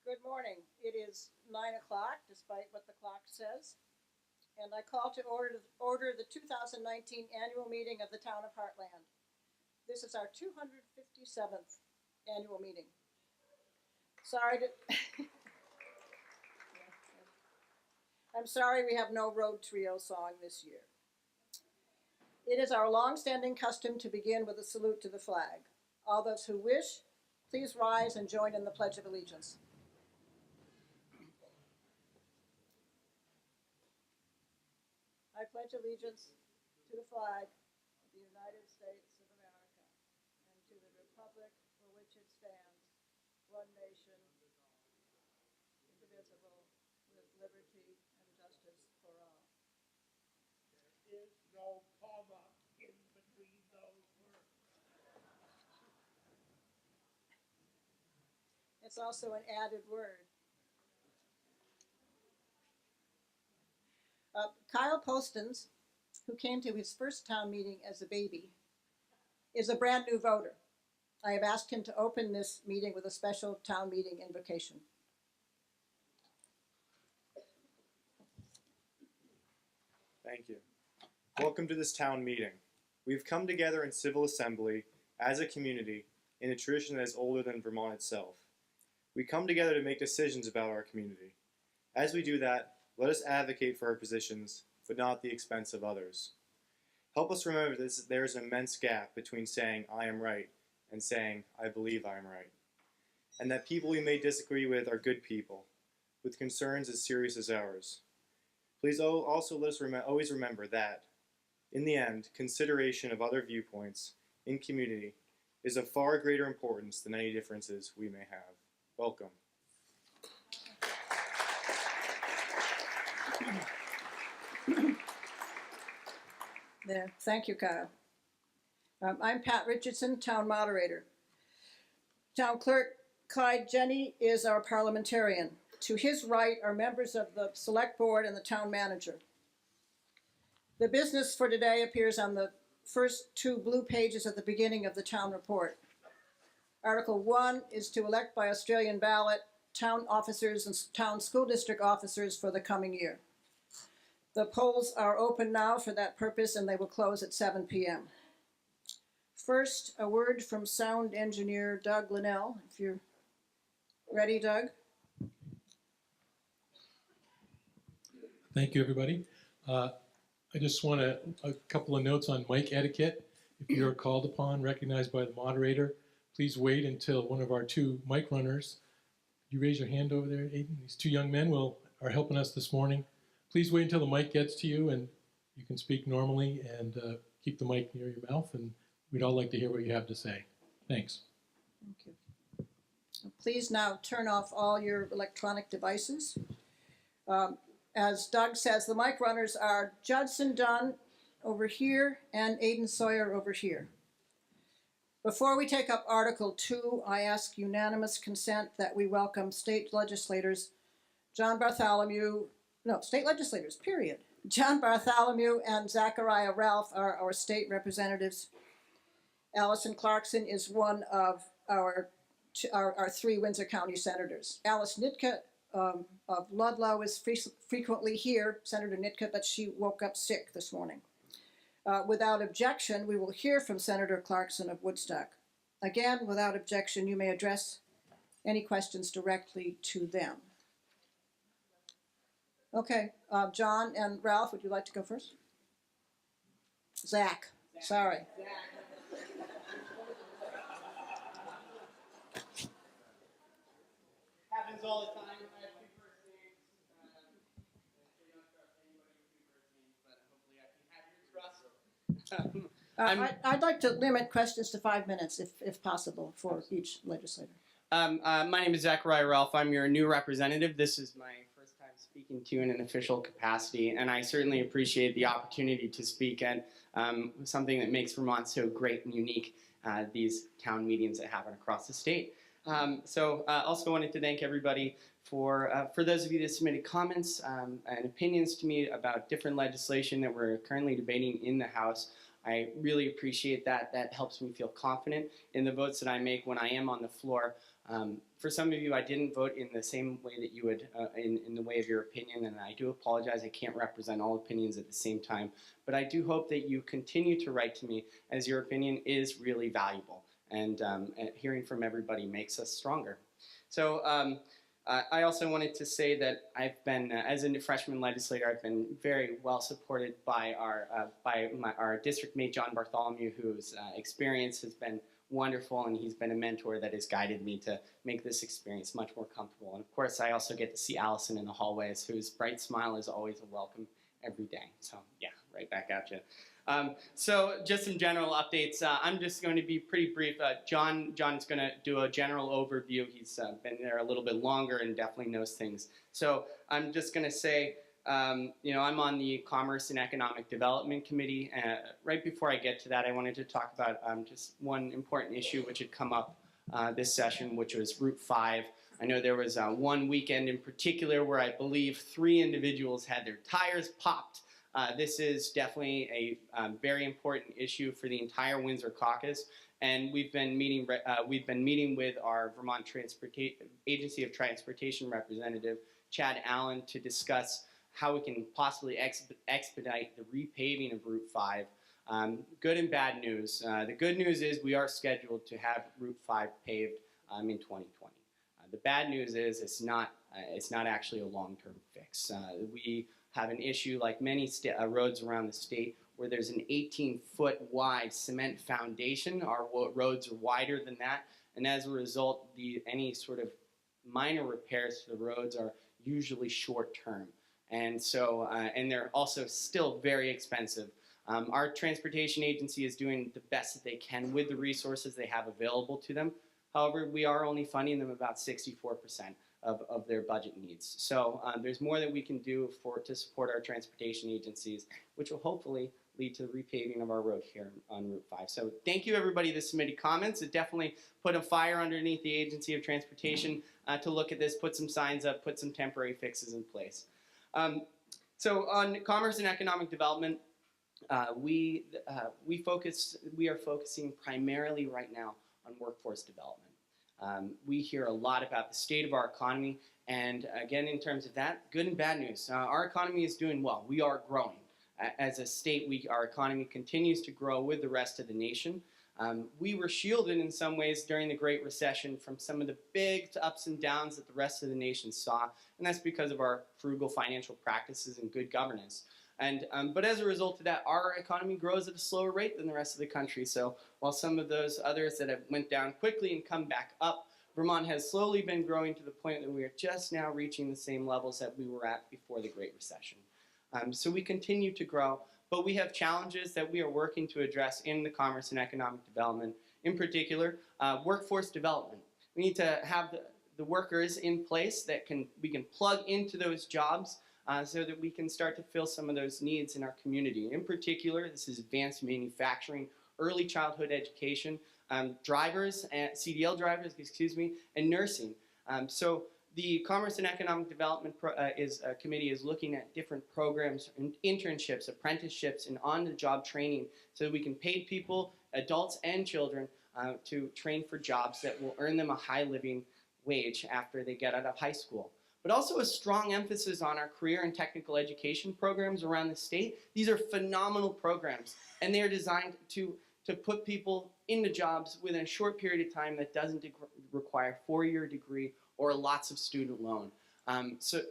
Good morning. It is 9 o'clock, despite what the clock says, and I call to order the 2019 annual meeting of the Town of Hartland. This is our 257th annual meeting. I'm sorry we have no road trio song this year. It is our long-standing custom to begin with a salute to the flag. All those who wish, please rise and join in the Pledge of Allegiance. I pledge allegiance to the flag of the United States of America and to the republic for which it stands, one nation, indivisible, with liberty and justice for all. There is no comma in between those words. It's also an added word. Kyle Postins, who came to his first town meeting as a baby, is a brand new voter. I have asked him to open this meeting with a special town meeting invocation. Thank you. Welcome to this town meeting. We've come together in civil assembly as a community in a tradition that is older than Vermont itself. We come together to make decisions about our community. As we do that, let us advocate for our positions, but not at the expense of others. Help us remember that there is an immense gap between saying I am right and saying I believe I am right. And that people we may disagree with are good people, with concerns as serious as ours. Please also let us always remember that, in the end, consideration of other viewpoints in community is of far greater importance than any differences we may have. Welcome. There. Thank you, Kyle. I'm Pat Richardson, Town Moderator. Town Clerk Clyde Jenny is our parliamentarian. To his right are members of the Select Board and the Town Manager. The business for today appears on the first two blue pages at the beginning of the Town Report. Article 1 is to elect by Australian ballot town officers and town school district officers for the coming year. The polls are open now for that purpose, and they will close at 7 p.m. First, a word from sound engineer Doug Linnell. If you're ready, Doug. Thank you, everybody. I just want a couple of notes on mic etiquette. If you're called upon, recognized by the moderator, please wait until one of our two mic runners. You raise your hand over there, Aiden. These two young men are helping us this morning. Please wait until the mic gets to you and you can speak normally and keep the mic near your mouth, and we'd all like to hear what you have to say. Thanks. Thank you. Please now turn off all your electronic devices. As Doug says, the mic runners are Judson Dunn over here and Aiden Sawyer over here. Before we take up Article 2, I ask unanimous consent that we welcome state legislators John Bartholomew, state legislators, period. John Bartholomew and Zachariah Ralph are our state representatives. Allison Clarkson is one of our three Windsor County senators. Alice Nitka of Ludlow is frequently here, Senator Nitka, but she woke up sick this morning. Without objection, we will hear from Senator Clarkson of Woodstock. Again, without objection, you may address any questions directly to them. Okay, John and Ralph, would you like to go first? Zach. Sorry. Happens all the time. I have two first names. You don't trust anybody with two first names, but hopefully I can have your trust. I'd like to limit questions to 5 minutes, if possible, for each legislator. My name is Zachariah Ralph. I'm your new representative. This is my first time speaking to you in an official capacity, and I certainly appreciate the opportunity to speak at something that makes Vermont so great and unique, these town meetings that happen across the state. So also wanted to thank everybody for those of you that submitted comments and opinions to me about different legislation that we're currently debating in the House. I really appreciate that. That helps me feel confident in the votes that I make when I am on the floor. For some of you, I didn't vote in the same way that you would, in the way of your opinion, and I do apologize. I can't represent all opinions at the same time, but I do hope that you continue to write to me, as your opinion is really valuable, and hearing from everybody makes us stronger. So I also wanted to say that I've been, as a freshman legislator, I've been very well supported by our district mate, John Bartholomew, whose experience has been wonderful, and he's been a mentor that has guided me to make this experience much more comfortable. And of course, I also get to see Allison in the hallways, whose bright smile is always a welcome every day. So yeah, right back at you. So just some general updates. I'm just going to be pretty brief. John's going to do a general overview. He's been there a little bit longer and definitely knows things. So I'm just going to say, I'm on the Commerce and Economic Development Committee. Right before I get to that, I wanted to talk about just one important issue which had come up this session, which was Route 5. I know there was one weekend in particular where I believe 3 individuals had their tires popped. This is definitely a very important issue for the entire Windsor caucus, and we've been meeting with our Vermont Agency of Transportation representative, Chad Allen, to discuss how we can possibly expedite the repaving of Route 5. Good and bad news. The good news is we are scheduled to have Route 5 paved in 2020. The bad news is it's not actually a long-term fix. We have an issue like many roads around the state where there's an 18-foot wide cement foundation. Our roads are wider than that, and as a result, any sort of minor repairs to the roads are usually short-term. And so, and they're also still very expensive. Our transportation agency is doing the best that they can with the resources they have available to them. However, we are only funding them about 64% of their budget needs. So there's more that we can do to support our transportation agencies, which will hopefully lead to the repaving of our road here on Route 5. So thank you everybody that submitted comments. It definitely put a fire underneath the Agency of Transportation to look at this, put some signs up, put some temporary fixes in place. So on commerce and economic development, we are focusing primarily right now on workforce development. We hear a lot about the state of our economy, and again, in terms of that, good and bad news. Our economy is doing well. We are growing. As a state, our economy continues to grow with the rest of the nation. We were shielded in some ways during the Great Recession from some of the big ups and downs that the rest of the nation saw, and that's because of our frugal financial practices and good governance. But as a result of that, our economy grows at a slower rate than the rest of the country. So while some of those others that have went down quickly and come back up, Vermont has slowly been growing to the point that we are just now reaching the same levels that we were at before the Great Recession. So we continue to grow, but we have challenges that we are working to address in the commerce and economic development. In particular, workforce development. We need to have the workers in place that we can plug into those jobs so that we can start to fill some of those needs in our community. In particular, this is advanced manufacturing, early childhood education, CDL drivers, and nursing. So the Commerce and Economic Development Committee is looking at different programs, internships, apprenticeships, and on-the-job training so that we can pay people, adults and children, to train for jobs that will earn them a high living wage after they get out of high school. But also a strong emphasis on our career and technical education programs around the state. These are phenomenal programs, and they are designed to put people into jobs within a short period of time that doesn't require a 4-year degree or lots of student loans. So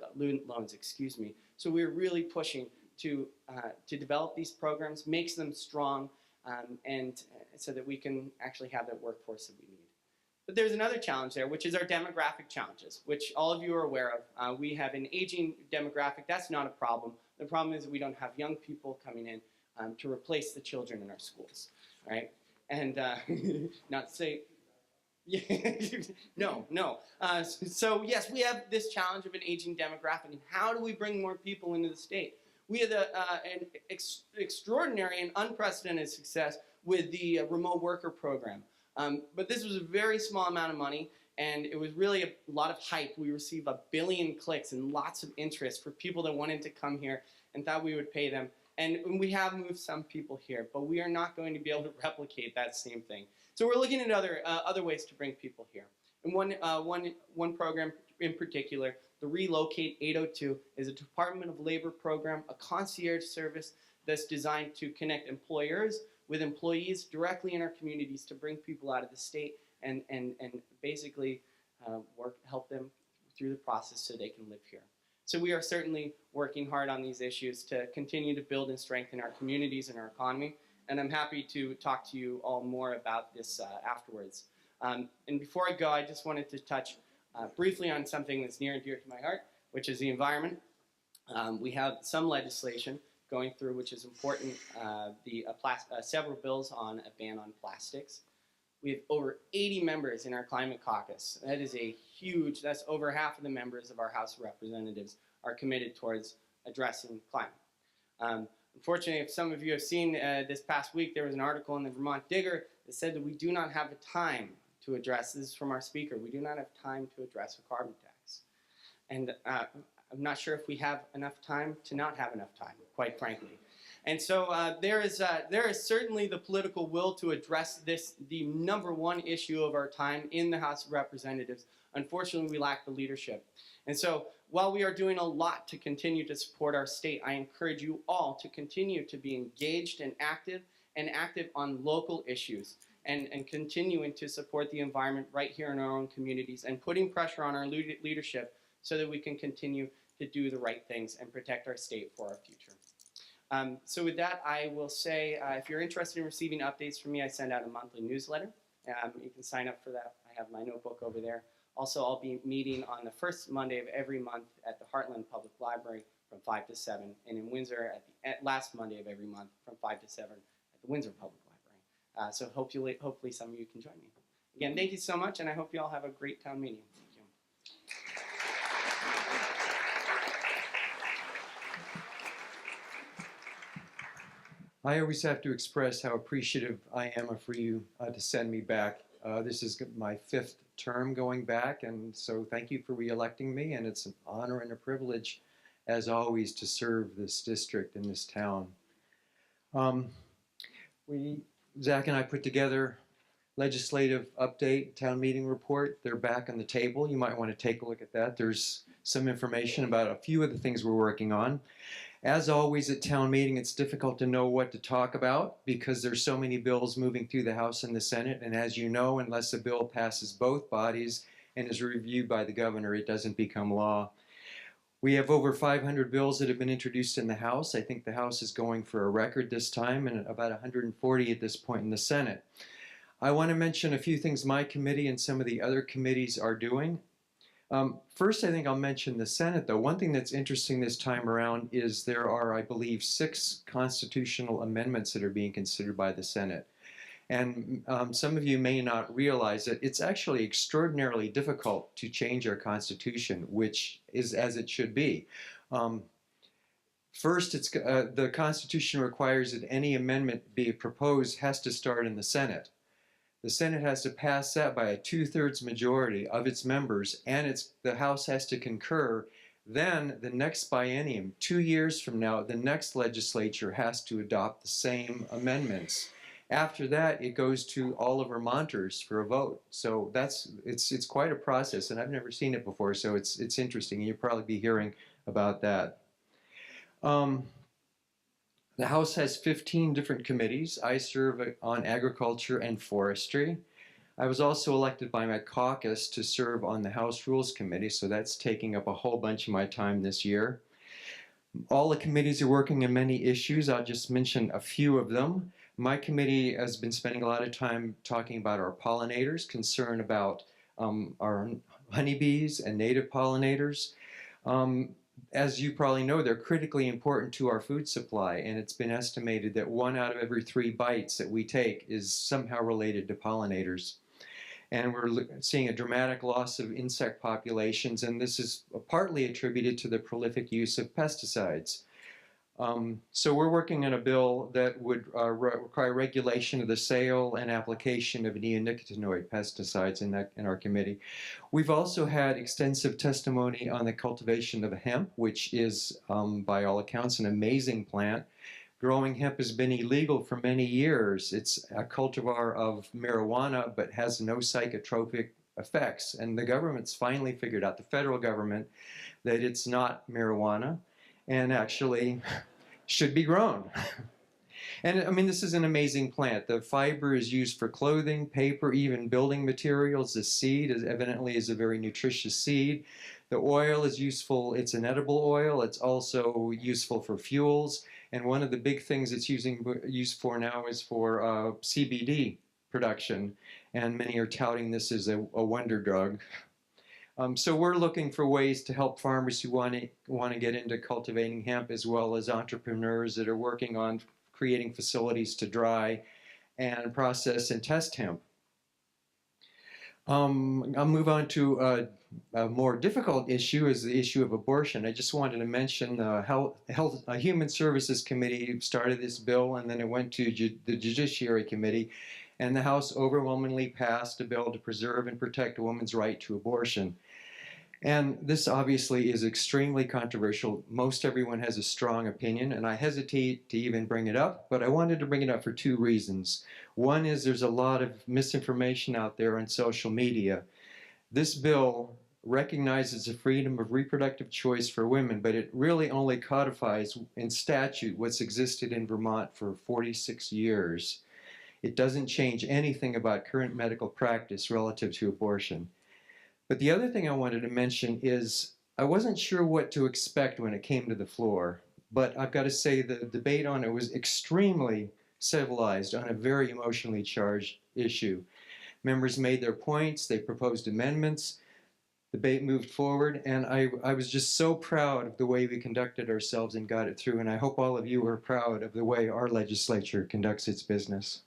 we're really pushing to develop these programs, makes them strong, and so that we can actually have that workforce that we need. But there's another challenge there, which is our demographic challenges, which all of you are aware of. We have an aging demographic. That's not a problem. The problem is that we don't have young people coming in to replace the children in our schools, right? And not to say, no. So yes, we have this challenge of an aging demographic, and how do we bring more people into the state? We had an extraordinary and unprecedented success with the remote worker program. But this was a very small amount of money, and it was really a lot of hype. We received 1 billion clicks and lots of interest for people that wanted to come here and thought we would pay them. And we have moved some people here, but we are not going to be able to replicate that same thing. So we're looking at other ways to bring people here. And one program in particular, the Relocate 802, is a Department of Labor program, a concierge service that's designed to connect employers with employees directly in our communities to bring people out of the state and basically help them through the process so they can live here. So we are certainly working hard on these issues to continue to build and strengthen our communities and our economy. And I'm happy to talk to you all more about this afterwards. And before I go, I just wanted to touch briefly on something that's near and dear to my heart, which is the environment. We have some legislation going through, which is important, several bills on a ban on plastics. We have over 80 members in our climate caucus. That is a huge, that's over half of the members of our House of Representatives are committed towards addressing climate. Unfortunately, if some of you have seen this past week, there was an article in the Vermont Digger that said that we do not have time to address, this is from our speaker, we do not have time to address a carbon tax. And I'm not sure if we have enough time to not have enough time, quite frankly. And so there is certainly the political will to address this, the #1 issue of our time in the House of Representatives. Unfortunately, we lack the leadership. And so while we are doing a lot to continue to support our state, I encourage you all to continue to be engaged and active on local issues and continuing to support the environment right here in our own communities and putting pressure on our leadership so that we can continue to do the right things and protect our state for our future. So with that, I will say, if you're interested in receiving updates from me, I send out a monthly newsletter. You can sign up for that. I have my notebook over there. Also, I'll be meeting on the first Monday of every month at the Hartland Public Library from 5 to 7, and in Windsor at last Monday of every month from 5 to 7 at the Windsor Public Library. So hopefully some of you can join me. Again, thank you so much, and I hope you all have a great town meeting. Thank you. I always have to express how appreciative I am for you to send me back. This is my 5th term going back, and so thank you for re-electing me, and it's an honor and a privilege, as always, to serve this district and this town. Zach and I put together legislative update, town meeting report. They're back on the table. You might want to take a look at that. There's some information about a few of the things we're working on. As always at town meeting, it's difficult to know what to talk about because there's so many bills moving through the House and the Senate. And as you know, unless a bill passes both bodies and is reviewed by the governor, it doesn't become law. We have over 500 bills that have been introduced in the House. I think the House is going for a record this time, and about 140 at this point in the Senate. I want to mention a few things my committee and some of the other committees are doing. First, I think I'll mention the Senate, though. One thing that's interesting this time around is there are, I believe, 6 constitutional amendments that are being considered by the Senate. And some of you may not realize that it's actually extraordinarily difficult to change our Constitution, which is as it should be. First, the Constitution requires that any amendment be proposed has to start in the Senate. The Senate has to pass that by a 2/3 majority of its members, and the House has to concur. Then, the next biennium, 2 years from now, the next legislature has to adopt the same amendments. After that, it goes to all of Vermonters for a vote. So it's quite a process, and I've never seen it before, so it's interesting. You'll probably be hearing about that. The House has 15 different committees. I serve on agriculture and forestry. I was also elected by my caucus to serve on the House Rules Committee, so that's taking up a whole bunch of my time this year. All the committees are working on many issues. I'll just mention a few of them. My committee has been spending a lot of time talking about our pollinators, concern about our honeybees and native pollinators. As you probably know, they're critically important to our food supply, and it's been estimated that 1 out of every 3 bites that we take is somehow related to pollinators. And we're seeing a dramatic loss of insect populations, and this is partly attributed to the prolific use of pesticides. So we're working on a bill that would require regulation of the sale and application of neonicotinoid pesticides in our committee. We've also had extensive testimony on the cultivation of hemp, which is, by all accounts, an amazing plant. Growing hemp has been illegal for many years. It's a cultivar of marijuana, but has no psychotropic effects. And the government's finally figured out, the federal government, that it's not marijuana and actually should be grown. And I mean, this is an amazing plant. The fiber is used for clothing, paper, even building materials. The seed is evidently a very nutritious seed. The oil is useful. It's an edible oil. It's also useful for fuels. And one of the big things it's used for now is for CBD production. And many are touting this as a wonder drug. So we're looking for ways to help farmers who want to get into cultivating hemp, as well as entrepreneurs that are working on creating facilities to dry and process and test hemp. I'll move on to a more difficult issue, is the issue of abortion. I just wanted to mention the Human Services Committee started this bill, and then it went to the Judiciary Committee, and the House overwhelmingly passed a bill to preserve and protect a woman's right to abortion. And this obviously is extremely controversial. Most everyone has a strong opinion, and I hesitate to even bring it up, but I wanted to bring it up for two reasons. One is there's a lot of misinformation out there on social media. This bill recognizes the freedom of reproductive choice for women, but it really only codifies in statute what's existed in Vermont for 46 years. It doesn't change anything about current medical practice relative to abortion. But the other thing I wanted to mention is I wasn't sure what to expect when it came to the floor, but I've got to say the debate on it was extremely civilized on a very emotionally charged issue. Members made their points, they proposed amendments, debate moved forward, and I was just so proud of the way we conducted ourselves and got it through, and I hope all of you are proud of the way our legislature conducts its business.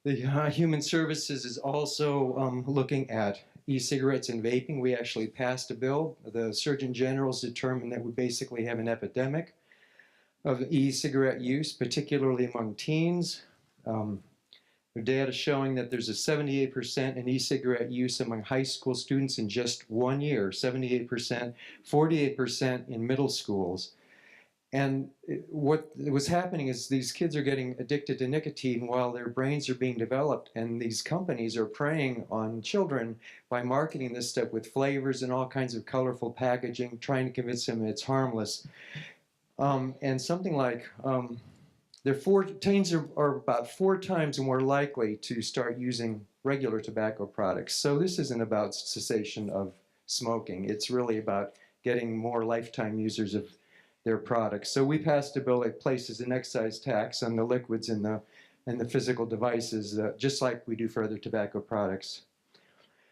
The Human Services is also looking at e-cigarettes and vaping. We actually passed a bill. The Surgeon General's determined that we basically have an epidemic of e-cigarette use, particularly among teens. The data showing that there's a 78% in e-cigarette use among high school students in just 1 year, 78%, 48% in middle schools. And what was happening is these kids are getting addicted to nicotine while their brains are being developed, and these companies are preying on children by marketing this stuff with flavors and all kinds of colorful packaging, trying to convince them it's harmless. And something like, teens are about 4 times more likely to start using regular tobacco products. So this isn't about cessation of smoking. It's really about getting more lifetime users of their products. So we passed a bill that places an excise tax on the liquids and the physical devices, just like we do for other tobacco products.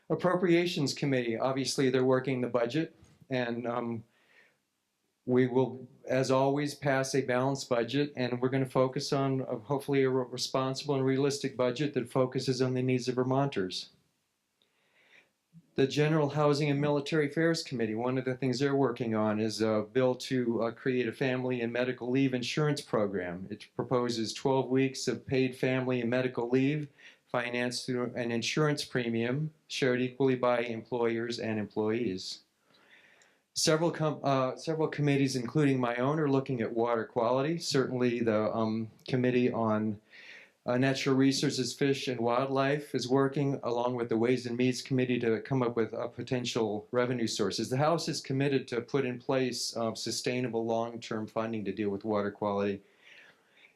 Appropriations Committee, obviously they're working the budget, and we will, as always, pass a balanced budget, and we're going to focus on hopefully a responsible and realistic budget that focuses on the needs of Vermonters. The General Housing and Military Affairs Committee, one of the things they're working on is a bill to create a family and medical leave insurance program. It proposes 12 weeks of paid family and medical leave financed through an insurance premium shared equally by employers and employees. Several committees, including my own, are looking at water quality. Certainly the Committee on Natural Resources, Fish, and Wildlife is working along with the Ways and Means Committee to come up with potential revenue sources. The House is committed to put in place sustainable long-term funding to deal with water quality.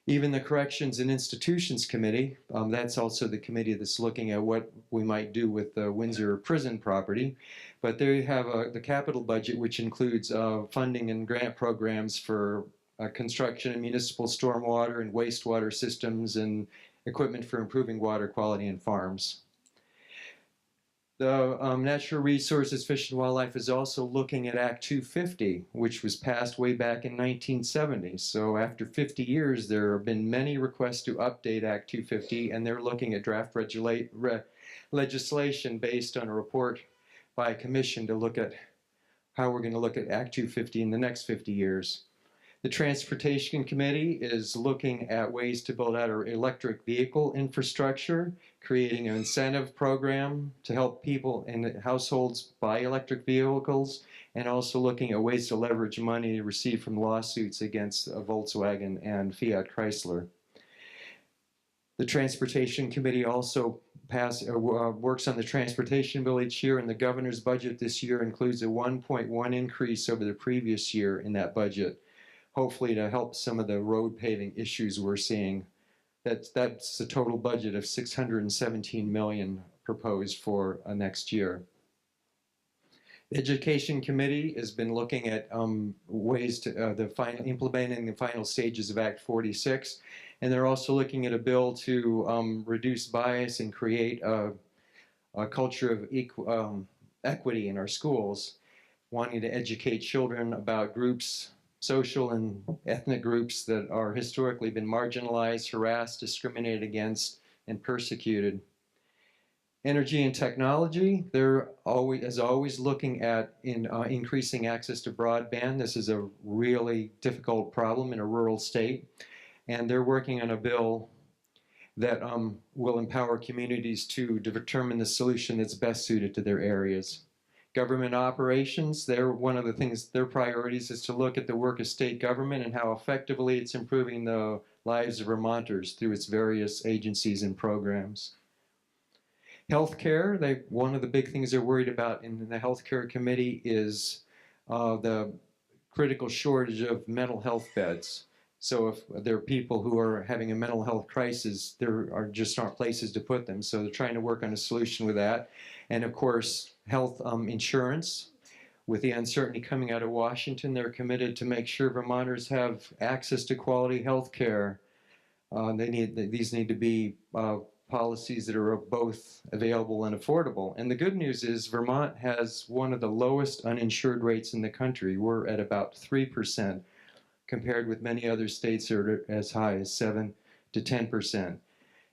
Even the Corrections and Institutions Committee, that's also the committee that's looking at what we might do with the Windsor prison property. But they have the capital budget, which includes funding and grant programs for construction of municipal stormwater and wastewater systems and equipment for improving water quality in farms. The Natural Resources, Fish and Wildlife is also looking at Act 250, which was passed way back in 1970. So after 50 years, there have been many requests to update Act 250, and they're looking at draft legislation based on a report by a commission to look at how we're going to look at Act 250 in the next 50 years. The Transportation Committee is looking at ways to build out our electric vehicle infrastructure, creating an incentive program to help people in households buy electric vehicles, and also looking at ways to leverage money received from lawsuits against Volkswagen and Fiat Chrysler. The Transportation Committee also works on the transportation bill each year, and the governor's budget this year includes a 1.1 increase over the previous year in that budget, hopefully to help some of the road paving issues we're seeing. That's a total budget of $617 million proposed for next year. The Education Committee has been looking at ways to implementing the final stages of Act 46, and they're also looking at a bill to reduce bias and create a culture of equity in our schools, wanting to educate children about groups, social and ethnic groups that are historically been marginalized, harassed, discriminated against, and persecuted. Energy and technology, they're always looking at increasing access to broadband. This is a really difficult problem in a rural state, and they're working on a bill that will empower communities to determine the solution that's best suited to their areas. Government operations, one of the things, their priorities is to look at the work of state government and how effectively it's improving the lives of Vermonters through its various agencies and programs. Healthcare, one of the big things they're worried about in the Healthcare Committee is the critical shortage of mental health beds. So if there are people who are having a mental health crisis, there just aren't places to put them. So they're trying to work on a solution with that. And of course, health insurance. With the uncertainty coming out of Washington, they're committed to make sure Vermonters have access to quality health care. These need to be policies that are both available and affordable. And the good news is Vermont has one of the lowest uninsured rates in the country. We're at about 3%, compared with many other states that are as high as 7 to 10%.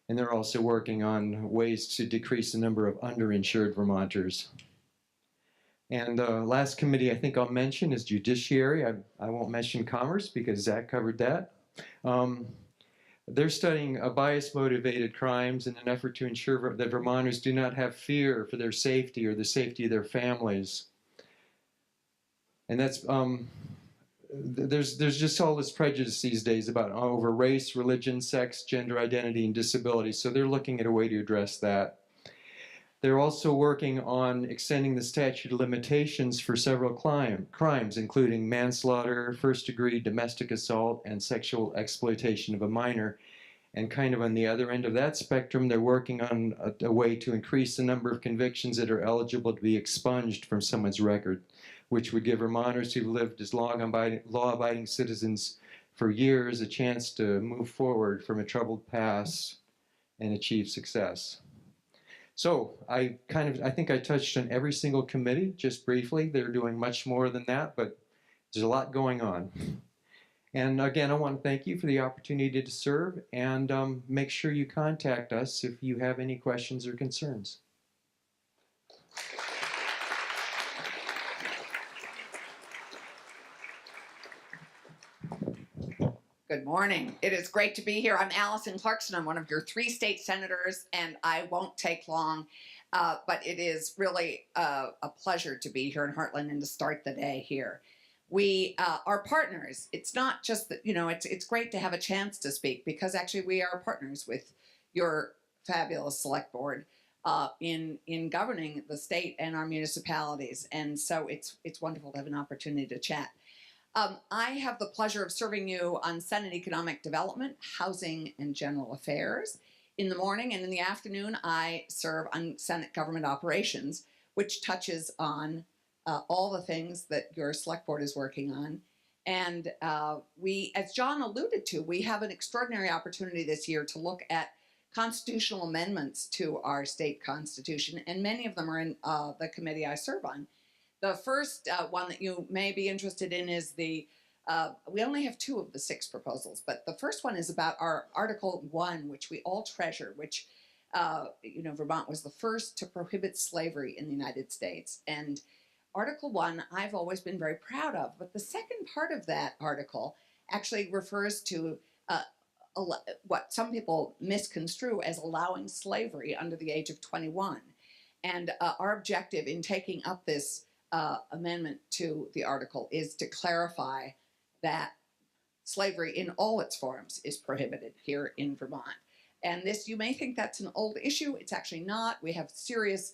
And they're also working on ways to decrease the number of underinsured Vermonters. And the last committee I think I'll mention is Judiciary. I won't mention Commerce because Zach covered that. They're studying bias-motivated crimes in an effort to ensure that Vermonters do not have fear for their safety or the safety of their families. And that's there's just all this prejudice these days about over race, religion, sex, gender identity, and disability. So they're looking at a way to address that. They're also working on extending the statute of limitations for several crimes, including manslaughter, first-degree domestic assault, and sexual exploitation of a minor. And kind of on the other end of that spectrum, they're working on a way to increase the number of convictions that are eligible to be expunged from someone's record, which would give Vermonters who've lived as law-abiding citizens for years a chance to move forward from a troubled past and achieve success. So I think I touched on every single committee just briefly. They're doing much more than that, but there's a lot going on. And again, I want to thank you for the opportunity to serve, and make sure you contact us if you have any questions or concerns. Good morning. It is great to be here. I'm Allison Clarkson. I'm one of your 3 state senators, and I won't take long, but it is really a pleasure to be here in Hartland and to start the day here. We are partners. It's not just that, it's great to have a chance to speak, because actually we are partners with your fabulous select board in governing the state and our municipalities. And so it's wonderful to have an opportunity to chat. I have the pleasure of serving you on Senate Economic Development, Housing, and General Affairs. In the morning and in the afternoon, I serve on Senate Government Operations, which touches on all the things that your select board is working on. And we, as John alluded to, we have an extraordinary opportunity this year to look at constitutional amendments to our state constitution, and many of them are in the committee I serve on. The first one that you may be interested in is we only have 2 of the 6 proposals, but the first one is about our Article 1, which we all treasure, which, Vermont was the first to prohibit slavery in the United States. And Article 1, I've always been very proud of, but the second part of that article actually refers to what some people misconstrue as allowing slavery under the age of 21. And our objective in taking up this amendment to the article is to clarify that slavery in all its forms is prohibited here in Vermont. And this, you may think that's an old issue. It's actually not. We have serious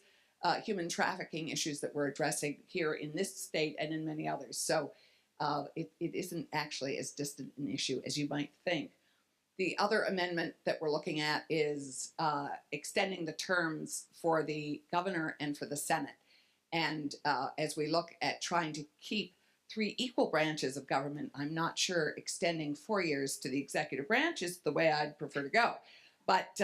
human trafficking issues that we're addressing here in this state and in many others. So it isn't actually as distant an issue as you might think. The other amendment that we're looking at is extending the terms for the governor and for the Senate. And as we look at trying to keep 3 equal branches of government, I'm not sure extending 4 years to the executive branch is the way I'd prefer to go. But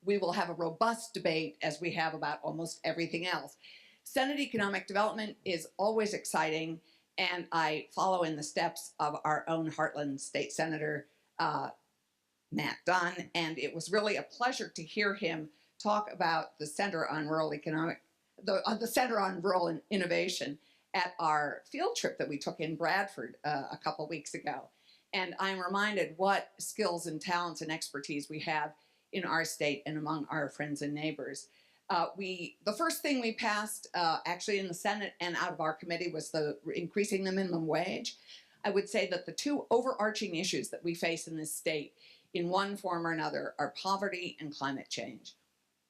we will have a robust debate as we have about almost everything else. Senate Economic Development is always exciting, and I follow in the steps of our own Hartland State Senator, Matt Dunn, and it was really a pleasure to hear him talk about the Center on Rural the Center on Rural Innovation at our field trip that we took in Bradford a couple weeks ago. And I'm reminded what skills and talents and expertise we have in our state and among our friends and neighbors. The first thing we passed actually in the Senate and out of our committee was increasing the minimum wage. I would say that the 2 overarching issues that we face in this state in one form or another are poverty and climate change.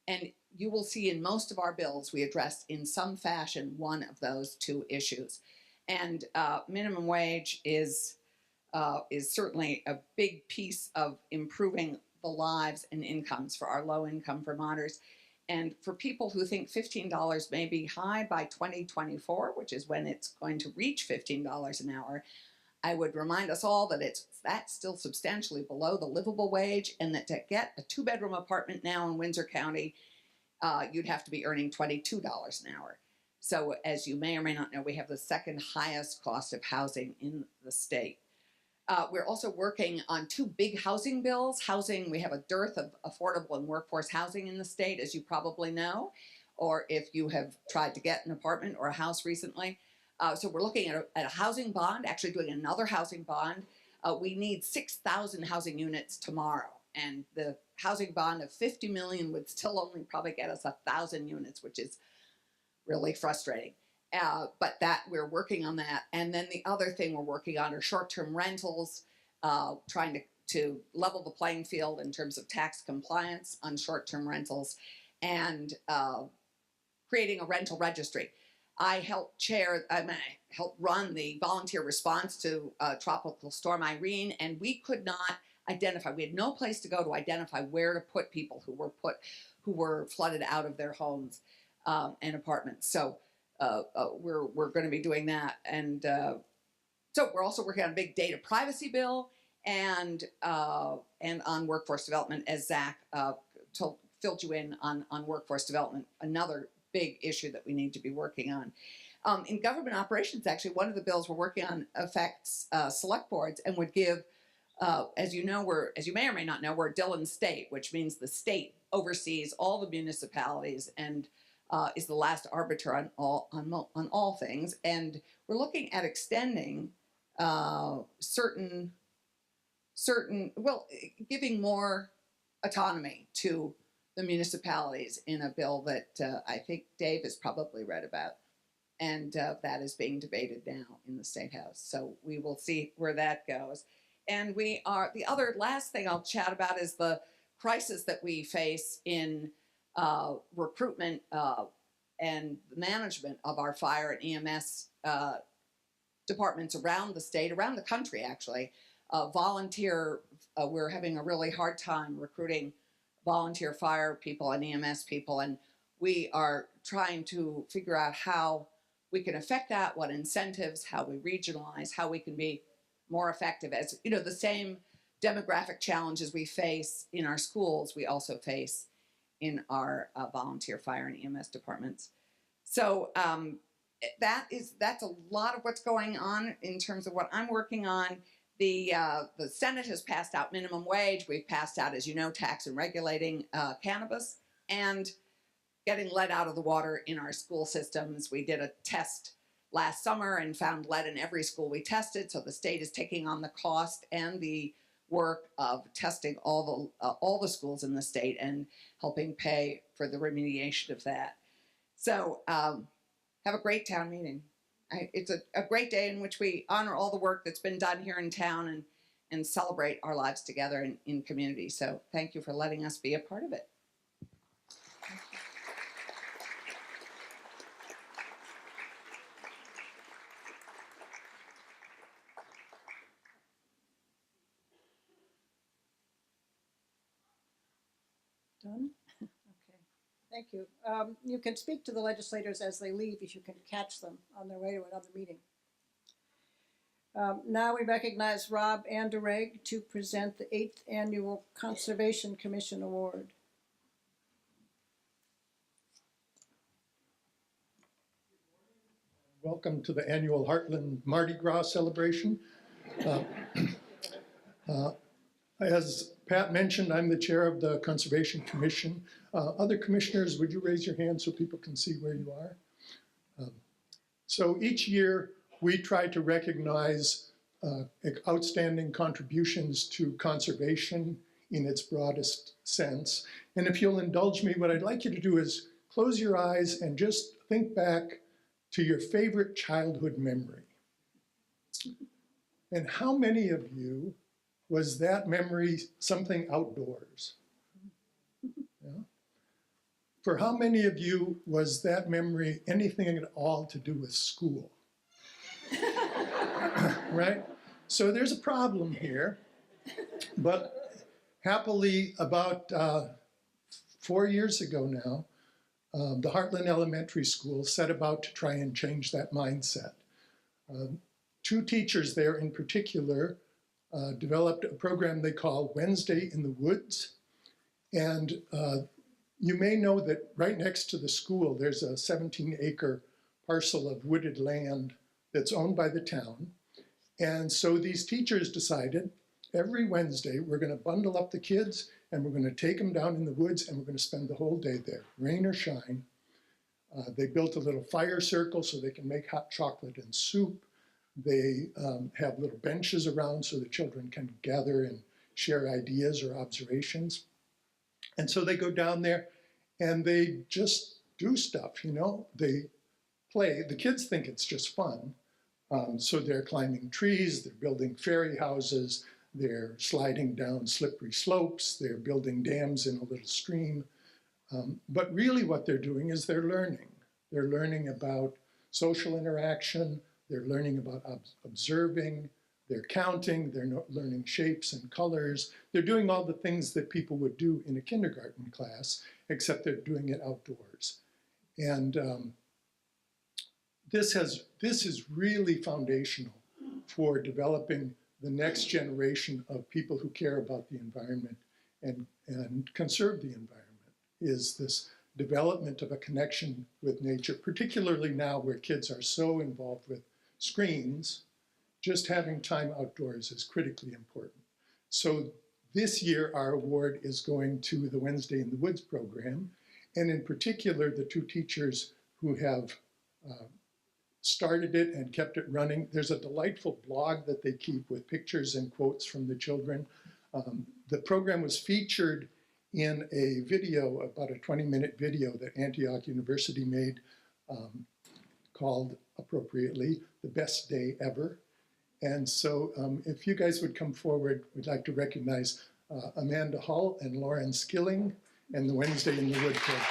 And you will see in most of our bills, we address in some fashion one of those 2 issues. And minimum wage is certainly a big piece of improving the lives and incomes for our low-income Vermonters. And for people who think $15 may be high by 2024, which is when it's going to reach $15 an hour, I would remind us all that that's still substantially below the livable wage, and that to get a 2-bedroom apartment now in Windsor County, you'd have to be earning $22 an hour. So as you may or may not know, we have the 2nd highest cost of housing in the state. We're also working on 2 big housing bills. Housing, we have a dearth of affordable and workforce housing in the state, as you probably know, or if you have tried to get an apartment or a house recently. So we're looking at a housing bond, actually doing another housing bond. We need 6,000 housing units tomorrow, and the housing bond of $50 million would still only probably get us 1,000 units, which is really frustrating. But that we're working on that. And then the other thing we're working on are short-term rentals, trying to level the playing field in terms of tax compliance on short-term rentals, and creating a rental registry. I helped run the volunteer response to Tropical Storm Irene, and we could not identify. We had no place to go to identify where to put people who were flooded out of their homes and apartments. So we're going to be doing that, and so we're also working on a big data privacy bill and on workforce development, as Zach filled you in on workforce development, another big issue that we need to be working on. In government operations, actually, one of the bills we're working on affects select boards and would give, as you may or may not know, we're a Dillon state, which means the state oversees all the municipalities and is the last arbiter on all things. And we're looking at extending giving more autonomy to the municipalities in a bill that I think Dave has probably read about, and that is being debated now in the State House. So we will see where that goes. And the last thing I'll chat about is the crisis that we face in recruitment and management of our fire and EMS departments around the state, around the country actually. We're having a really hard time recruiting volunteer fire people and EMS people, and we are trying to figure out how we can affect that, what incentives, how we regionalize, how we can be more effective. As you know, the same demographic challenges we face in our schools, we also face in our volunteer fire and EMS departments. So that's a lot of what's going on in terms of what I'm working on. The Senate has passed out minimum wage. We've passed out, as you know, tax and regulating cannabis, and getting lead out of the water in our school systems. We did a test last summer and found lead in every school we tested, so the state is taking on the cost and the work of testing all the schools in the state and helping pay for the remediation of that. So have a great town meeting. It's a great day in which we honor all the work that's been done here in town and celebrate our lives together in community. So thank you for letting us be a part of it. Done? Okay, thank you. You can speak to the legislators as they leave, if you can catch them on their way to another meeting. Now we recognize Rob Anderegg to present the 8th Annual Conservation Commission Award. Welcome to the annual Hartland Mardi Gras celebration. As Pat mentioned, I'm the chair of the Conservation Commission. Other commissioners, would you raise your hand so people can see where you are? So each year we try to recognize outstanding contributions to conservation in its broadest sense. And if you'll indulge me, what I'd like you to do is close your eyes and just think back to your favorite childhood memory. And how many of you was that memory something outdoors? Yeah. For how many of you was that memory anything at all to do with school? Right? So there's a problem here, but happily about 4 years ago now, the Hartland Elementary School set about to try and change that mindset. Two teachers there in particular developed a program they call Wednesday in the Woods. And you may know that right next to the school, there's a 17-acre parcel of wooded land that's owned by the town. And so these teachers decided every Wednesday, we're going to bundle up the kids and we're going to take them down in the woods and we're going to spend the whole day there, rain or shine. They built a little fire circle so they can make hot chocolate and soup. They have little benches around so the children can gather and share ideas or observations. And so they go down there and they just do stuff, you know. They play. The kids think it's just fun. So they're climbing trees, they're building fairy houses, they're sliding down slippery slopes, they're building dams in a little stream. But really what they're doing is they're learning. They're learning about social interaction, they're learning about observing, they're counting, they're learning shapes and colors. They're doing all the things that people would do in a kindergarten class, except they're doing it outdoors. And this is really foundational for developing the next generation of people who care about the environment and conserve the environment, is this development of a connection with nature, particularly now where kids are so involved with screens. Just having time outdoors is critically important. So this year, our award is going to the Wednesday in the Woods program, and in particular, the two teachers who have started it and kept it running. There's a delightful blog that they keep with pictures and quotes from the children. The program was featured in a video, about a 20-minute video that Antioch University made called, appropriately, The Best Day Ever. And so if you guys would come forward, we'd like to recognize Amanda Hull and Lauren Skilling and the Wednesday in the Wood program.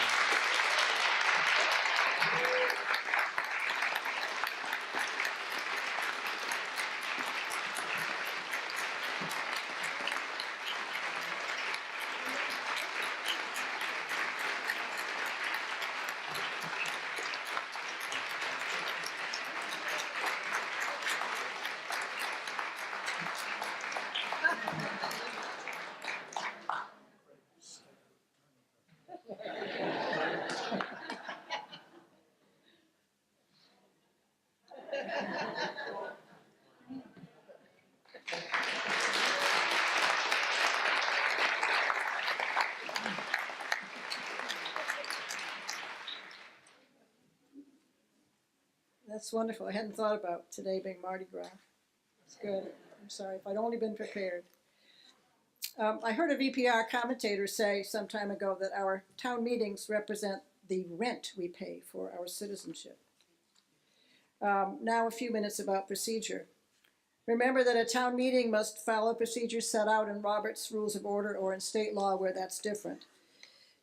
That's wonderful. I hadn't thought about today being Mardi Gras. It's good. I'm sorry if I'd only been prepared. I heard a VPR commentator say some time ago that our town meetings represent the rent we pay for our citizenship. Now a few minutes about procedure. Remember that a town meeting must follow procedures set out in Robert's Rules of Order or in state law where that's different.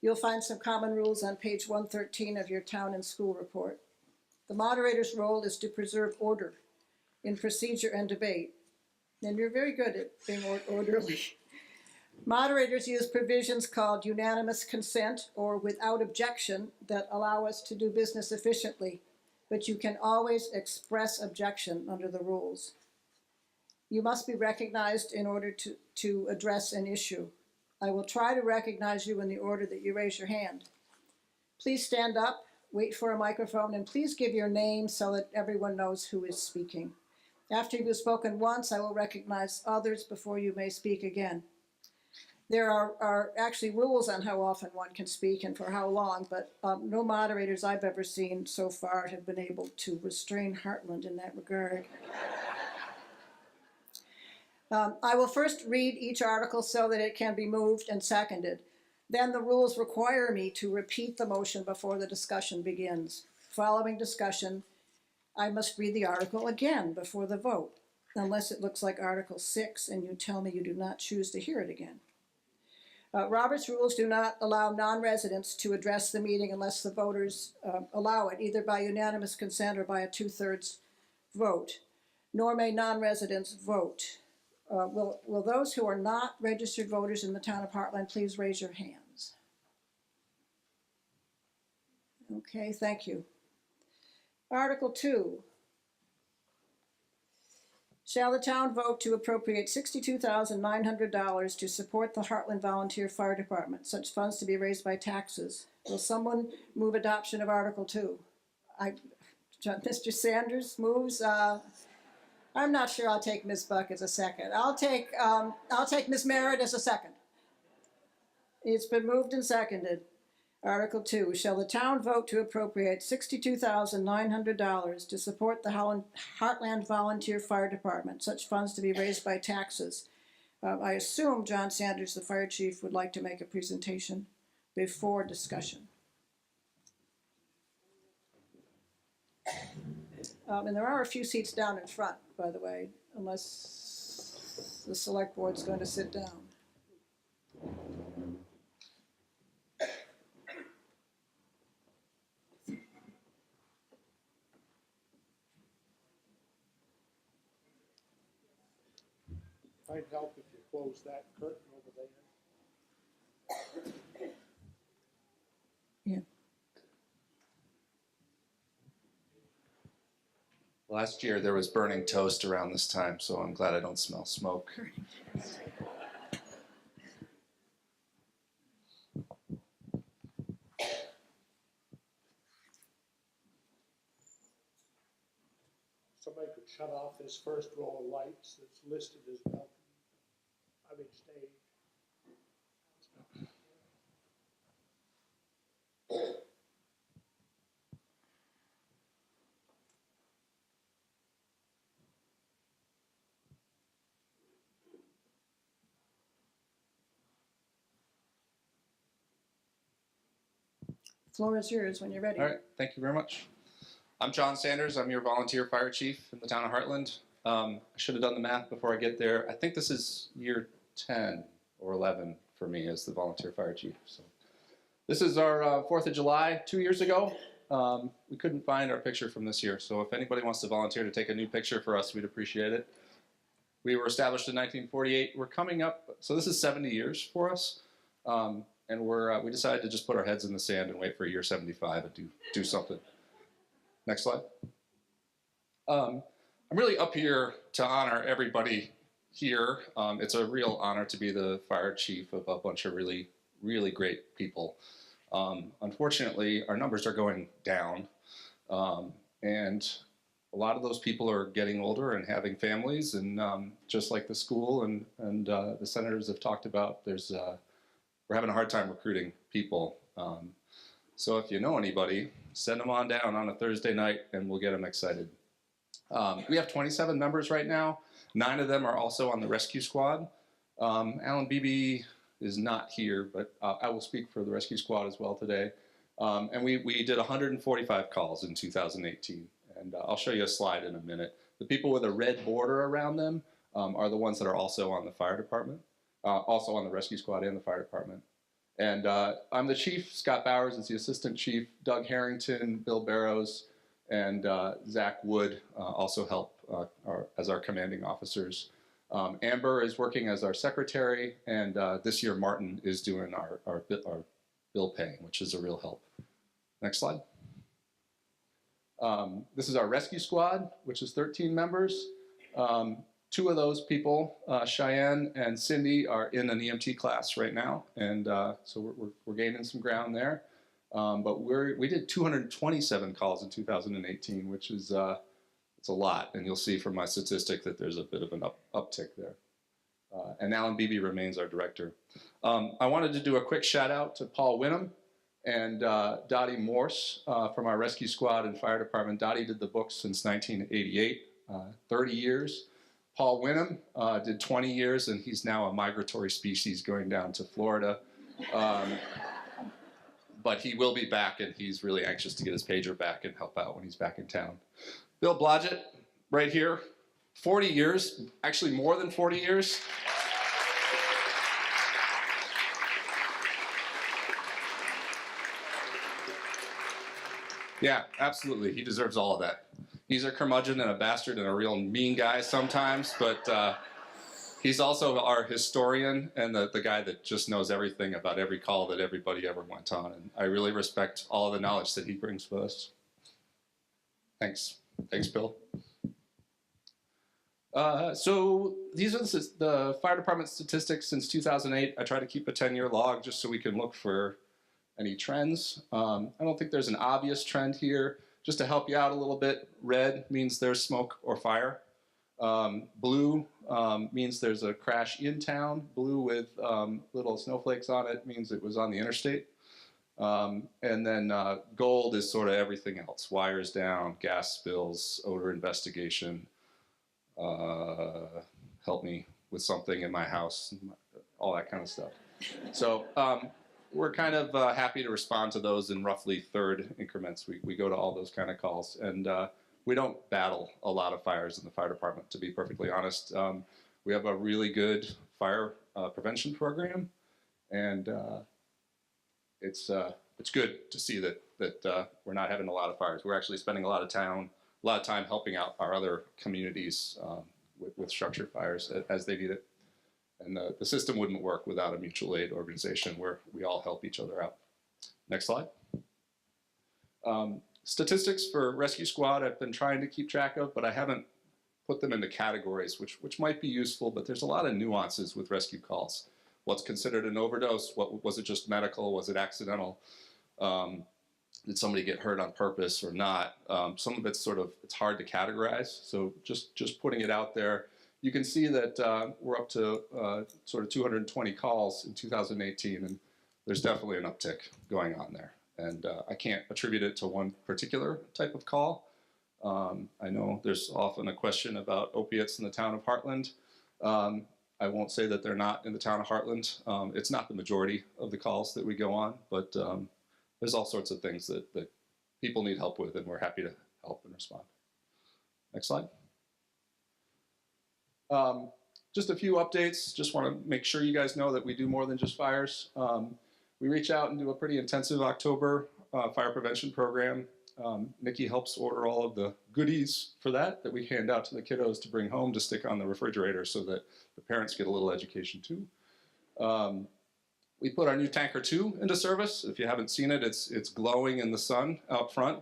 You'll find some common rules on page 113 of your town and school report. The moderator's role is to preserve order in procedure and debate. And you're very good at being orderly. Moderators use provisions called unanimous consent or without objection that allow us to do business efficiently, but you can always express objection under the rules. You must be recognized in order to address an issue. I will try to recognize you in the order that you raise your hand. Please stand up, wait for a microphone, and please give your name so that everyone knows who is speaking. After you've spoken once, I will recognize others before you may speak again. There are actually rules on how often one can speak and for how long, but no moderators I've ever seen so far have been able to restrain Hartland in that regard. I will first read each article so that it can be moved and seconded. Then the rules require me to repeat the motion before the discussion begins. Following discussion, I must read the article again before the vote, unless it looks like Article 6 and you tell me you do not choose to hear it again. Robert's rules do not allow non-residents to address the meeting unless the voters allow it, either by unanimous consent or by a 2/3 vote, nor may non-residents vote. Will those who are not registered voters in the town of Hartland please raise your hands? Okay, thank you. Article 2. Shall the town vote to appropriate $62,900 to support the Hartland Volunteer Fire Department, such funds to be raised by taxes? Will someone move adoption of Article 2? Mr. Sanders moves. I'm not sure I'll take Ms. Buck as a second. I'll take Ms. Merritt as a second. It's been moved and seconded. Article 2, shall the town vote to appropriate $62,900 to support the Hartland Volunteer Fire Department, such funds to be raised by taxes? I assume John Sanders, the fire chief, would like to make a presentation before discussion. And there are a few seats down in front, by the way, unless the select board's going to sit down. Might help if you close that curtain over there. Yeah. Last year there was burning toast around this time, so I'm glad I don't smell smoke. Somebody could shut off this first row of lights that's listed as welcome. I mean, stage. The floor is yours when you're ready. All right, thank you very much. I'm John Sanders. I'm your volunteer fire chief in the town of Hartland. I should have done the math before I get there. I think this is year 10 or 11 for me as the volunteer fire chief. So this is our 4th of July 2 years ago. We couldn't find our picture from this year, so if anybody wants to volunteer to take a new picture for us, we'd appreciate it. We were established in 1948. We're coming up, so this is 70 years for us. And we decided to just put our heads in the sand and wait for year 75 and do something. Next slide. I'm really up here to honor everybody here. It's a real honor to be the fire chief of a bunch of really, really great people. Unfortunately, our numbers are going down, and a lot of those people are getting older and having families, and just like the school and the senators have talked about, we're having a hard time recruiting people. So if you know anybody, send them on down on a Thursday night and we'll get them excited. We have 27 members right now. 9 of them are also on the rescue squad. Alan Beebe is not here, but I will speak for the rescue squad as well today. And we did 145 calls in 2018. And I'll show you a slide in a minute. The people with a red border around them are the ones that are also on the fire department, also on the rescue squad and the fire department. And I'm the chief. Scott Bowers is the assistant chief. Doug Harrington, Bill Barrows, and Zach Wood also help as our commanding officers. Amber is working as our secretary, and this year Martin is doing our bill paying, which is a real help. Next slide. This is our rescue squad, which is 13 members. Two of those people, Cheyenne and Cindy, are in an EMT class right now, and so we're gaining some ground there. But we did 227 calls in 2018, which is it's a lot, and you'll see from my statistic that there's a bit of an uptick there. And Alan Beebe remains our director. I wanted to do a quick shout out to Paul Winham and Dottie Morse from our rescue squad and fire department. Dottie did the books since 1988, 30 years. Paul Winham did 20 years, and he's now a migratory species going down to Florida. But he will be back, and he's really anxious to get his pager back and help out when he's back in town. Bill Blodgett, right here, 40 years, actually more than 40 years. Yeah, absolutely. He deserves all of that. He's a curmudgeon and a bastard and a real mean guy sometimes, but he's also our historian and the guy that just knows everything about every call that everybody ever went on. And I really respect all of the knowledge that he brings with us. Thanks. Thanks, Bill. So these are the fire department statistics since 2008. I try to keep a 10-year log just so we can look for any trends. I don't think there's an obvious trend here. Just to help you out a little bit, red means there's smoke or fire. Blue means there's a crash in town. Blue with little snowflakes on it means it was on the interstate. And then gold is sort of everything else. Wires down, gas spills, odor investigation, help me with something in my house, all that kind of stuff. So we're kind of happy to respond to those in roughly third increments. We go to all those kind of calls. And we don't battle a lot of fires in the fire department, to be perfectly honest. We have a really good fire prevention program. And it's good to see that we're not having a lot of fires. We're actually spending a lot of time helping out our other communities with structured fires as they need it. And the system wouldn't work without a mutual aid organization where we all help each other out. Next slide. Statistics for Rescue Squad I've been trying to keep track of, but I haven't put them into categories, which might be useful, but there's a lot of nuances with rescue calls. What's considered an overdose? Was it just medical? Was it accidental? Did somebody get hurt on purpose or not? Some of it's it's hard to categorize. So just putting it out there. You can see that we're up to sort of 220 calls in 2018, and there's definitely an uptick going on there. And I can't attribute it to one particular type of call. I know there's often a question about opiates in the town of Hartland. I won't say that they're not in the town of Hartland. It's not the majority of the calls that we go on, but there's all sorts of things that people need help with, and we're happy to help and respond. Next slide. Just a few updates. Just want to make sure you guys know that we do more than just fires. We reach out and do a pretty intensive October fire prevention program. Nikki helps order all of the goodies for that we hand out to the kiddos to bring home to stick on the refrigerator so that the parents get a little education too. We put our new Tanker 2 into service. If you haven't seen it, it's glowing in the sun out front.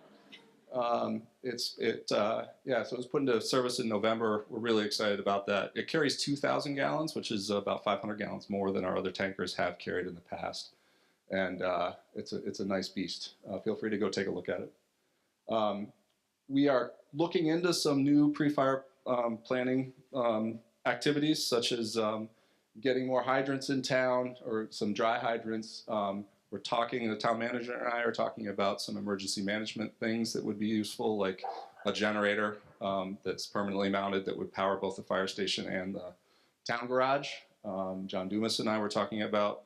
So it was put into service in November. We're really excited about that. It carries 2,000 gallons, which is about 500 gallons more than our other tankers have carried in the past. And it's a nice beast. Feel free to go take a look at it. We are looking into some new pre-fire planning activities, such as getting more hydrants in town or some dry hydrants. The town manager and I are talking about some emergency management things that would be useful, like a generator that's permanently mounted that would power both the fire station and the town garage. John Dumas and I were talking about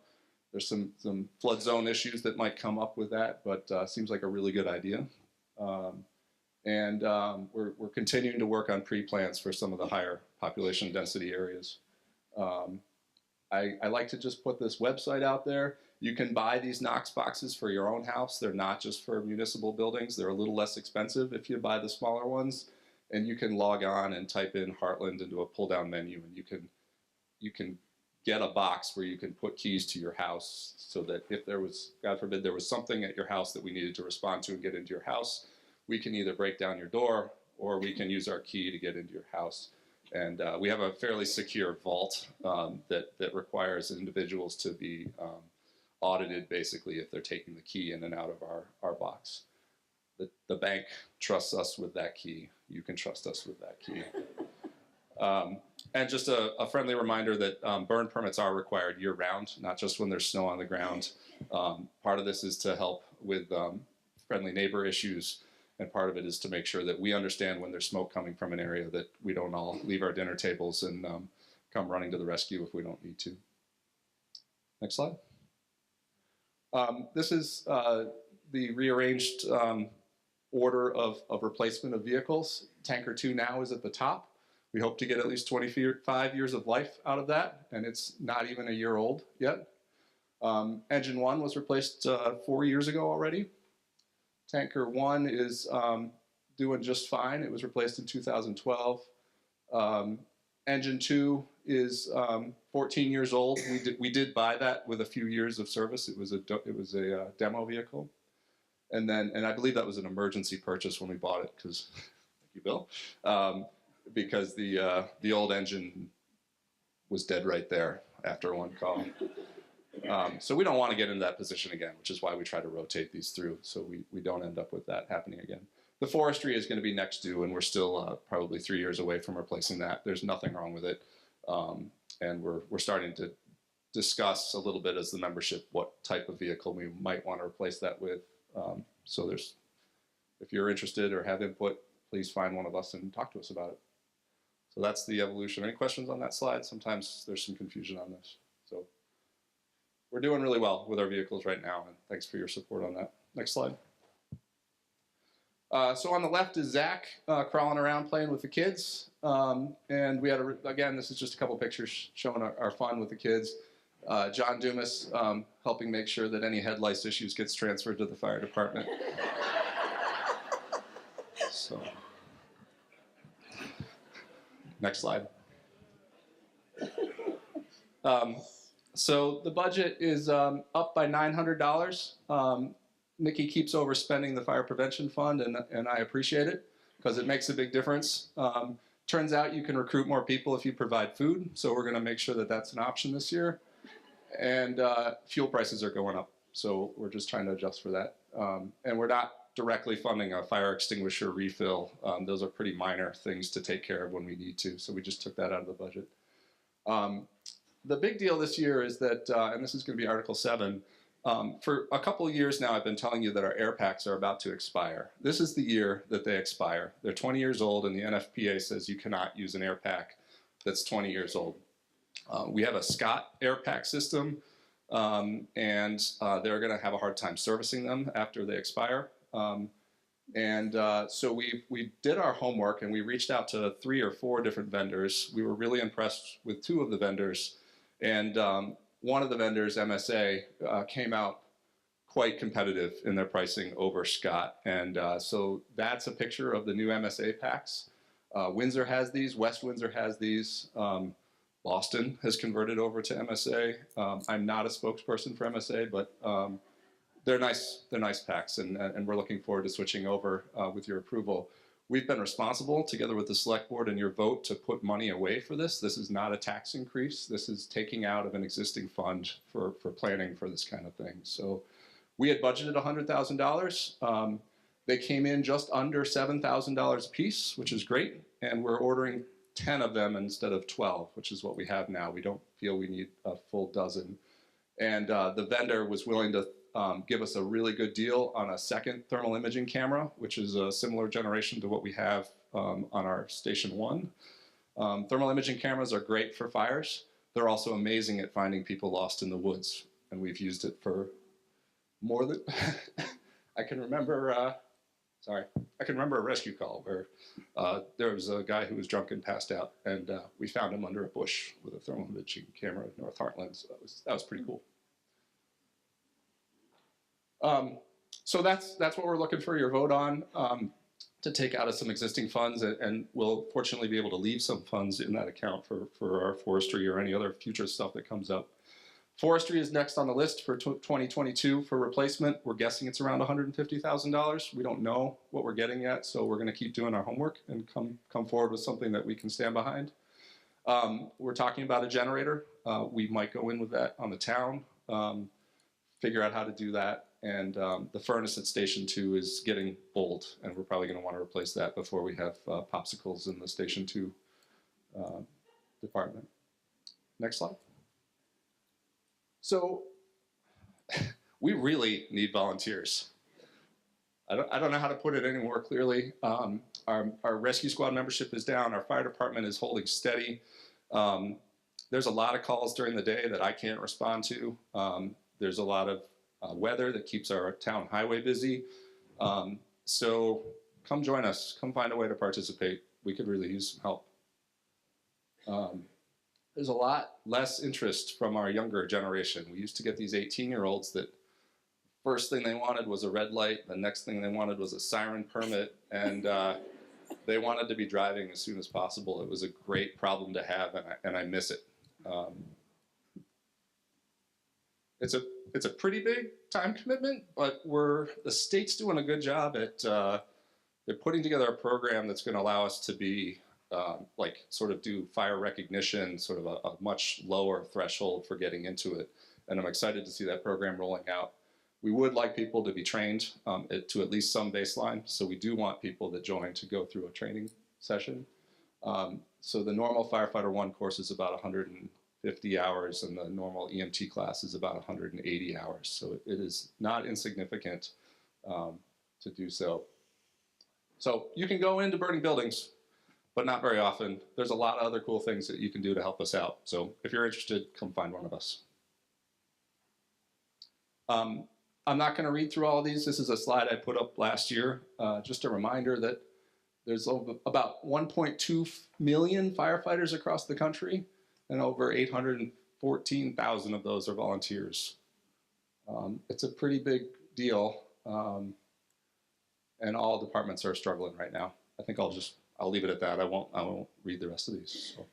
there's some flood zone issues that might come up with that, but seems like a really good idea. And we're continuing to work on pre-plans for some of the higher population density areas. I like to just put this website out there. You can buy these Knox boxes for your own house. They're not just for municipal buildings. They're a little less expensive if you buy the smaller ones. And you can log on and type in Hartland into a pull-down menu, and you can get a box where you can put keys to your house, so that if there was, God forbid, there was something at your house that we needed to respond to and get into your house, we can either break down your door or we can use our key to get into your house. And we have a fairly secure vault that requires individuals to be audited, basically, if they're taking the key in and out of our box. The bank trusts us with that key. You can trust us with that key. And just a friendly reminder that burn permits are required year-round, not just when there's snow on the ground. Part of this is to help with friendly neighbor issues, and part of it is to make sure that we understand when there's smoke coming from an area, that we don't all leave our dinner tables and come running to the rescue if we don't need to. Next slide. This is the rearranged order of replacement of vehicles. Tanker 2 now is at the top. We hope to get at least 25 years of life out of that, and it's not even a year old yet. Engine 1 was replaced 4 years ago already. Tanker 1 is doing just fine. It was replaced in 2012. Engine 2 is 14 years old. We did buy that with a few years of service. It was a demo vehicle, and I believe that was an emergency purchase when we bought it, because thank you, Bill, because the old engine was dead right there after one call. So we don't want to get into that position again, which is why we try to rotate these through, so we don't end up with that happening again. The forestry is going to be next due, and we're still probably 3 years away from replacing that. There's nothing wrong with it, and we're starting to discuss a little bit as the membership what type of vehicle we might want to replace that with. So if you're interested or have input, please find one of us and talk to us about it. So that's the evolution. Any questions on that slide? Sometimes there's some confusion on this. So we're doing really well with our vehicles right now, and thanks for your support on that. Next slide. So on the left is Zach crawling around playing with the kids. And we had, again, this is just a couple pictures showing our fun with the kids. John Dumas helping make sure that any head lice issues gets transferred to the fire department. So, next slide. So the budget is up by $900. Nikki keeps overspending the fire prevention fund, and I appreciate it because it makes a big difference. Turns out you can recruit more people if you provide food, so we're going to make sure that that's an option this year. And fuel prices are going up, so we're just trying to adjust for that. And we're not directly funding a fire extinguisher refill. Those are pretty minor things to take care of when we need to, so we just took that out of the budget. The big deal this year is that, and this is going to be Article 7, for a couple of years now I've been telling you that our air packs are about to expire. This is the year that they expire. They're 20 years old, and the NFPA says you cannot use an air pack that's 20 years old. We have a Scott air pack system, and they're going to have a hard time servicing them after they expire. So we did our homework, and we reached out to 3 or 4 different vendors. We were really impressed with 2 of the vendors, and one of the vendors, MSA, came out quite competitive in their pricing over Scott. And so that's a picture of the new MSA packs. Windsor has these, West Windsor has these. Boston has converted over to MSA. I'm not a spokesperson for MSA, but they're nice packs, and we're looking forward to switching over with your approval. We've been responsible, together with the select board and your vote, to put money away for this. This is not a tax increase. This is taking out of an existing fund for planning for this kind of thing. So we had budgeted $100,000. They came in just under $7,000 a piece, which is great, and we're ordering 10 of them instead of 12, which is what we have now. We don't feel we need a full dozen. And the vendor was willing to give us a really good deal on a second thermal imaging camera, which is a similar generation to what we have on our Station 1. Thermal imaging cameras are great for fires. They're also amazing at finding people lost in the woods, and we've used it for more than I can remember Sorry, I can remember a rescue call where there was a guy who was drunk and passed out, and we found him under a bush with a thermal imaging camera in North Hartland. So that was pretty cool. So that's what we're looking for your vote on, to take out of some existing funds, and we'll fortunately be able to leave some funds in that account for our forestry or any other future stuff that comes up. Forestry is next on the list for 2022 for replacement. We're guessing it's around $150,000. We don't know what we're getting yet, so we're going to keep doing our homework and come forward with something that we can stand behind. We're talking about a generator. We might go in with that on the town, figure out how to do that. And the furnace at Station 2 is getting old, and we're probably going to want to replace that before we have popsicles in the Station 2 department. Next slide. So we really need volunteers. I don't know how to put it any more clearly. Our rescue squad membership is down. Our fire department is holding steady. There's a lot of calls during the day that I can't respond to. There's a lot of weather that keeps our town highway busy. So come join us. Come find a way to participate. We could really use some help. There's a lot less interest from our younger generation. We used to get these 18-year-olds that first thing they wanted was a red light. The next thing they wanted was a siren permit. And they wanted to be driving as soon as possible. It was a great problem to have, and I miss it. It's a pretty big time commitment, but the state's doing a good job at they're putting together a program that's going to allow us to be sort of do fire recognition, sort of a much lower threshold for getting into it. And I'm excited to see that program rolling out. We would like people to be trained to at least some baseline. So we do want people that join to go through a training session. So the normal Firefighter 1 course is about 150 hours, and the normal EMT class is about 180 hours. So it is not insignificant to do so. So you can go into burning buildings, but not very often. There's a lot of other cool things that you can do to help us out. So if you're interested, come find one of us. I'm not going to read through all of these. This is a slide I put up last year. Just a reminder that there's about 1.2 million firefighters across the country, and over 814,000 of those are volunteers. It's a pretty big deal, and all departments are struggling right now. I think I'll leave it at that. I won't read the rest of these. So.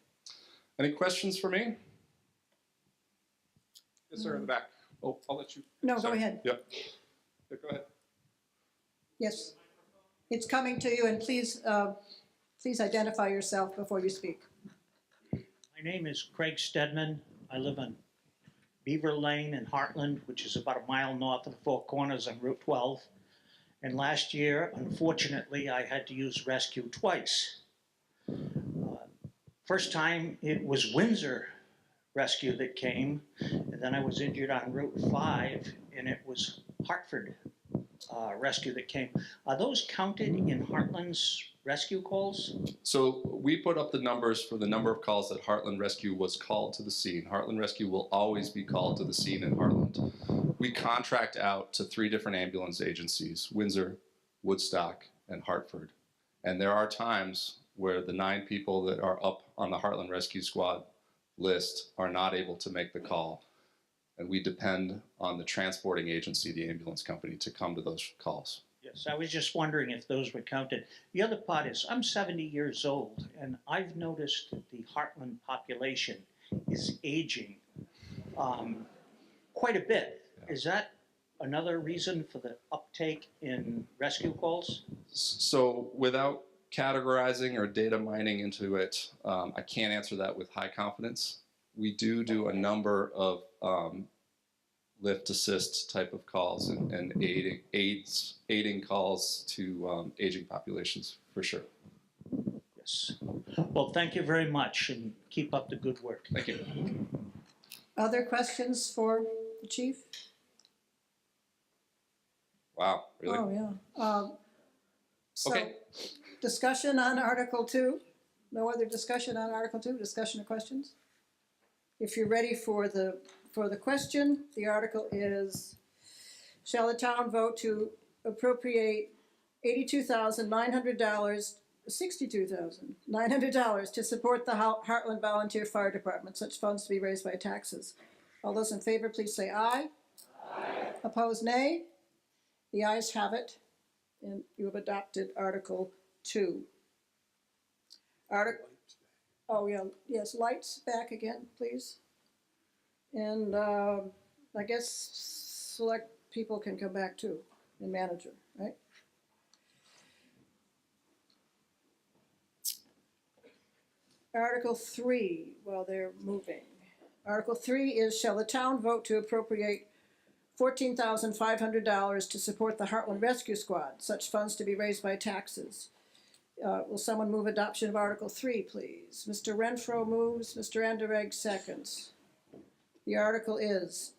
Any questions for me? Yes, sir, in the back. Oh, I'll let you. No, Sorry. go ahead. Yep. Yeah, go ahead. Yes. It's coming to you, and please identify yourself before you speak. My name is Craig Stedman. I live on Beaver Lane in Hartland, which is about a mile north of the Four Corners on Route 12. And last year, unfortunately, I had to use rescue twice. First time, it was Windsor Rescue that came, and then I was injured on Route 5, and it was Hartford Rescue that came. Are those counted in Hartland's rescue calls? So we put up the numbers for the number of calls that Hartland Rescue was called to the scene. Hartland Rescue will always be called to the scene in Hartland. We contract out to 3 different ambulance agencies, Windsor, Woodstock, and Hartford. And there are times where the 9 people that are up on the Hartland Rescue Squad list are not able to make the call. And we depend on the transporting agency, the ambulance company, to come to those calls. Yes, I was just wondering if those were counted. The other part is, I'm 70 years old, and I've noticed that the Hartland population is aging quite a bit. Yeah. Is that another reason for the uptake in rescue calls? So without categorizing or data mining into it, I can't answer that with high confidence. We do a number of lift assist type of calls and aiding calls to aging populations for sure. Yes. Well, thank you very much, and keep up the good work. Thank you. Other questions for the chief? Wow, really? Oh, yeah. So, Okay. Discussion on Article 2? No other discussion on Article 2? Discussion or questions? If you're ready for the question, the article is, shall the town vote to appropriate $82,900, $62,900 to support the Hartland Volunteer Fire Department, such funds to be raised by taxes. All those in favor, please say aye. Aye. Opposed, nay. The ayes have it, and you have adopted Article 2. Oh, yeah, yes, lights back again, please. And I guess select people can come back too, and manager, right? Article 3, while they're moving. Article 3 is, shall the town vote to appropriate $14,500 to support the Hartland Rescue Squad, such funds to be raised by taxes. Will someone move adoption of Article 3, please? Mr. Renfro moves, Mr. Anderegg seconds. The article is,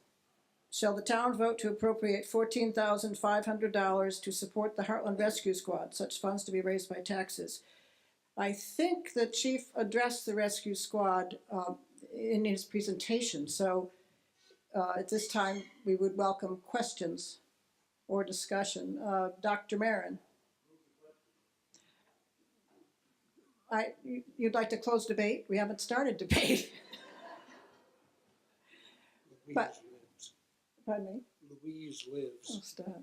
shall the town vote to appropriate $14,500 to support the Hartland Rescue Squad, such funds to be raised by taxes? I think the chief addressed the rescue squad in his presentation, so at this time we would welcome questions or discussion. Dr. Marin. You'd like to close debate? We haven't started debate. But, lives. pardon me? Louise lives. Oh, stop.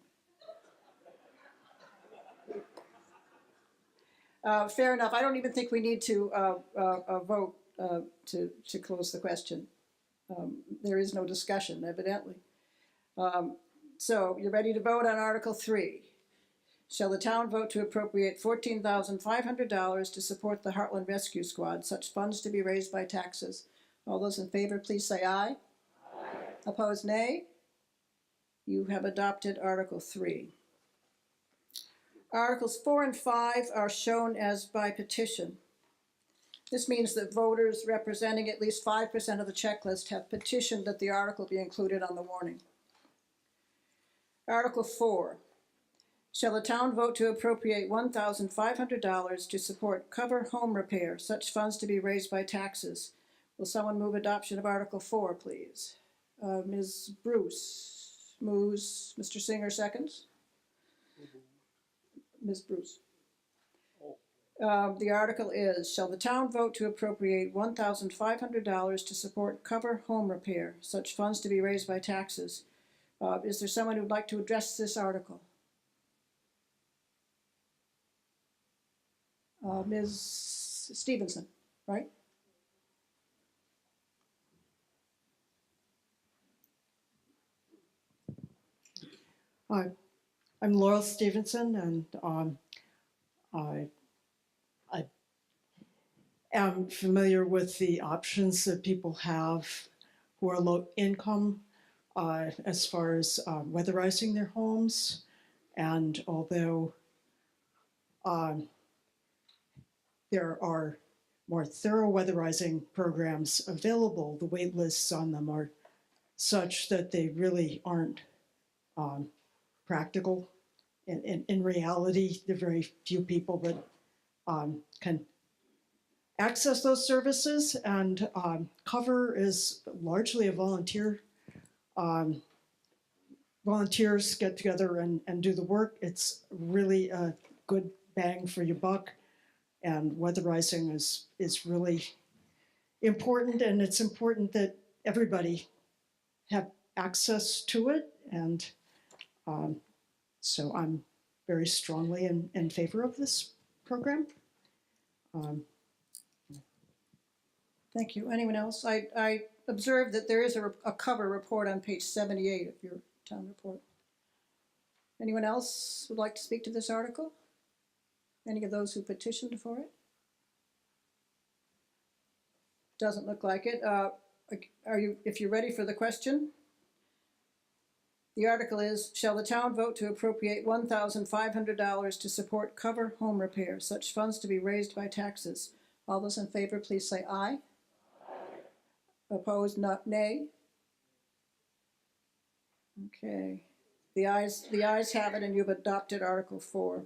Fair enough. I don't even think we need to vote to close the question. There is no discussion, evidently. So you're ready to vote on Article 3. Shall the town vote to appropriate $14,500 to support the Hartland Rescue Squad, such funds to be raised by taxes? All those in favor, please say aye. Aye. Opposed, nay. You have adopted Article 3. Articles 4 and 5 are shown as by petition. This means that voters representing at least 5% of the checklist have petitioned that the article be included on the warning. Article 4. Shall the town vote to appropriate $1,500 to support cover home repair, such funds to be raised by taxes? Will someone move adoption of Article 4, please? Ms. Bruce moves. Mr. Singer seconds. Ms. Bruce. The article is, shall the town vote to appropriate $1,500 to support cover home repair, such funds to be raised by taxes? Is there someone who'd like to address this article? Ms. Stevenson, right? Hi, I'm Laurel Stevenson, and I am familiar with the options that people have who are low income as far as weatherizing their homes. And although there are more thorough weatherizing programs available, the wait lists on them are such that they really aren't practical. In reality, there are very few people that can access those services, and cover is largely a volunteer. Volunteers get together and do the work. It's really a good bang for your buck, and weatherizing is really important, and it's important that everybody have access to it, and so I'm very strongly in favor of this program. Thank you. Anyone else? I observed that there is a cover report on page 78 of your town report. Anyone else would like to speak to this article? Any of those who petitioned for it? Doesn't look like it. If you're ready for the question? The article is, shall the town vote to appropriate $1,500 to support cover home repair, such funds to be raised by taxes? All those in favor, please say aye. Aye. Opposed, nay. Okay. The ayes have it, and you've adopted Article 4.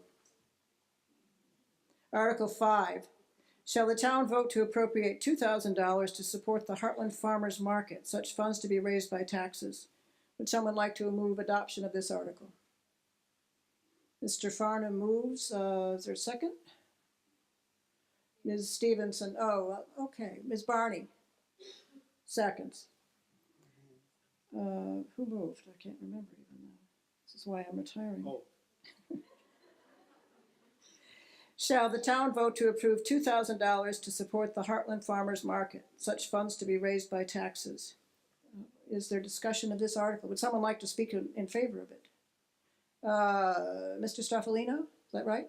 Article 5. Shall the town vote to appropriate $2,000 to support the Hartland Farmers Market, such funds to be raised by taxes? Would someone like to move adoption of this article? Mr. Farnham moves. Is there a second? Ms. Stevenson, okay. Ms. Barney, seconds. Who moved? I can't remember even now. This is why I'm retiring. Oh. Shall the town vote to approve $2,000 to support the Hartland Farmers Market, such funds to be raised by taxes? Is there discussion of this article? Would someone like to speak in favor of it? Mr. Straffolino, is that right?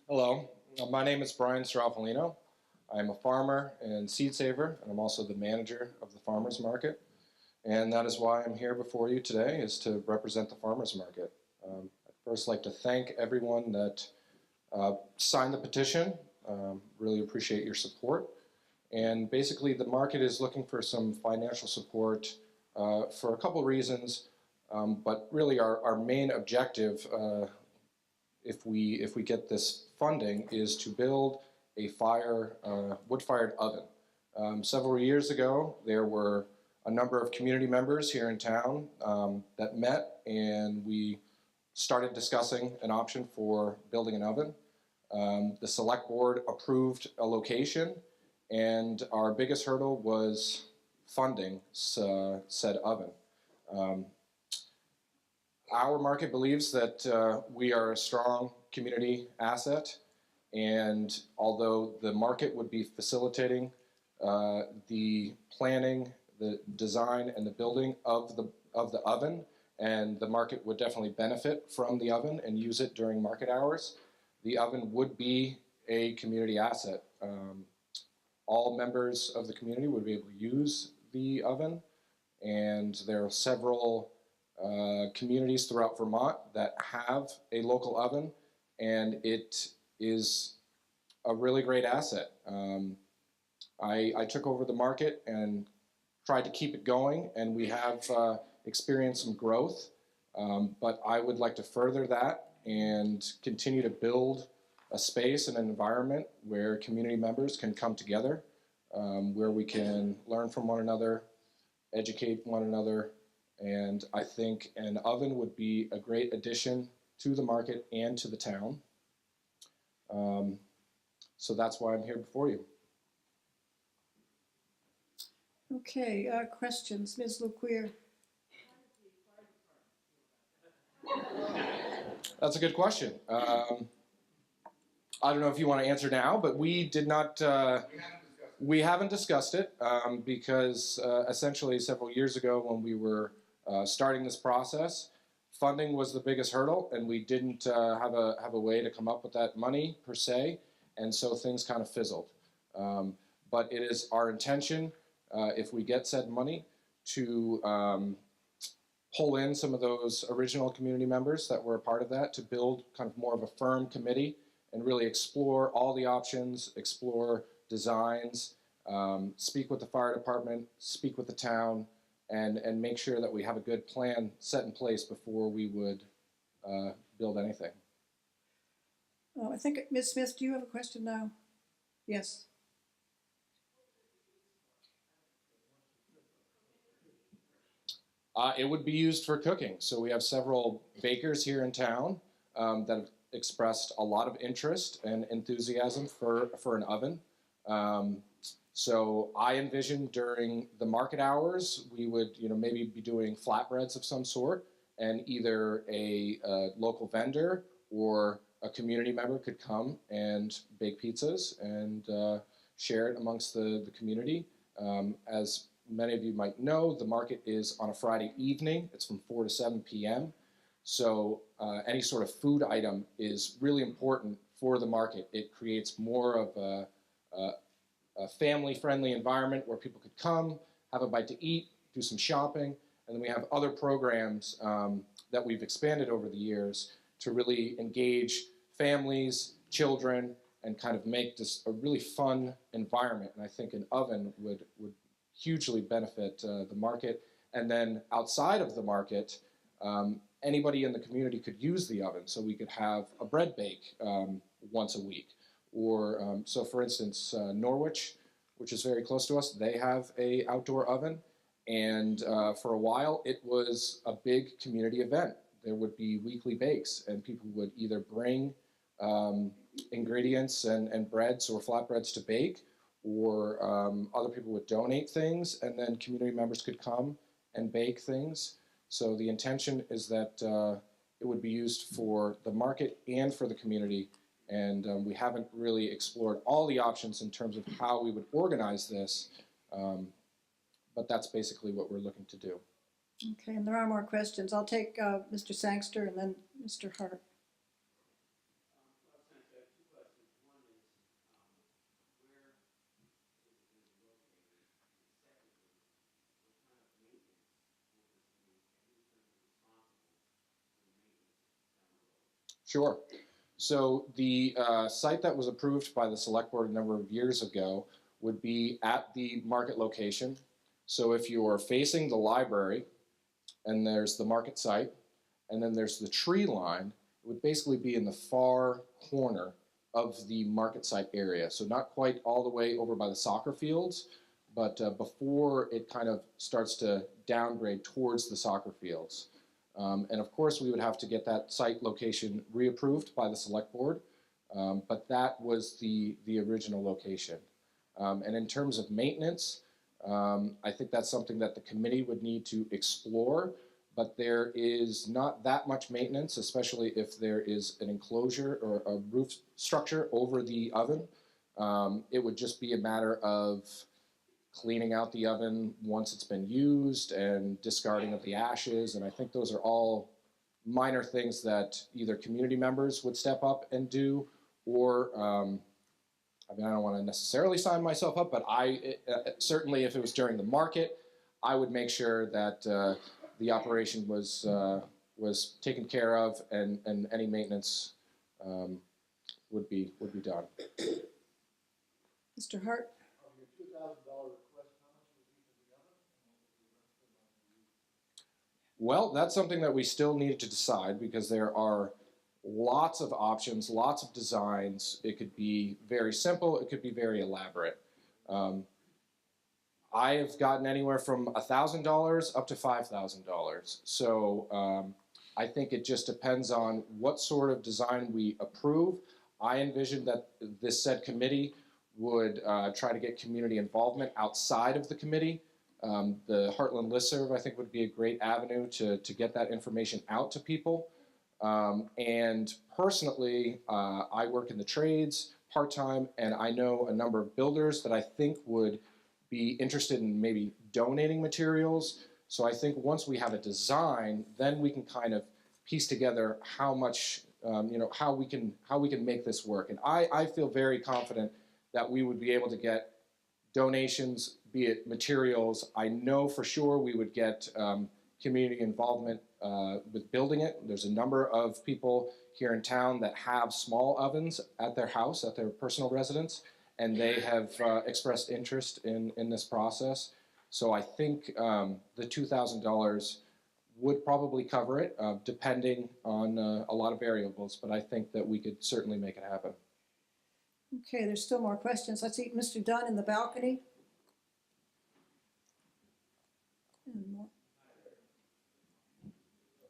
Hello, my name is Brian Straffolino. I'm a farmer and seed saver, and I'm also the manager of the farmers market. And that is why I'm here before you today, is to represent the farmers market. I'd first like to thank everyone that signed the petition. Really appreciate your support. And basically, the market is looking for some financial support for a couple reasons, but really our main objective, if we get this funding, is to build a wood-fired oven. Several years ago, there were a number of community members here in town that met, and we started discussing an option for building an oven. The select board approved a location, and our biggest hurdle was funding said oven. Our market believes that we are a strong community asset, and although the market would be facilitating the planning, the design, and the building of the oven, and the market would definitely benefit from the oven and use it during market hours, the oven would be a community asset. All members of the community would be able to use the oven, and there are several communities throughout Vermont that have a local oven, and it is a really great asset. I took over the market and tried to keep it going, and we have experienced some growth, but I would like to further that and continue to build a space and an environment where community members can come together, where we can learn from one another, educate one another, and I think an oven would be a great addition to the market and to the town. So that's why I'm here before you. Okay, questions, Ms. Luquier? That's a good question. I don't know if you want to answer now, but we did not. We haven't discussed it because essentially several years ago, when we were starting this process, funding was the biggest hurdle, and we didn't have a way to come up with that money per se, and so things kind of fizzled. But it is our intention, if we get said money, to pull in some of those original community members that were a part of that to build kind of more of a firm committee and really explore all the options, explore designs, speak with the fire department, speak with the town, and make sure that we have a good plan set in place before we would build anything. Oh, I think, Ms. Smith, do you have a question now? Yes. It would be used for cooking. So we have several bakers here in town that have expressed a lot of interest and enthusiasm for an oven. So I envision during the market hours, we would maybe be doing flatbreads of some sort, and either a local vendor or a community member could come and bake pizzas and share it amongst the community. As many of you might know, the market is on a Friday evening. It's from 4 to 7 p.m. So any sort of food item is really important for the market. It creates more of a family-friendly environment where people could come, have a bite to eat, do some shopping, and then we have other programs that we've expanded over the years to really engage families, children, and kind of make this a really fun environment. And I think an oven would hugely benefit the market. And then outside of the market, anybody in the community could use the oven. So we could have a bread bake once a week. Or so, for instance, Norwich, which is very close to us, they have a outdoor oven, and for a while it was a big community event. There would be weekly bakes, and people would either bring ingredients and breads or flatbreads to bake, or other people would donate things, and then community members could come and bake things. So the intention is that it would be used for the market and for the community, and we haven't really explored all the options in terms of how we would organize this, but that's basically what we're looking to do. Okay, and there are more questions. I'll take Mr. Sangster and then Mr. Hart. Sure. So the site that was approved by the select board a number of years ago would be at the market location. So if you're facing the library and there's the market site and then there's the tree line, it would basically be in the far corner of the market site area. So not quite all the way over by the soccer fields, but before it kind of starts to downgrade towards the soccer fields. And of course, we would have to get that site location reapproved by the select board, but that was the original location. And in terms of maintenance, I think that's something that the committee would need to explore, but there is not that much maintenance, especially if there is an enclosure or a roof structure over the oven. It would just be a matter of cleaning out the oven once it's been used and discarding of the ashes. And I think those are all minor things that either community members would step up and do, or, I mean, I don't want to necessarily sign myself up, but certainly if it was during the market, I would make sure that the operation was taken care of and any maintenance would be done. Mr. Hart? Well, that's something that we still need to decide because there are lots of options, lots of designs. It could be very simple, it could be very elaborate. I have gotten anywhere from $1,000 up to $5,000. So I think it just depends on what sort of design we approve. I envision that this said committee would try to get community involvement outside of the committee. The Hartland listserv, I think, would be a great avenue to get that information out to people. And personally, I work in the trades part-time, and I know a number of builders that I think would be interested in maybe donating materials. So I think once we have a design, then we can kind of piece together how much, how we can make this work. And I feel very confident that we would be able to get donations, be it materials. I know for sure we would get community involvement with building it. There's a number of people here in town that have small ovens at their house, at their personal residence, and they have expressed interest in this process. So I think the $2,000 would probably cover it, depending on a lot of variables, but I think that we could certainly make it happen. Okay, there's still more questions. Let's see, Mr. Dunn in the balcony. And more.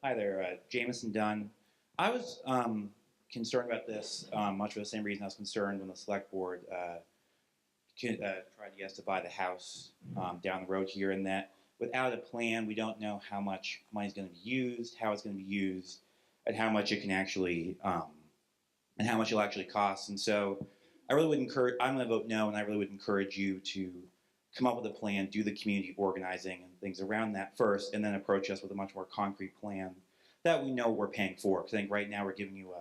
Hi there, Jameson Dunn. I was concerned about this much for the same reason I was concerned when the select board tried to buy the house down the road here, and that without a plan, we don't know how much money is going to be used, how it's going to be used, and how much it can actually, and how much it'll actually cost. And so I really would encourage, I'm going to vote no, and I really would encourage you to come up with a plan, do the community organizing and things around that first, and then approach us with a much more concrete plan that we know we're paying for. Because I think right now we're giving you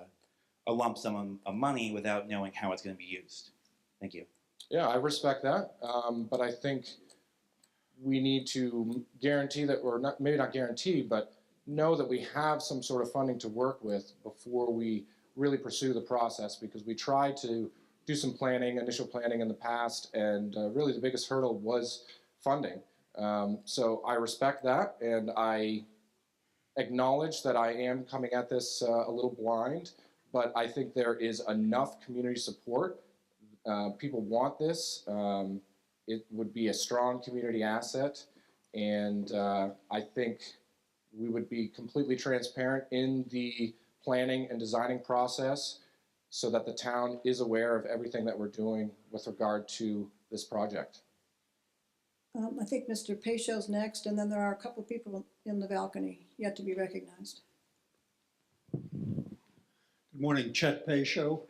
a lump sum of money without knowing how it's going to be used. Thank you. Yeah, I respect that, but I think we need to guarantee that, or not, maybe not guarantee, but know that we have some sort of funding to work with before we really pursue the process, because we tried to do some planning, initial planning in the past, and really the biggest hurdle was funding. So I respect that, and I acknowledge that I am coming at this a little blind, but I think there is enough community support. People want this. It would be a strong community asset, and I think we would be completely transparent in the planning and designing process so that the town is aware of everything that we're doing with regard to this project. I think Mr. Peychaud's next, and then there are a couple of people in the balcony yet to be recognized. Good morning, Chet Peychaud.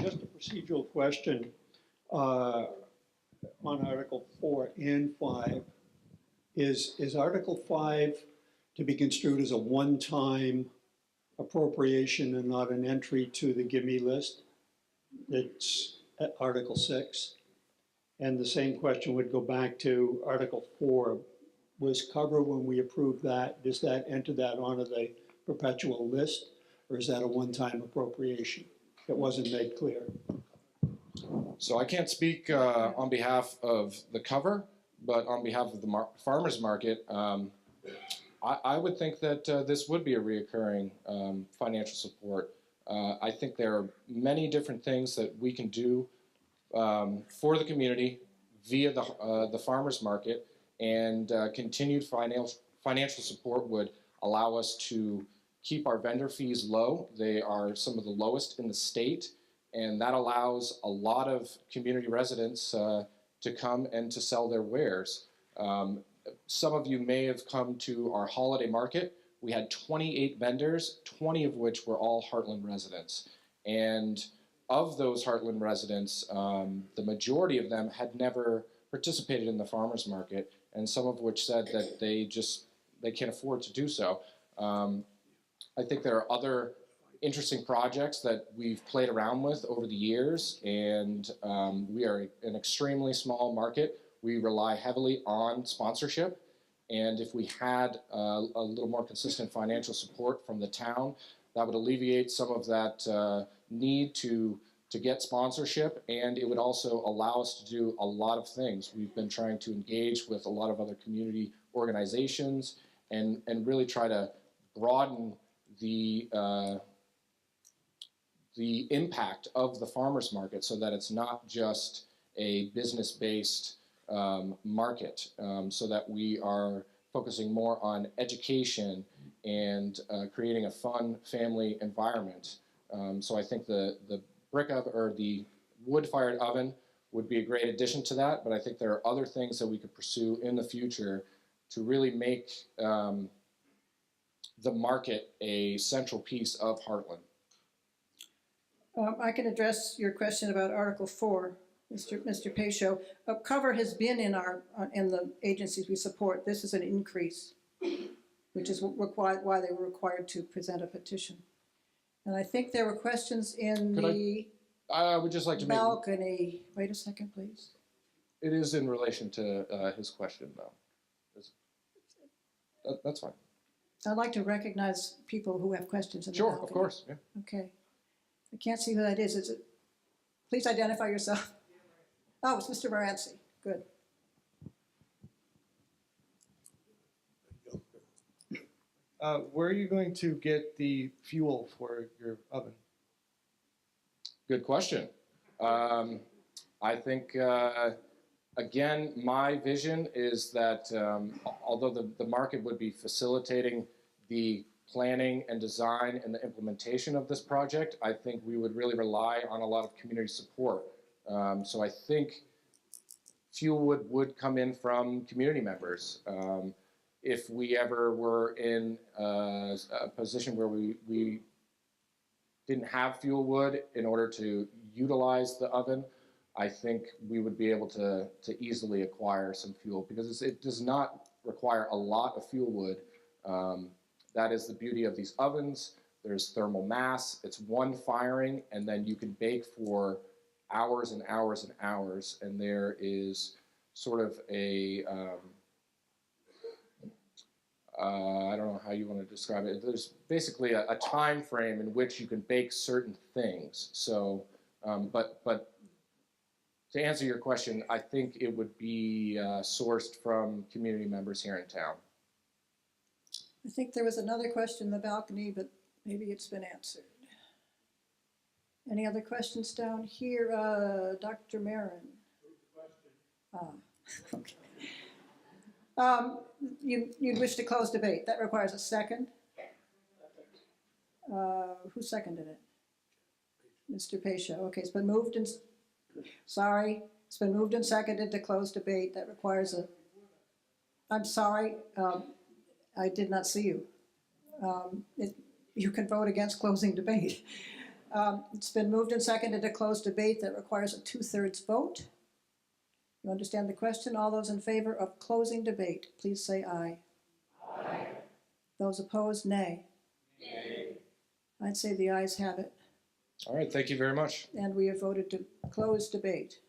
Just a procedural question on Article 4 and 5. Is Article 5 to be construed as a one-time appropriation and not an entry to the gimme list? It's at Article 6. And the same question would go back to Article 4. Was cover, when we approved that, does that enter that onto the perpetual list, or is that a one-time appropriation? It wasn't made clear. So I can't speak on behalf of the cover, but on behalf of the farmers market, I would think that this would be a reoccurring financial support. I think there are many different things that we can do for the community via the farmers market, and continued financial support would allow us to keep our vendor fees low. They are some of the lowest in the state, and that allows a lot of community residents to come and to sell their wares. Some of you may have come to our holiday market. We had 28 vendors, 20 of which were all Hartland residents. And of those Hartland residents, the majority of them had never participated in the farmers market, and some of which said that they can't afford to do so. I think there are other interesting projects that we've played around with over the years, and we are an extremely small market. We rely heavily on sponsorship, and if we had a little more consistent financial support from the town, that would alleviate some of that need to get sponsorship, and it would also allow us to do a lot of things. We've been trying to engage with a lot of other community organizations and really try to broaden the impact of the farmers market so that it's not just a business-based market, so that we are focusing more on education and creating a fun family environment. So I think the brick oven or the wood-fired oven would be a great addition to that, but I think there are other things that we could pursue in the future to really make the market a central piece of Hartland. I can address your question about Article 4, Mr. Peychaud. Cover has been in the agencies we support. This is an increase, which is why they were required to present a petition. And I think there were questions in I would just like to balcony. Wait a second, please. It is in relation to his question, though. That's fine. I'd like to recognize people who have questions in the Sure, balcony. of course. Yeah. Okay. I can't see who that is. Is it? Please identify yourself. Oh, it's Mr. Moranci. Good. Where are you going to get the fuel for your oven? Good question. I think, again, my vision is that although the market would be facilitating the planning and design and the implementation of this project, I think we would really rely on a lot of community support. So I think fuel would come in from community members. If we ever were in a position where we didn't have fuel wood in order to utilize the oven, I think we would be able to easily acquire some fuel because it does not require a lot of fuel wood. That is the beauty of these ovens. There's thermal mass. It's one firing, and then you can bake for hours and hours and hours. And there is sort of a I don't know how you want to describe it. There's basically a time frame in which you can bake certain things. So, but to answer your question, I think it would be sourced from community members here in town. I think there was another question in the balcony, but maybe it's been answered. Any other questions down here? Dr. Marin? Okay. You'd wish to close debate. That requires a second. Who seconded it? Mr. Pesha. Okay, it's been moved and, sorry, it's been moved and seconded to close debate. That requires a, I'm sorry, I did not see you. You can vote against closing debate. It's been moved and seconded to close debate. That requires a 2/3 vote. You understand the question? All those in favor of closing debate, please say aye. Aye. Those opposed, nay. Nay. I'd say the ayes have it. All right, thank you very much. And we have voted to close debate.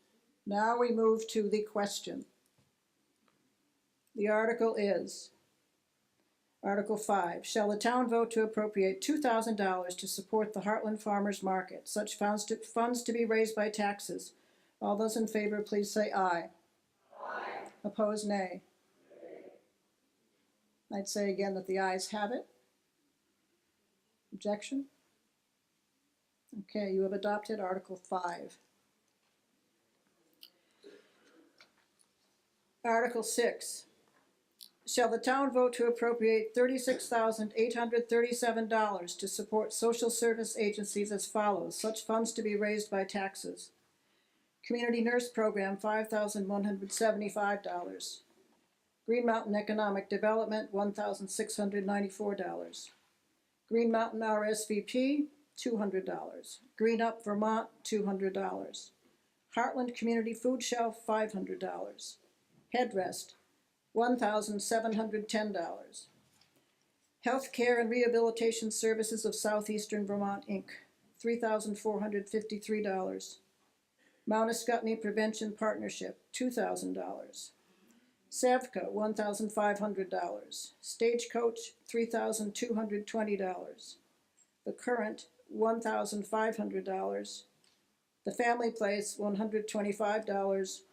Now we move to the question. The article is Article 5. Shall the town vote to appropriate $2,000 to support the Hartland Farmers Market? Such funds to be raised by taxes. All those in favor, please say aye. Aye. Opposed, nay. I'd say again that the ayes have it. Objection? Okay, you have adopted Article 5. Article 6. Shall the town vote to appropriate $36,837 to support social service agencies as follows? Such funds to be raised by taxes. Community Nurse Program, $5,175. Green Mountain Economic Development, $1,694. Green Mountain RSVP, $200. Green Up Vermont, $200. Heartland Community Food Shelf, $500. Headrest, $1,710. Healthcare and Rehabilitation Services of Southeastern Vermont, Inc., $3,453. Mount Escutney Prevention Partnership, $2,000. SAVCA, $1,500. Stagecoach, $3,220. The Current, $1,500. The Family Place, $125.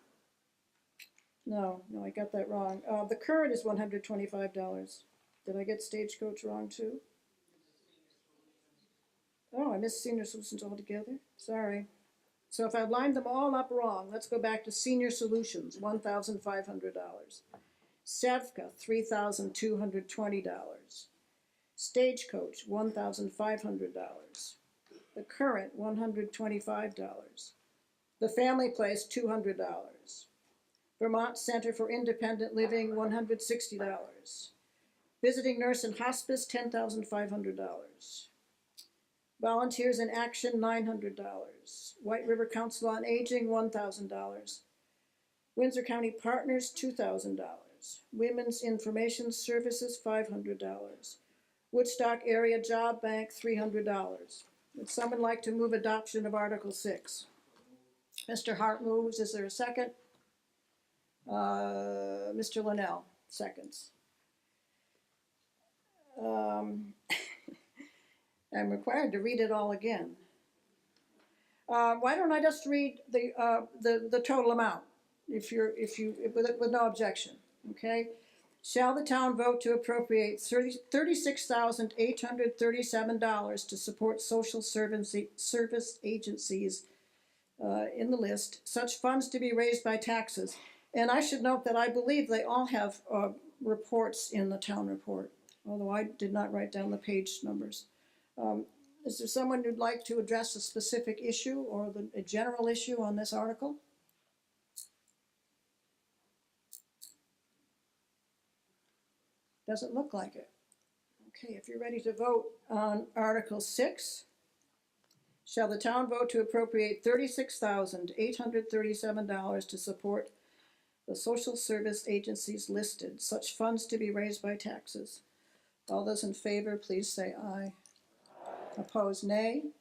No, I got that wrong. The Current is $125. Did I get Stagecoach wrong too? Oh, I missed Senior Solutions altogether. Sorry. So if I lined them all up wrong, let's go back to Senior Solutions, $1,500. SAVCA, $3,220. Stagecoach, $1,500. The Current, $125. The Family Place, $200. Vermont Center for Independent Living, $160. Visiting Nurse and Hospice, $10,500. Volunteers in Action, $900. White River Council on Aging, $1,000. Windsor County Partners, $2,000. Women's Information Services, $500. Woodstock Area Job Bank, $300. Would someone like to move adoption of Article 6? Mr. Hart moves. Is there a second? Mr. Linnell seconds. I'm required to read it all again. Why don't I just read the total amount, with no objection, okay? Shall the town vote to appropriate $36,837 to support social service agencies in the list, such funds to be raised by taxes? And I should note that I believe they all have reports in the town report, although I did not write down the page numbers. Is there someone who'd like to address a specific issue or a general issue on this article? Doesn't look like it. Okay, if you're ready to vote on Article 6, shall the town vote to appropriate $36,837 to support the social service agencies listed, such funds to be raised by taxes? All those in favor, please say aye. Opposed, nay.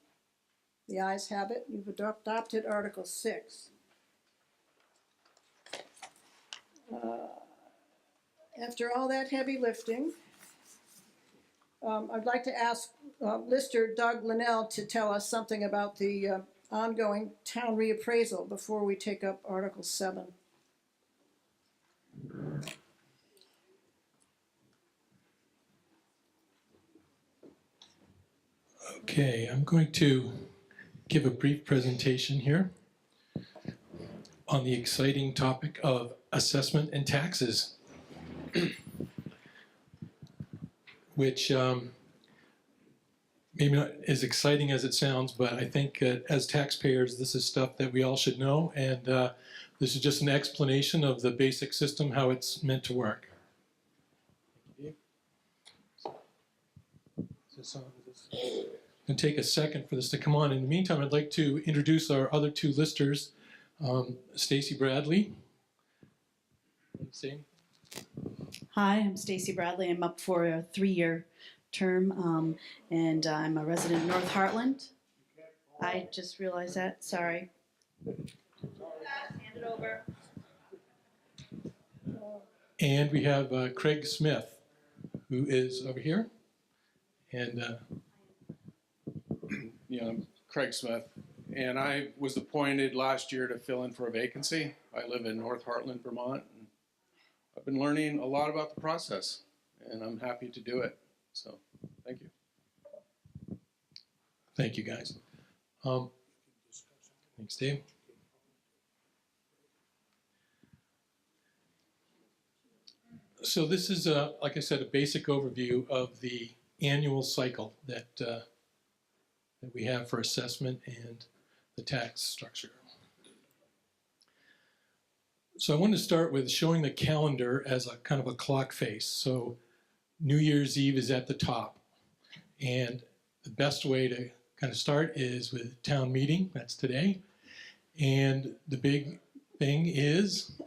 The ayes have it. You've adopted Article 6. After all that heavy lifting, I'd like to ask Lister Doug Linnell to tell us something about the ongoing town reappraisal before we take up Article 7. Okay, I'm going to give a brief presentation here on the exciting topic of assessment and taxes, which maybe not as exciting as it sounds, but I think as taxpayers, this is stuff that we all should know, and this is just an explanation of the basic system, how it's meant to work. It'll take a second for this to come on. In the meantime, I'd like to introduce our other two listers, Stacy Bradley. Hi, I'm Stacy Bradley. I'm up for a 3-year term, and I'm a resident of North Hartland. I just realized that. Sorry. Hand it over. And we have Craig Smith, who is over here. And I'm Craig Smith, and I was appointed last year to fill in for a vacancy. I live in North Hartland, Vermont, and I've been learning a lot about the process, and I'm happy to do it. So, thank you. Thank you, guys. Thanks, Dave. So this is, like I said, a basic overview of the annual cycle that we have for assessment and the tax structure. So I want to start with showing the calendar as a kind of a clock face. So New Year's Eve is at the top. And the best way to kind of start is with town meeting, that's today. And the big thing is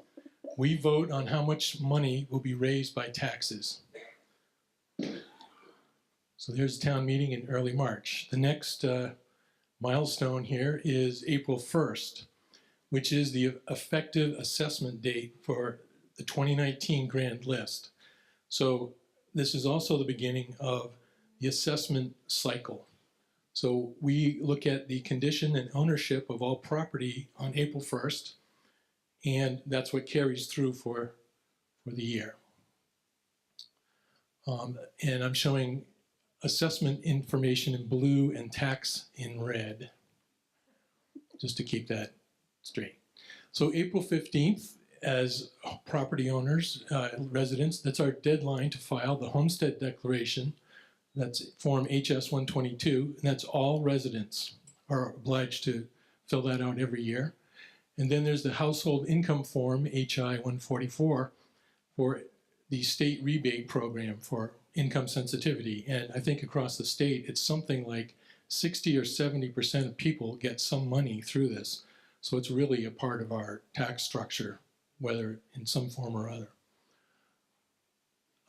we vote on how much money will be raised by taxes. So there's a town meeting in early March. The next milestone here is April 1st, which is the effective assessment date for the 2019 grand list. So this is also the beginning of the assessment cycle. So we look at the condition and ownership of all property on April 1st, and that's what carries through for the year. And I'm showing assessment information in blue and tax in red, just to keep that straight. So April 15th, as property owners, residents, that's our deadline to file the homestead declaration. That's Form HS 122, and that's all residents are obliged to fill that out every year. And then there's the household income form, HI 144, for the state rebate program for income sensitivity. And I think across the state, it's something like 60 or 70% of people get some money through this. So it's really a part of our tax structure, whether in some form or other.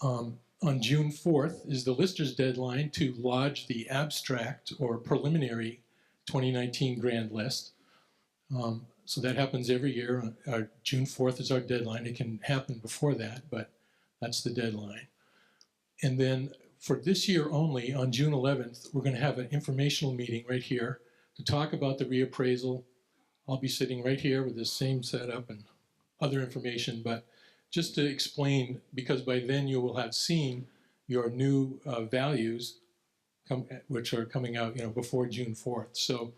On June 4th is the lister's deadline to lodge the abstract or preliminary 2019 grand list. So that happens every year. June 4th is our deadline. It can happen before that, but that's the deadline. And then for this year only, on June 11th, we're going to have an informational meeting right here to talk about the reappraisal. I'll be sitting right here with the same setup and other information, but just to explain, because by then you will have seen your new values, which are coming out before June 4th. So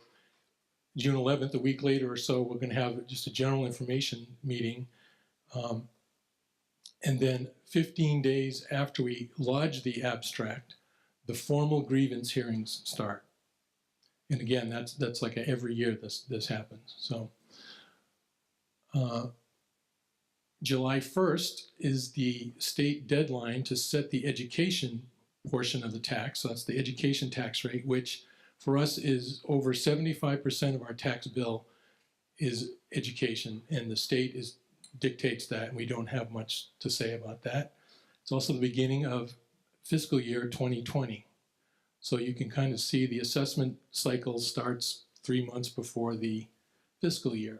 June 11th, a week later or so, we're going to have just a general information meeting. And then 15 days after we lodge the abstract, the formal grievance hearings start. And again, that's like every year this happens. So July 1st is the state deadline to set the education portion of the tax. So that's the education tax rate, which for us is over 75% of our tax bill is education, and the state dictates that, and we don't have much to say about that. It's also the beginning of fiscal year 2020. So you can kind of see the assessment cycle starts 3 months before the fiscal year,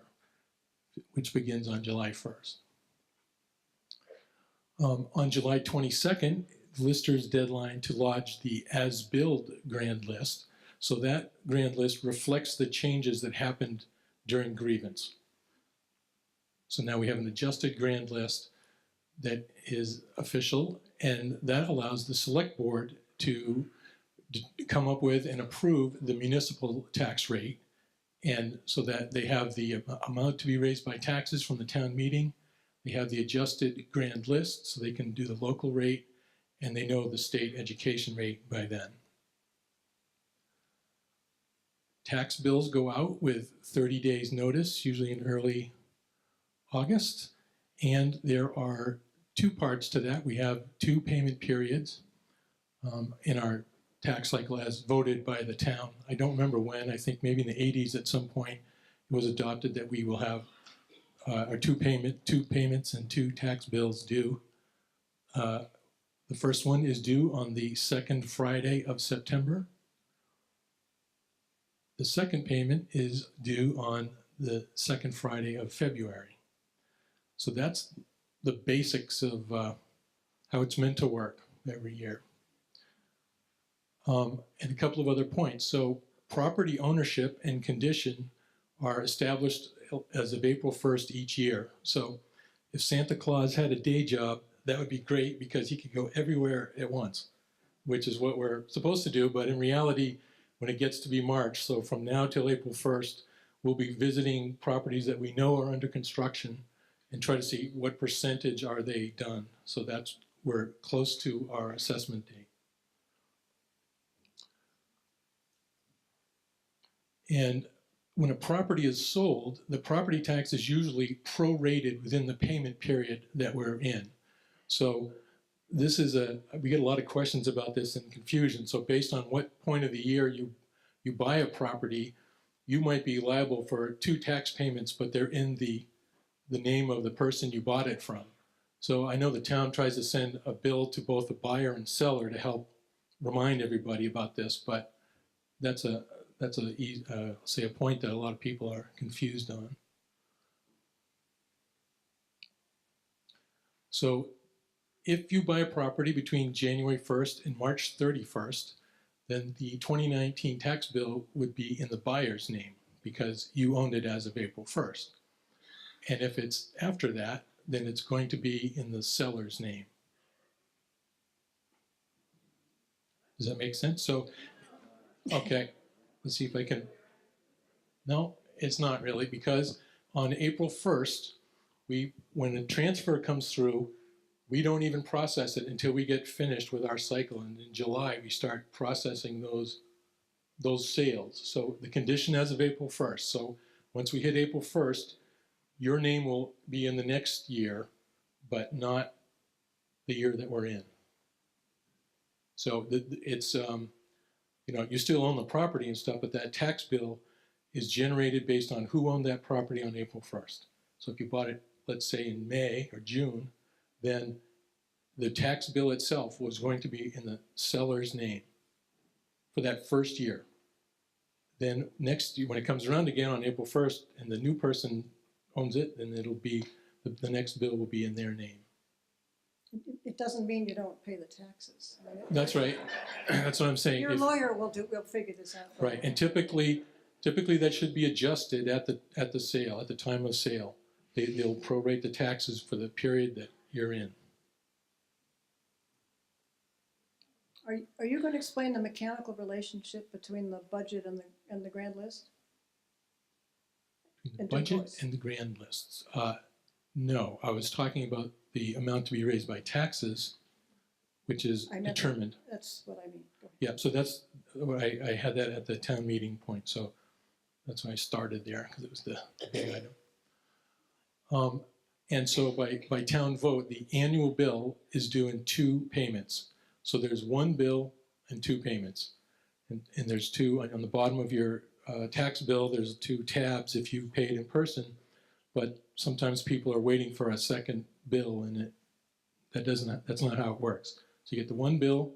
which begins on July 1st. On July 22nd, the lister's deadline to lodge the as-billed grand list. So that grand list reflects the changes that happened during grievance. So now we have an adjusted grand list that is official, and that allows the select board to come up with and approve the municipal tax rate And so that they have the amount to be raised by taxes from the town meeting. They have the adjusted grand list, so they can do the local rate, and they know the state education rate by then. Tax bills go out with 30 days notice, usually in early August. And there are two parts to that. We have two payment periods in our tax cycle as voted by the town. I don't remember when, I think maybe in the 80s at some point it was adopted that we will have our two payments and two tax bills due. The first one is due on the second Friday of September. The second payment is due on the second Friday of February. So that's the basics of how it's meant to work every year. And a couple of other points. So property ownership and condition are established as of April 1st each year. So if Santa Claus had a day job, that would be great because he could go everywhere at once, which is what we're supposed to do. But in reality, when it gets to be March, so from now till April 1st, we'll be visiting properties that we know are under construction and try to see what percentage are they done. So that's, we're close to our assessment date. And when a property is sold, the property tax is usually prorated within the payment period that we're in. So this is we get a lot of questions about this and confusion. So based on what point of the year you buy a property, you might be liable for two tax payments, but they're in the name of the person you bought it from. So I know the town tries to send a bill to both the buyer and seller to help remind everybody about this, but that's a point that a lot of people are confused on. So if you buy a property between January 1st and March 31st, then the 2019 tax bill would be in the buyer's name because you owned it as of April 1st. And if it's after that, then it's going to be in the seller's name. Does that make sense? So, okay, let's see if I can. No, it's not really, because on April 1st, when a transfer comes through, we don't even process it until we get finished with our cycle. And in July, we start processing those sales. So the condition as of April 1st. So once we hit April 1st, your name will be in the next year, but not the year that we're in. So it's, you still own the property and stuff, but that tax bill is generated based on who owned that property on April 1st. So if you bought it, let's say in May or June, then the tax bill itself was going to be in the seller's name for that first year. Then next year, when it comes around again on April 1st and the new person owns it, then it'll be, the next bill will be in their name. It doesn't mean you don't pay the taxes. I mean, That's right. That's what I'm saying. Your lawyer will figure this out. Right, and typically that should be adjusted at the sale, at the time of sale. They'll prorate the taxes for the period that you're in. Are you going to explain the mechanical relationship between the budget and the grand list? The budget and the grand lists. No, I was talking about the amount to be raised by taxes, which is determined. That's what I mean. Yeah, so that's I had that at the town meeting point, so that's why I started there because it was the big item. And so by town vote, the annual bill is due in two payments. So there's one bill and two payments, and there's two on the bottom of your tax bill. There's two tabs if you paid in person, but sometimes people are waiting for a second bill, and that's not how it works. So you get the one bill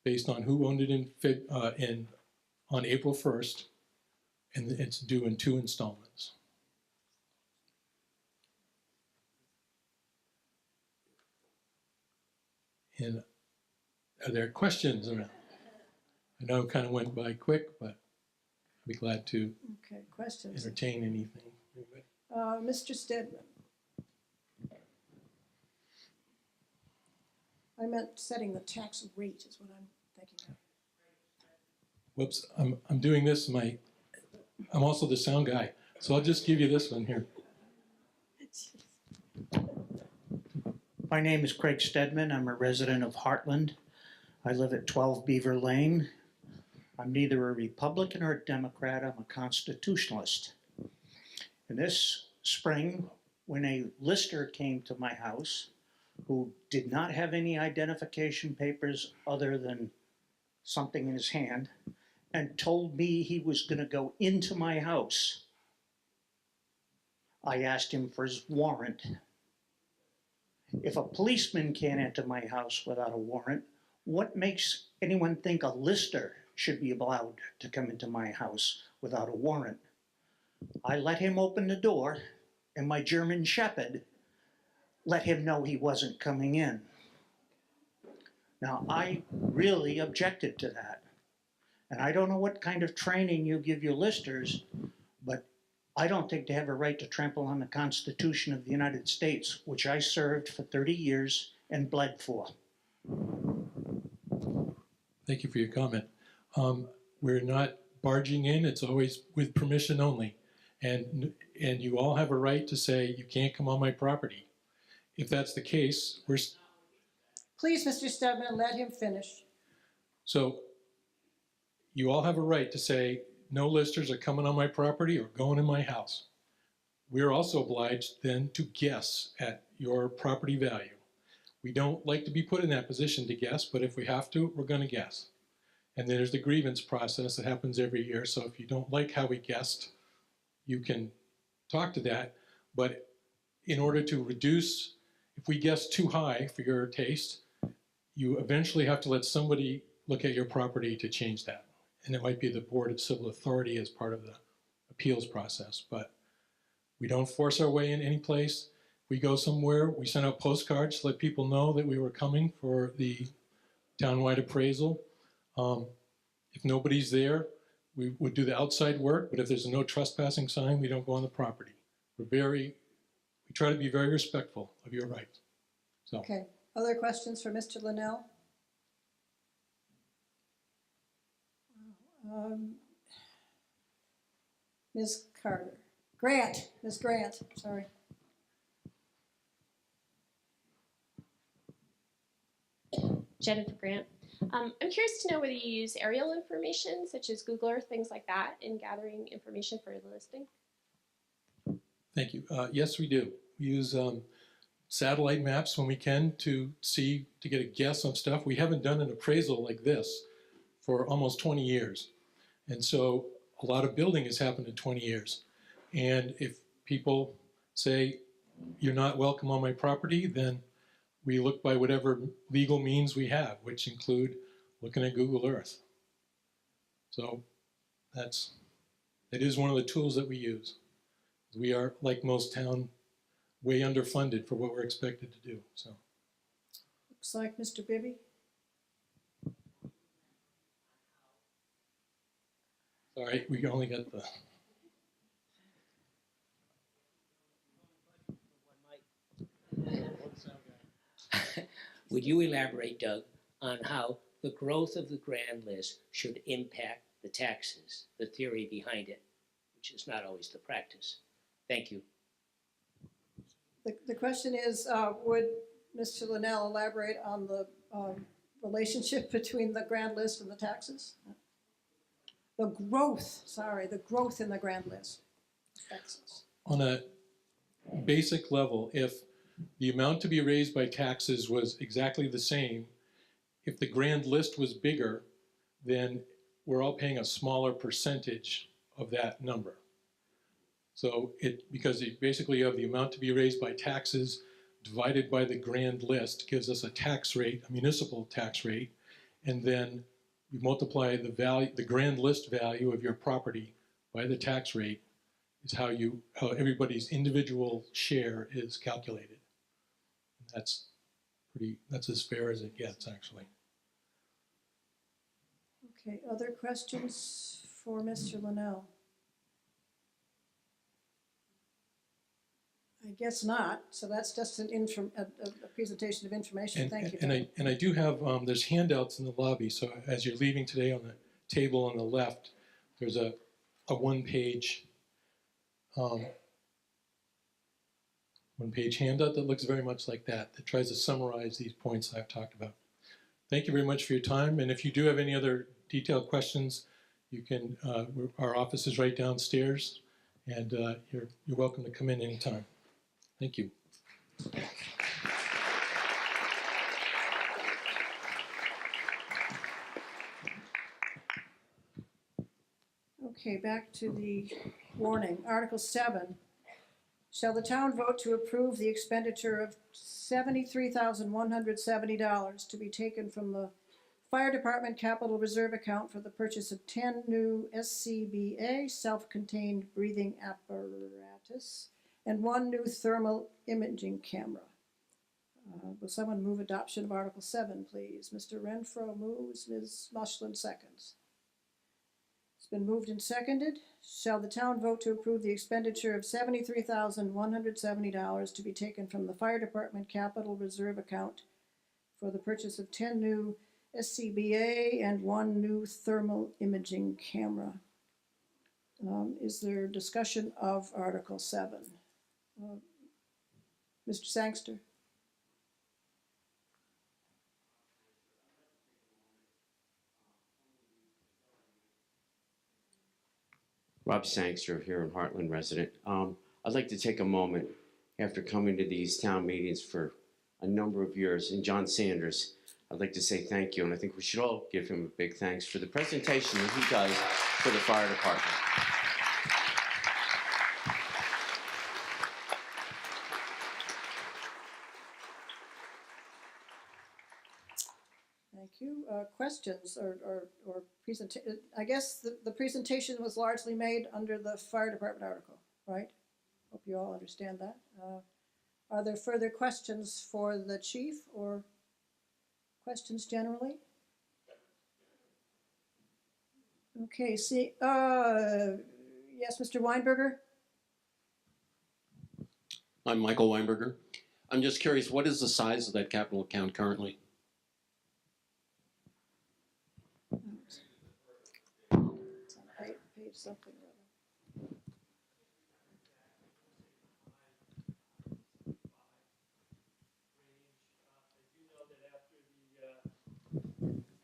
based on who owned it on April 1st, and it's due in two installments. And are there questions around? I know it kind of went by quick, but I'd be glad to questions. entertain anything. Mr. Stedman. I meant setting the tax rate is what I'm thinking of. Whoops, I'm doing this. I'm also the sound guy, so I'll just give you this one here. My name is Craig Stedman. I'm a resident of Hartland. I live at 12 Beaver Lane. I'm neither a Republican or a Democrat. I'm a constitutionalist. And this spring, when a lister came to my house who did not have any identification papers other than something in his hand and told me he was going to go into my house, I asked him for his warrant. If a policeman can't enter my house without a warrant, what makes anyone think a lister should be allowed to come into my house without a warrant? I let him open the door, and my German Shepherd let him know he wasn't coming in. Now, I really objected to that. And I don't know what kind of training you give your listers, but I don't think they have a right to trample on the Constitution of the United States, which I served for 30 years and bled for. Thank you for your comment. We're not barging in, it's always with permission only. And you all have a right to say, you can't come on my property. If that's the case, Please, Mr. Stedman, let him finish. so you all have a right to say, no listers are coming on my property or going in my house. We're also obliged then to guess at your property value. We don't like to be put in that position to guess, but if we have to, we're going to guess. And then there's the grievance process that happens every year. So if you don't like how we guessed, you can talk to that. But in order to reduce, if we guess too high for your taste, you eventually have to let somebody look at your property to change that. And it might be the Board of Civil Authority as part of the appeals process. But we don't force our way in any place. We go somewhere, we send out postcards to let people know that we were coming for the townwide appraisal. If nobody's there, we would do the outside work, but if there's a no trespassing sign, we don't go on the property. We try to be very respectful of your rights. So. Okay, other questions for Mr. Linnell? Ms. Carter. Ms. Grant, sorry. Jennifer Grant. I'm curious to know whether you use aerial information, such as Google Earth, things like that, in gathering information for the listing. Thank you. Yes, we do. We use satellite maps when we can to get a guess on stuff. We haven't done an appraisal like this for almost 20 years. And so a lot of building has happened in 20 years. And if people say, you're not welcome on my property, then we look by whatever legal means we have, which include looking at Google Earth. So that is one of the tools that we use. We are, like most town, way underfunded for what we're expected to do. So. Looks like Mr. Bibby. Sorry, we only got the. Would you elaborate, Doug, on how the growth of the grand list should impact the taxes, the theory behind it, which is not always the practice? Thank you. The question is, would Mr. Linnell elaborate on the relationship between the grand list and the taxes? The growth in the grand list affects us. On a basic level, if the amount to be raised by taxes was exactly the same, if the grand list was bigger, then we're all paying a smaller percentage of that number. So because basically you have the amount to be raised by taxes divided by the grand list gives us a tax rate, a municipal tax rate, and then you multiply the value, the grand list value of your property by the tax rate is how everybody's individual share is calculated. That's as fair as it gets, actually. Okay, other questions for Mr. Linnell? I guess not. So that's just a presentation of information. Thank you. And I do have, there's handouts in the lobby. So as you're leaving today on the table on the left, there's a a one-page handout that looks very much like that tries to summarize these points I've talked about. Thank you very much for your time, and if you do have any other detailed questions, you can, our office is right downstairs, and you're welcome to come in anytime. Thank you. Okay, back to the warning. Article 7. Shall the town vote to approve the expenditure of $73,170 to be taken from the Fire Department Capital Reserve account for the purchase of 10 new SCBA self-contained breathing apparatus and 1 new thermal imaging camera? Will someone move adoption of Article 7, please? Mr. Renfro moves, Ms. Mushland seconds. It's been moved and seconded. Shall the town vote to approve the expenditure of $73,170 to be taken from the Fire Department Capital Reserve account for the purchase of 10 new SCBA and 1 new thermal imaging camera? Is there discussion of Article 7? Mr. Sangster? Rob Sangster here in Hartland resident. I'd like to take a moment after coming to these town meetings for a number of years, and John Sanders, I'd like to say thank you, and I think we should all give him a big thanks for the presentation that he does for the fire department. Thank you. Questions or presentation? I guess the presentation was largely made under the fire department article, right? Hope you all understand that. Are there further questions for the chief or questions generally? Okay, see, yes, Mr. Weinberger? I'm Michael Weinberger. I'm just curious, what is the size of that capital account currently? It's on page something.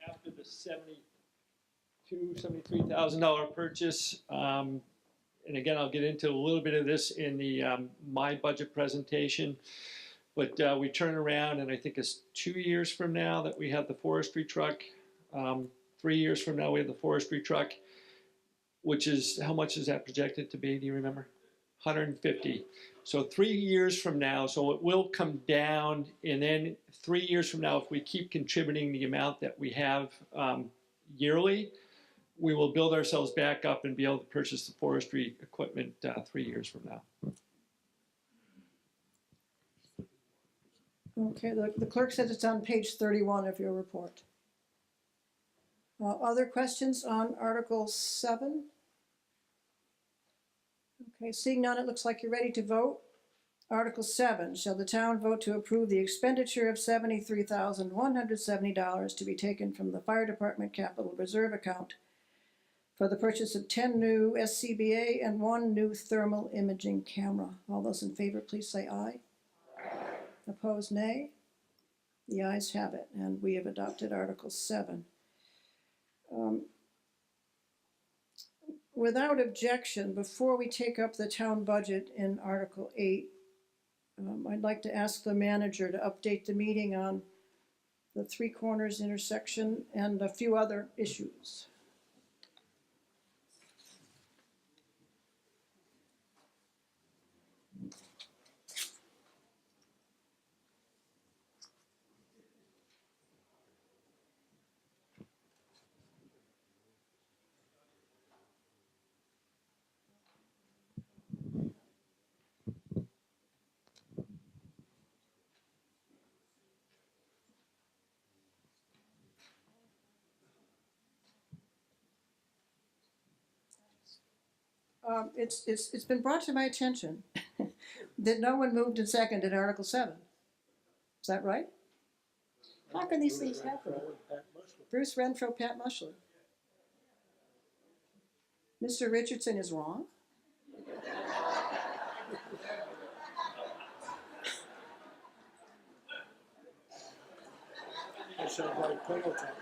After the $73,000 purchase, and again, I'll get into a little bit of this in the my budget presentation, but we turn around and I think it's 2 years from now that we have the forestry truck. 3 years from now we have the forestry truck, which is, how much is that projected to be? Do you remember? 150. So 3 years from now, so it will come down, and then 3 years from now, if we keep contributing the amount that we have yearly, we will build ourselves back up and be able to purchase the forestry equipment 3 years from now. Okay, the clerk says it's on page 31 of your report. Other questions on Article 7? Okay, seeing none, it looks like you're ready to vote. Article 7, shall the town vote to approve the expenditure of $73,170 to be taken from the Fire Department Capital Reserve account for the purchase of 10 new SCBA and 1 new thermal imaging camera? All those in favor, please say aye. Opposed, nay. The ayes have it, and we have adopted Article 7. Without objection, before we take up the town budget in Article 8, I'd like to ask the manager to update the meeting on the Three Corners intersection and a few other issues. It's been brought to my attention that no one moved and seconded Article 7. Is that right? How can these things happen? Bruce Renfro, Pat Mushler. Mr. Richardson is wrong. That sounds like pillow talk.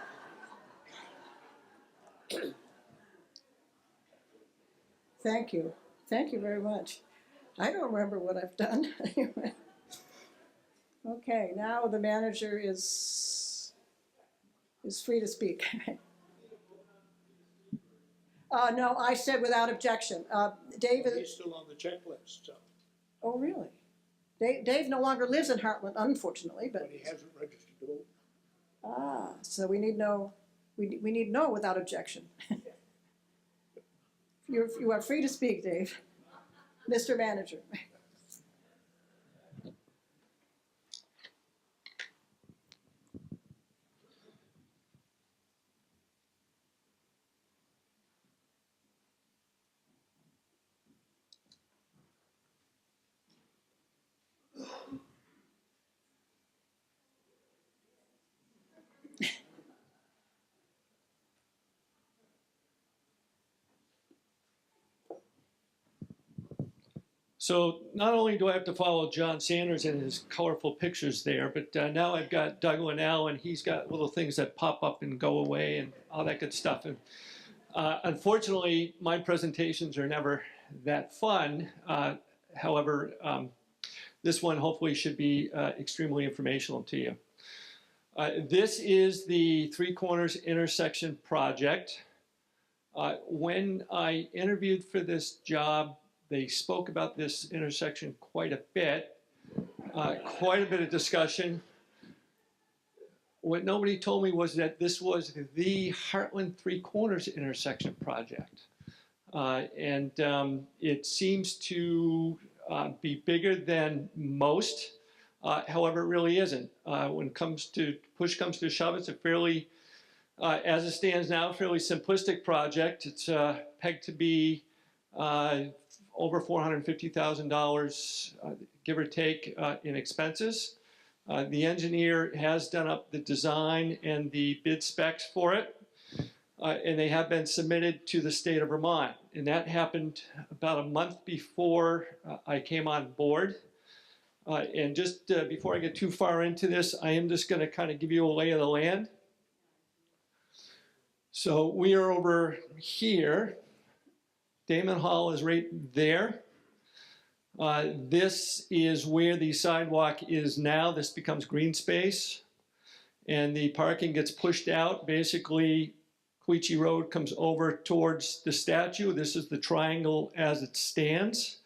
Thank you. Thank you very much. I don't remember what I've done. Anyway. Okay, now the manager is free to speak. No, I said without objection. David. He's still on the checklist, so. Oh, really? Dave no longer lives in Hartland, unfortunately, but. But he hasn't registered to vote. Ah, so we need no without objection. You are free to speak, Dave. Mr. Manager. So not only do I have to follow John Sanders and his colorful pictures there, but now I've got Doug Linnell, and he's got little things that pop up and go away and all that good stuff. And unfortunately, my presentations are never that fun. However, this one hopefully should be extremely informational to you. This is the Three Corners intersection project. When I interviewed for this job, they spoke about this intersection quite a bit, quite a bit of discussion. What nobody told me was that this was the Hartland Three Corners intersection project. It seems to be bigger than most. However, it really isn't. When push comes to shove, it's a fairly, as it stands now, fairly simplistic project. It's pegged to be over $450,000, give or take, in expenses. The engineer has done up the design and the bid specs for it, and they have been submitted to the state of Vermont. And that happened about a month before I came on board. And just before I get too far into this, I am just going to kind of give you a lay of the land. So we are over here. Damon Hall is right there. This is where the sidewalk is now. This becomes green space. And the parking gets pushed out. Basically, Queechee Road comes over towards the statue. This is the triangle as it stands.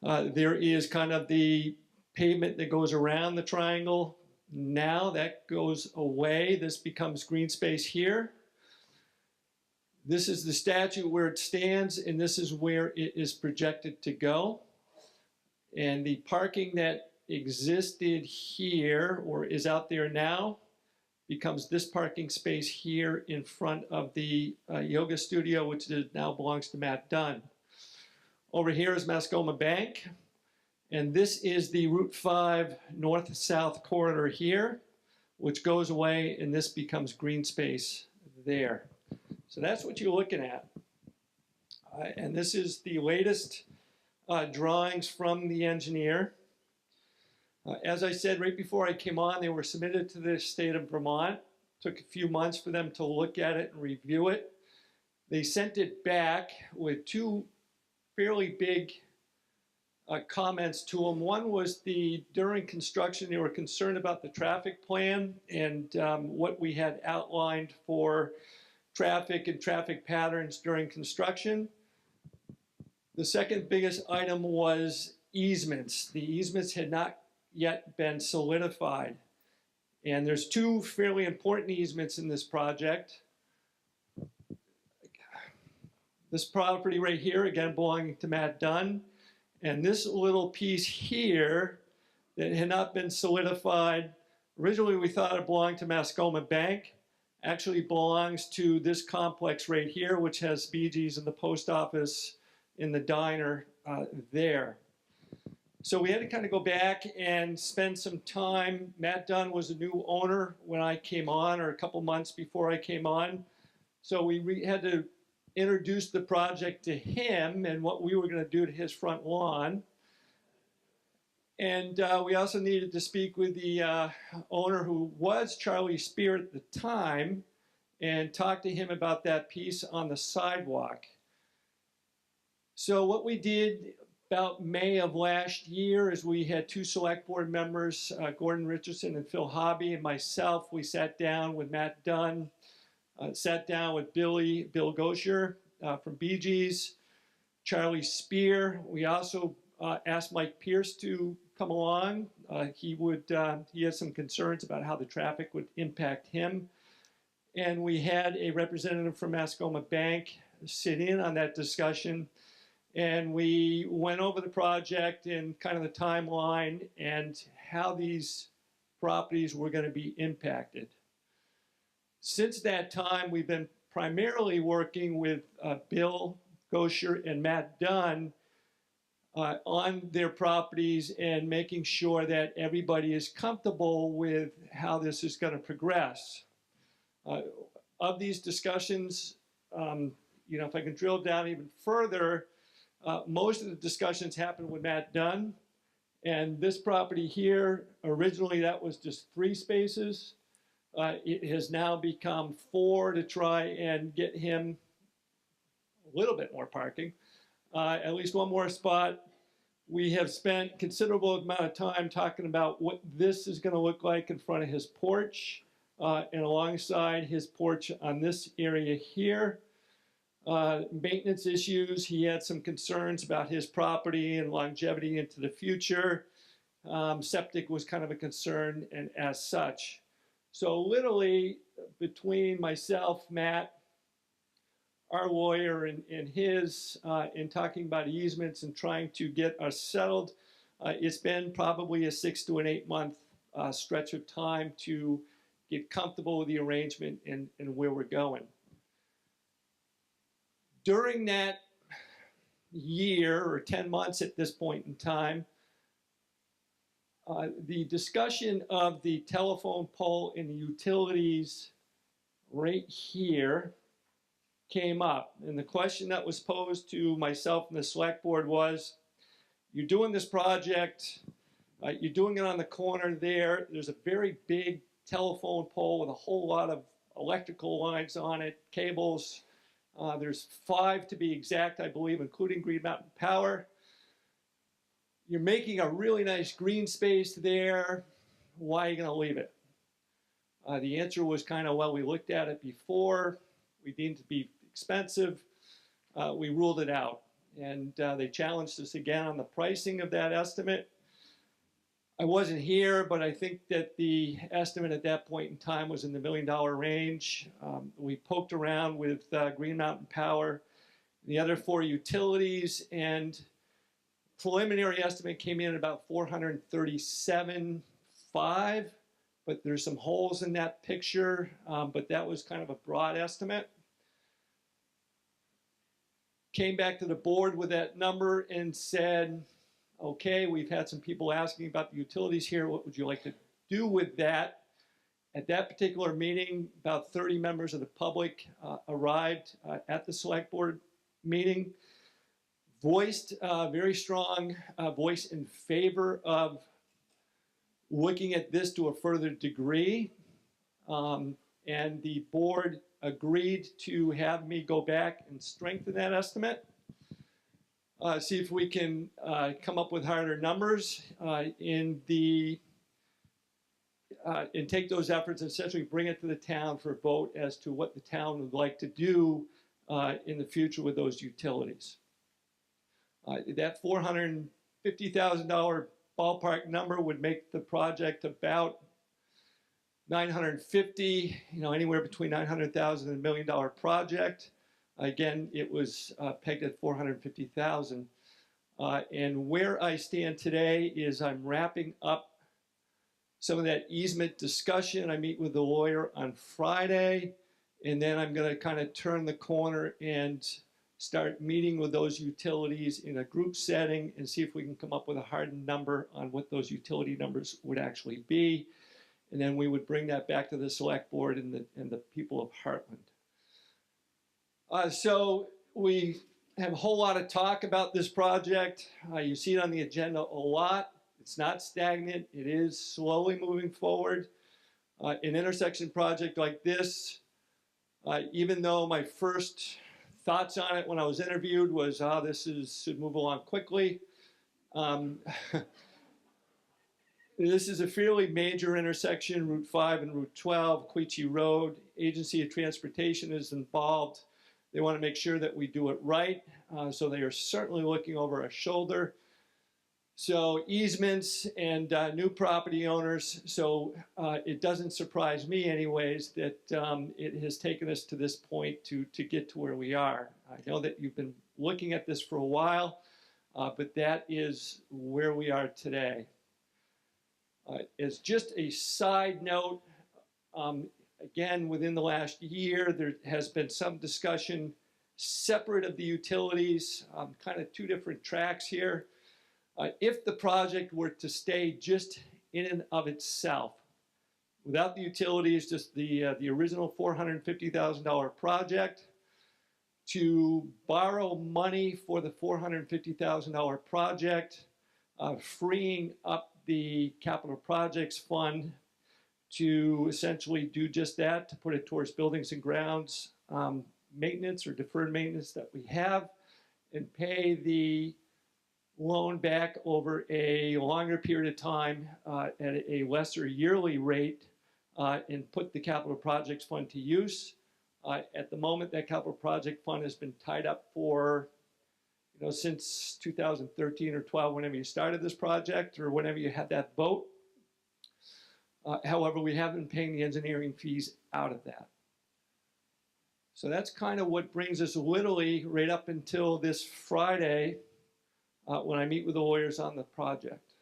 There is kind of the pavement that goes around the triangle. Now that goes away. This becomes green space here. This is the statue where it stands, and this is where it is projected to go. And the parking that existed here, or is out there now, becomes this parking space here in front of the yoga studio, which now belongs to Matt Dunn. Over here is Mascoma Bank, and this is the Route 5 north-south corridor here, which goes away, and this becomes green space there. So that's what you're looking at. And this is the latest drawings from the engineer. As I said right before I came on, they were submitted to the state of Vermont. Took a few months for them to look at it and review it. They sent it back with two fairly big comments to them. One was during construction, they were concerned about the traffic plan and what we had outlined for traffic and traffic patterns during construction. The second biggest item was easements. The easements had not yet been solidified. And there's two fairly important easements in this project. This property right here, again, belonging to Matt Dunn. And this little piece here that had not been solidified. Originally, we thought it belonged to Mascoma Bank. Actually belongs to this complex right here, which has Bee Gees and the post office in the diner there. So we had to kind of go back and spend some time. Matt Dunn was a new owner when I came on, or a couple months before I came on. So we had to introduced the project to him and what we were going to do to his front lawn. And we also needed to speak with the owner, who was Charlie Spear at the time, and talk to him about that piece on the sidewalk. So what we did about May of last year is we had two select board members, Gordon Richardson and Phil Hobby, and myself. We sat down with Matt Dunn, sat down with Bill Gosher from Bee Gees, Charlie Spear. We also asked Mike Pierce to come along. He had some concerns about how the traffic would impact him. And we had a representative from Mascoma Bank sit in on that discussion. And we went over the project and kind of the timeline and how these properties were going to be impacted. Since that time, we've been primarily working with Bill Gosher and Matt Dunn on their properties and making sure that everybody is comfortable with how this is going to progress. Of these discussions, if I can drill down even further, most of the discussions happened with Matt Dunn. And this property here, originally that was just 3 spaces. It has now become 4 to try and get him a little bit more parking, at least one more spot. We have spent considerable amount of time talking about what this is going to look like in front of his porch and alongside his porch on this area here. Maintenance issues, he had some concerns about his property and longevity into the future. Septic was kind of a concern, and as such. So literally, between myself, Matt, our lawyer, and his, in talking about easements and trying to get us settled, it's been probably a 6 to an 8 month stretch of time to get comfortable with the arrangement and where we're going. During that year, or 10 months at this point in time, the discussion of the telephone pole and the utilities right here came up. And the question that was posed to myself and the select board was, you're doing this project, you're doing it on the corner there, there's a very big telephone pole with a whole lot of electrical lines on it, cables. There's 5 to be exact, I believe, including Green Mountain Power. You're making a really nice green space there. Why are you going to leave it? The answer was kind of, well, we looked at it before. We deemed it to be expensive. We ruled it out. And they challenged us again on the pricing of that estimate. I wasn't here, but I think that the estimate at that point in time was in the $1 million range. We poked around with Green Mountain Power, the other 4 utilities, and preliminary estimate came in at about $437,500, but there's some holes in that picture, but that was kind of a broad estimate. Came back to the board with that number and said, okay, we've had some people asking about the utilities here. What would you like to do with that? At that particular meeting, about 30 members of the public arrived at the select board meeting, voiced a very strong voice in favor of looking at this to a further degree. And the board agreed to have me go back and strengthen that estimate. See if we can come up with harder numbers and take those efforts and essentially bring it to the town for a vote as to what the town would like to do in the future with those utilities. That $450,000 ballpark number would make the project about $950,000, anywhere between $900,000 and $1 million project. Again, it was pegged at $450,000. And where I stand today is I'm wrapping up some of that easement discussion. I meet with the lawyer on Friday, and then I'm going to kind of turn the corner and start meeting with those utilities in a group setting and see if we can come up with a hardened number on what those utility numbers would actually be. And then we would bring that back to the select board and the people of Hartland. So we have a whole lot of talk about this project. You see it on the agenda a lot. It's not stagnant. It is slowly moving forward. An intersection project like this, even though my first thoughts on it when I was interviewed was, should move along quickly. This is a fairly major intersection, Route 5 and Route 12, Queechee Road. Agency of Transportation is involved. They want to make sure that we do it right, so they are certainly looking over our shoulder. So easements and new property owners, so it doesn't surprise me anyways that it has taken us to this point to get to where we are. I know that you've been looking at this for a while, but that is where we are today. As just a side note, again, within the last year, there has been some discussion separate of the utilities, kind of two different tracks here. If the project were to stay just in and of itself, without the utilities, just the original $450,000 project, to borrow money for the $450,000 project, freeing up the capital projects fund to essentially do just that, to put it towards buildings and grounds maintenance or deferred maintenance that we have, and pay the loan back over a longer period of time at a lesser yearly rate, and put the capital projects fund to use. At the moment, that capital project fund has been tied up for, since 2013 or 12, whenever you started this project or whenever you had that vote. However, we have been paying the engineering fees out of that. So that's kind of what brings us literally right up until this Friday when I meet with the lawyers on the project.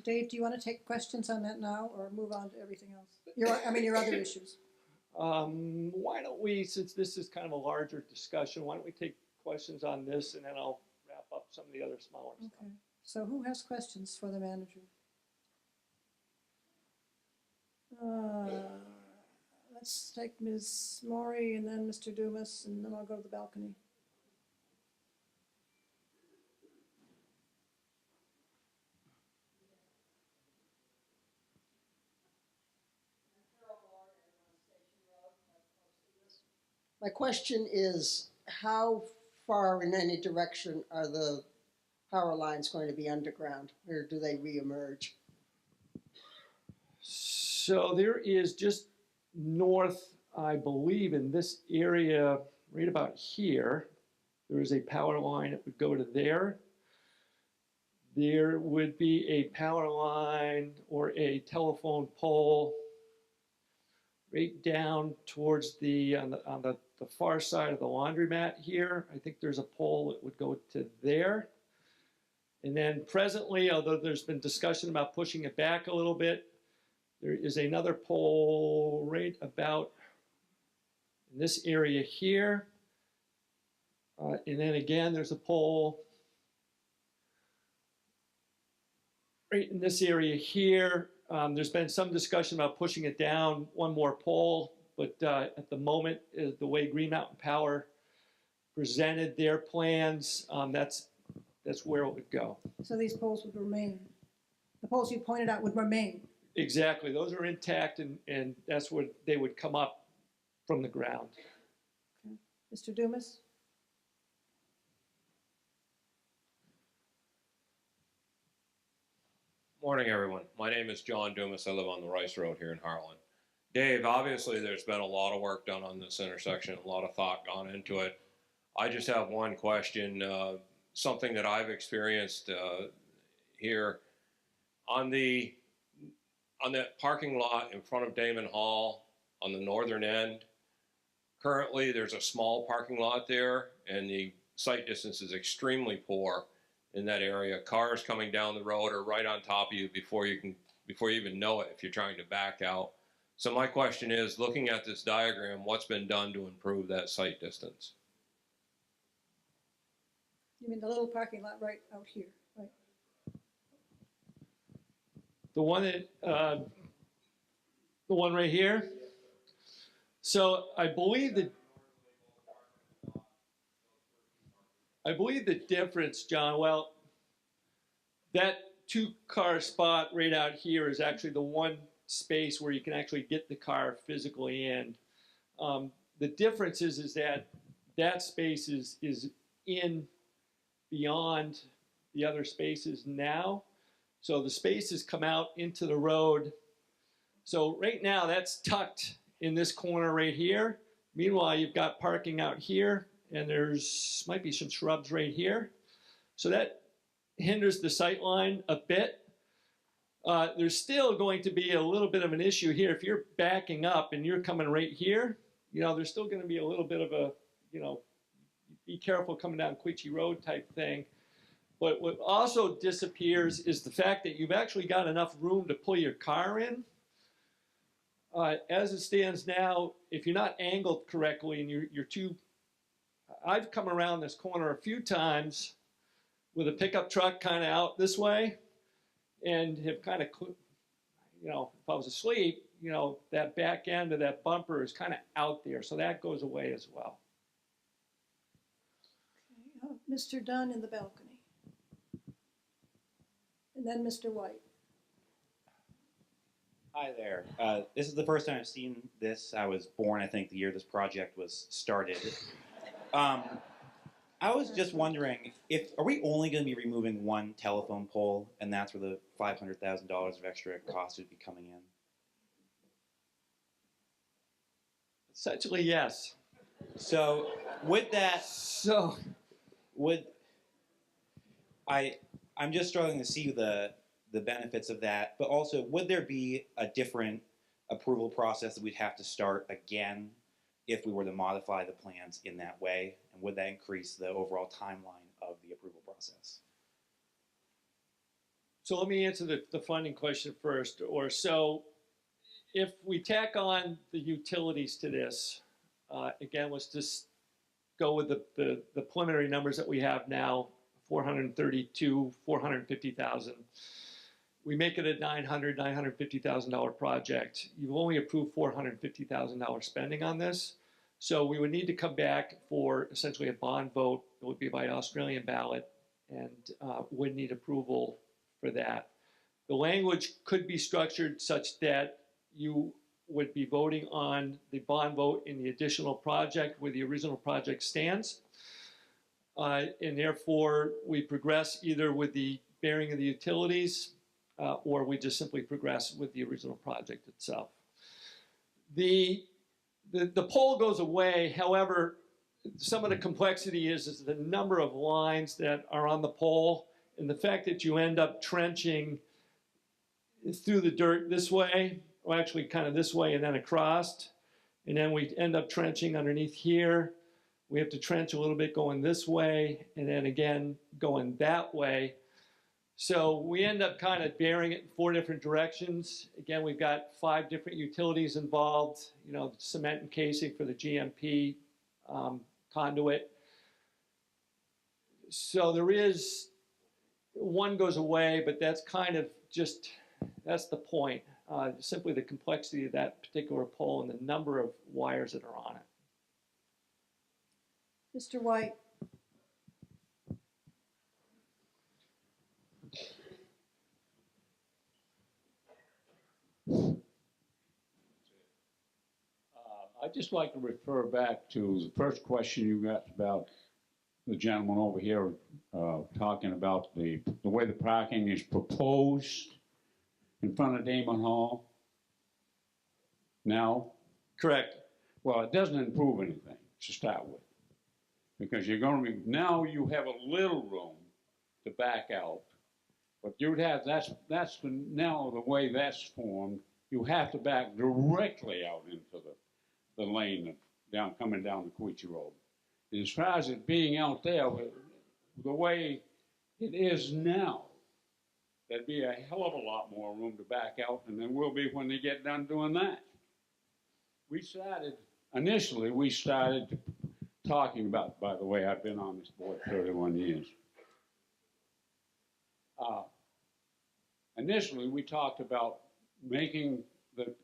Dave, do you want to take questions on that now or move on to everything else? Your other issues. Why don't we, since this is kind of a larger discussion, why don't we take questions on this and then I'll wrap up some of the other smaller stuff. Okay. So who has questions for the manager? Let's take Ms. Maury and then Mr. Dumas, and then I'll go to the balcony. My question is, how far in any direction are the power lines going to be underground, or do they reemerge? So there is just north, I believe, in this area, right about here, there is a power line that would go to there. There would be a power line or a telephone pole right down towards on the far side of the laundromat here. I think there's a pole that would go to there. And then presently, although there's been discussion about pushing it back a little bit, there is another pole right about in this area here. And then again, there's a pole right in this area here. There's been some discussion about pushing it down one more pole, but at the moment, the way Green Mountain Power presented their plans, that's where it would go. So these poles would remain. The poles you pointed out would remain. Exactly. Those are intact, and that's where they would come up from the ground. Okay. Mr. Dumas? Morning, everyone. My name is John Dumas. I live on the Rice Road here in Hartland. Dave, obviously there's been a lot of work done on this intersection, a lot of thought gone into it. I just have one question, something that I've experienced here. On that parking lot in front of Damon Hall on the northern end, currently there's a small parking lot there and the sight distance is extremely poor in that area. Cars coming down the road are right on top of you before you even know it if you're trying to back out. So my question is, looking at this diagram, what's been done to improve that sight distance? You mean the little parking lot right out here, right? The one right here. So I believe that I believe the difference, John, well, that 2-car spot right out here is actually the one space where you can actually get the car physically in. The difference is that that space is in beyond the other spaces now. So the spaces come out into the road. So right now that's tucked in this corner right here. Meanwhile, you've got parking out here, and there's might be some shrubs right here. So that hinders the sight line a bit. There's still going to be a little bit of an issue here. If you're backing up and you're coming right here, you know, there's still going to be a little bit of a, you know, be careful coming down Quechee Road type thing. But what also disappears is the fact that you've actually got enough room to pull your car in. As it stands now, if you're not angled correctly and you're too, I've come around this corner a few times with a pickup truck kind of out this way and have kind of, you know, if I was asleep, you know, that back end of that bumper is kind of out there. So that goes away as well. Okay, Mr. Dunn in the balcony. And then Mr. White. Hi there. This is the first time I've seen this. I was born, I think, the year this project was started. I was just wondering, are we only going to be removing one telephone pole, and that's where the $500,000 of extra cost would be coming in? Essentially, yes. So would that? So would I'm just struggling to see the benefits of that, but also would there be a different approval process that we'd have to start again if we were to modify the plans in that way, and would that increase the overall timeline of the approval process? So let me answer the funding question first. So if we tack on the utilities to this, again, let's just go with the preliminary numbers that we have now, 432, 450,000. We make it a $950,000 project. You've only approved $450,000 spending on this. So we would need to come back for essentially a bond vote. It would be by Australian ballot and would need approval for that. The language could be structured such that you would be voting on the bond vote in the additional project where the original project stands. And therefore, we progress either with the bearing of the utilities or we just simply progress with the original project itself. The pole goes away. However, some of the complexity is the number of lines that are on the pole and the fact that you end up trenching through the dirt this way, or actually kind of this way and then across. And then we end up trenching underneath here. We have to trench a little bit going this way and then again going that way. So we end up kind of bearing it in 4 different directions. Again, we've got 5 different utilities involved, you know, cement and casing for the GMP conduit. So there is, one goes away, but that's kind of just, that's the point. Simply the complexity of that particular pole and the number of wires that are on it. Mr. White. I'd just like to refer back to the first question you got about the gentleman over here talking about the way the parking is proposed in front of Damon Hall. Now? Correct. Well, it doesn't improve anything to start with. Because you're going to be, now you have a little room to back out. But you'd have, that's now the way that's formed, you have to back directly out into the lane coming down the Quechee Road. And as far as it being out there, the way it is now, there'd be a hell of a lot more room to back out than there will be when they get done doing that. Initially we started talking about, by the way, I've been on this board 31 years. Initially we talked about making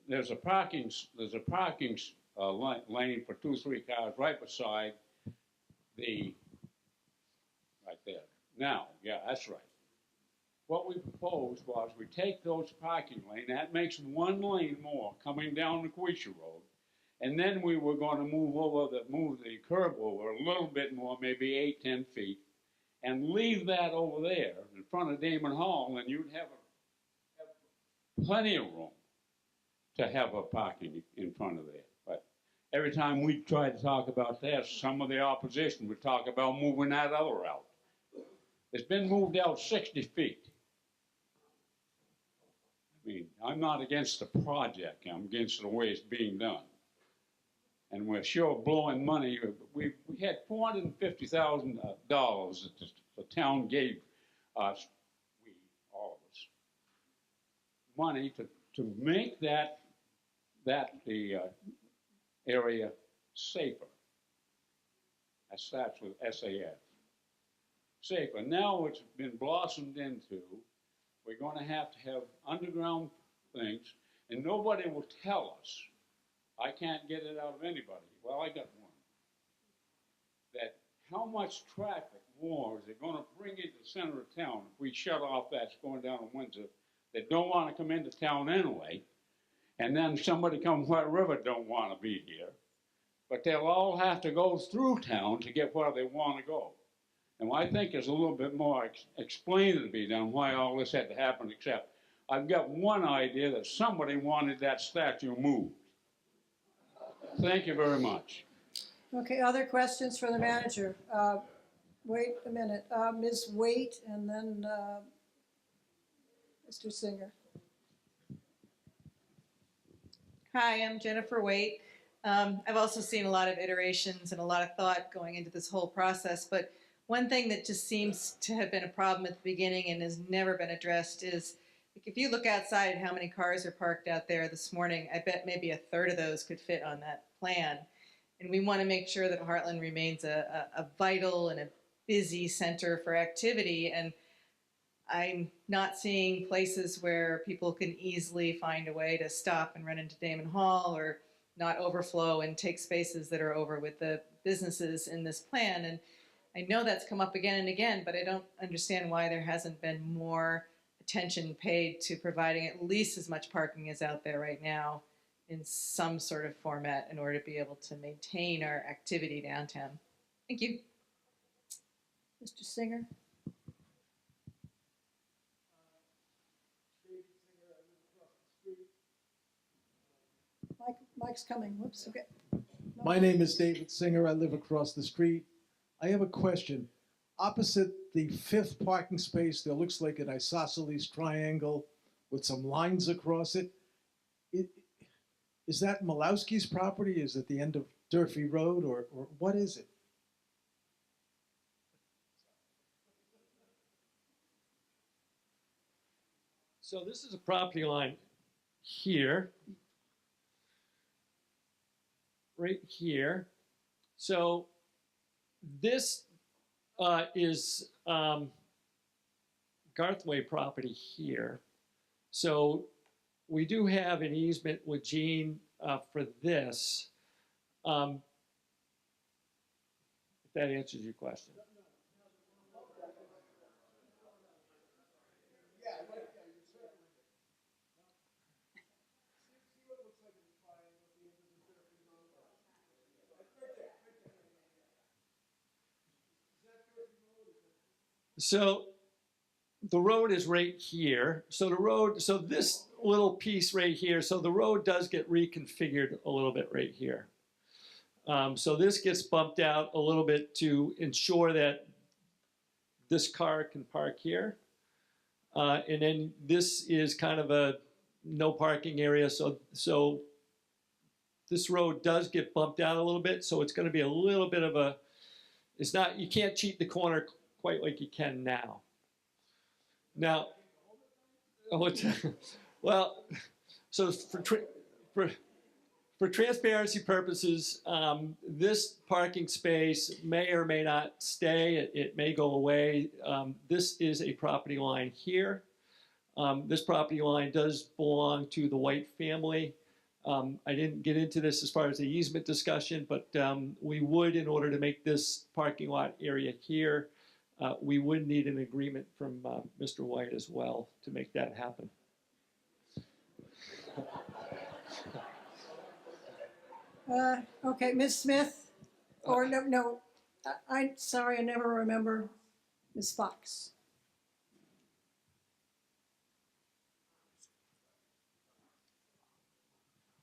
there's a parking lane for 2-3 cars right beside the right there. Now, yeah, that's right. What we proposed was we take those parking lane, that makes one lane more coming down the Queisha Road, and then we were going to move the curb over a little bit more, maybe 8-10 feet, and leave that over there in front of Damon Hall, and you'd have plenty of room to have a parking in front of there. But every time we try to talk about that, some of the opposition would talk about moving that other route. It's been moved out 60 feet. I mean, I'm not against the project. I'm against the way it's being done. And we're sure blowing money. We had $450,000 that the town gave us, all of us, money to make the area safer. That starts with SAF. Safer. Now it's been blossomed into, we're going to have underground things, and nobody will tell us. I can't get it out of anybody. Well, I got one. That how much traffic more is it going to bring into the center of town if we shut off that's going down in Windsor that don't want to come into town anyway, and then somebody come White River don't want to be here, but they'll all have to go through town to get where they want to go. And I think there's a little bit more explaining to be done why all this had to happen, except I've got one idea that somebody wanted that statue moved. Thank you very much. Okay, other questions for the manager? Wait a minute, Ms. Waite and then Mr. Singer. Hi, I'm Jennifer Waite. I've also seen a lot of iterations and a lot of thought going into this whole process, but one thing that just seems to have been a problem at the beginning and has never been addressed is if you look outside at how many cars are parked out there this morning, I bet maybe a third of those could fit on that plan. And we want to make sure that Hartland remains a vital and a busy center for activity. And I'm not seeing places where people can easily find a way to stop and run into Damon Hall or not overflow and take spaces that are over with the businesses in this plan. And I know that's come up again and again, but I don't understand why there hasn't been more attention paid to providing at least as much parking as out there right now in some sort of format in order to be able to maintain our activity downtown. Thank you. Mr. Singer? Mike's coming. Whoops, okay. My name is David Singer. I live across the street. I have a question. Opposite the fifth parking space, there looks like an isosceles triangle with some lines across it. Is that Malowski's property? Is it the end of Durfee Road, or what is it? So this is a property line here, right here. So this is Garthway property here. So we do have an easement with Gene for this. If that answers your question. So the road is right here. So the road, so this little piece right here, so the road does get reconfigured a little bit right here. So this gets bumped out a little bit to ensure that this car can park here. And then this is kind of a no parking area. So this road does get bumped out a little bit. So it's going to be a little bit of a, it's not, you can't cheat the corner quite like you can now. Now, well, so for transparency purposes, this parking space may or may not stay. It may go away. This is a property line here. This property line does belong to the White family. I didn't get into this as far as the easement discussion, but we would, in order to make this parking lot area here we would need an agreement from Mr. White as well to make that happen. Okay, Ms. Smith, or no, I'm sorry, I never remember. Ms. Fox.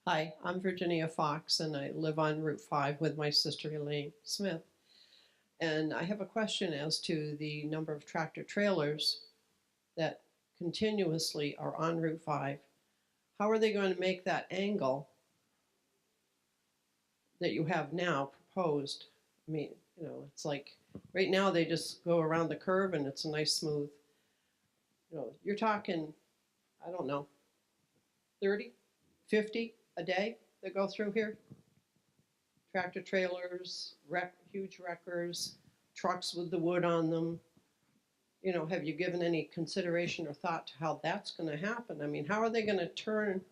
Hi, I'm Virginia Fox, and I live on Route 5 with my sister Elaine Smith. And I have a question as to the number of tractor trailers that continuously are on Route 5. How are they going to make that angle that you have now proposed? I mean, you know, it's like right now they just go around the curve and it's a nice smooth, you know, you're talking, I don't know, 30, 50 a day that go through here? Tractor trailers, huge wreckers, trucks with the wood on them. You know, have you given any consideration or thought to how that's going to happen? I mean, how are they going to turn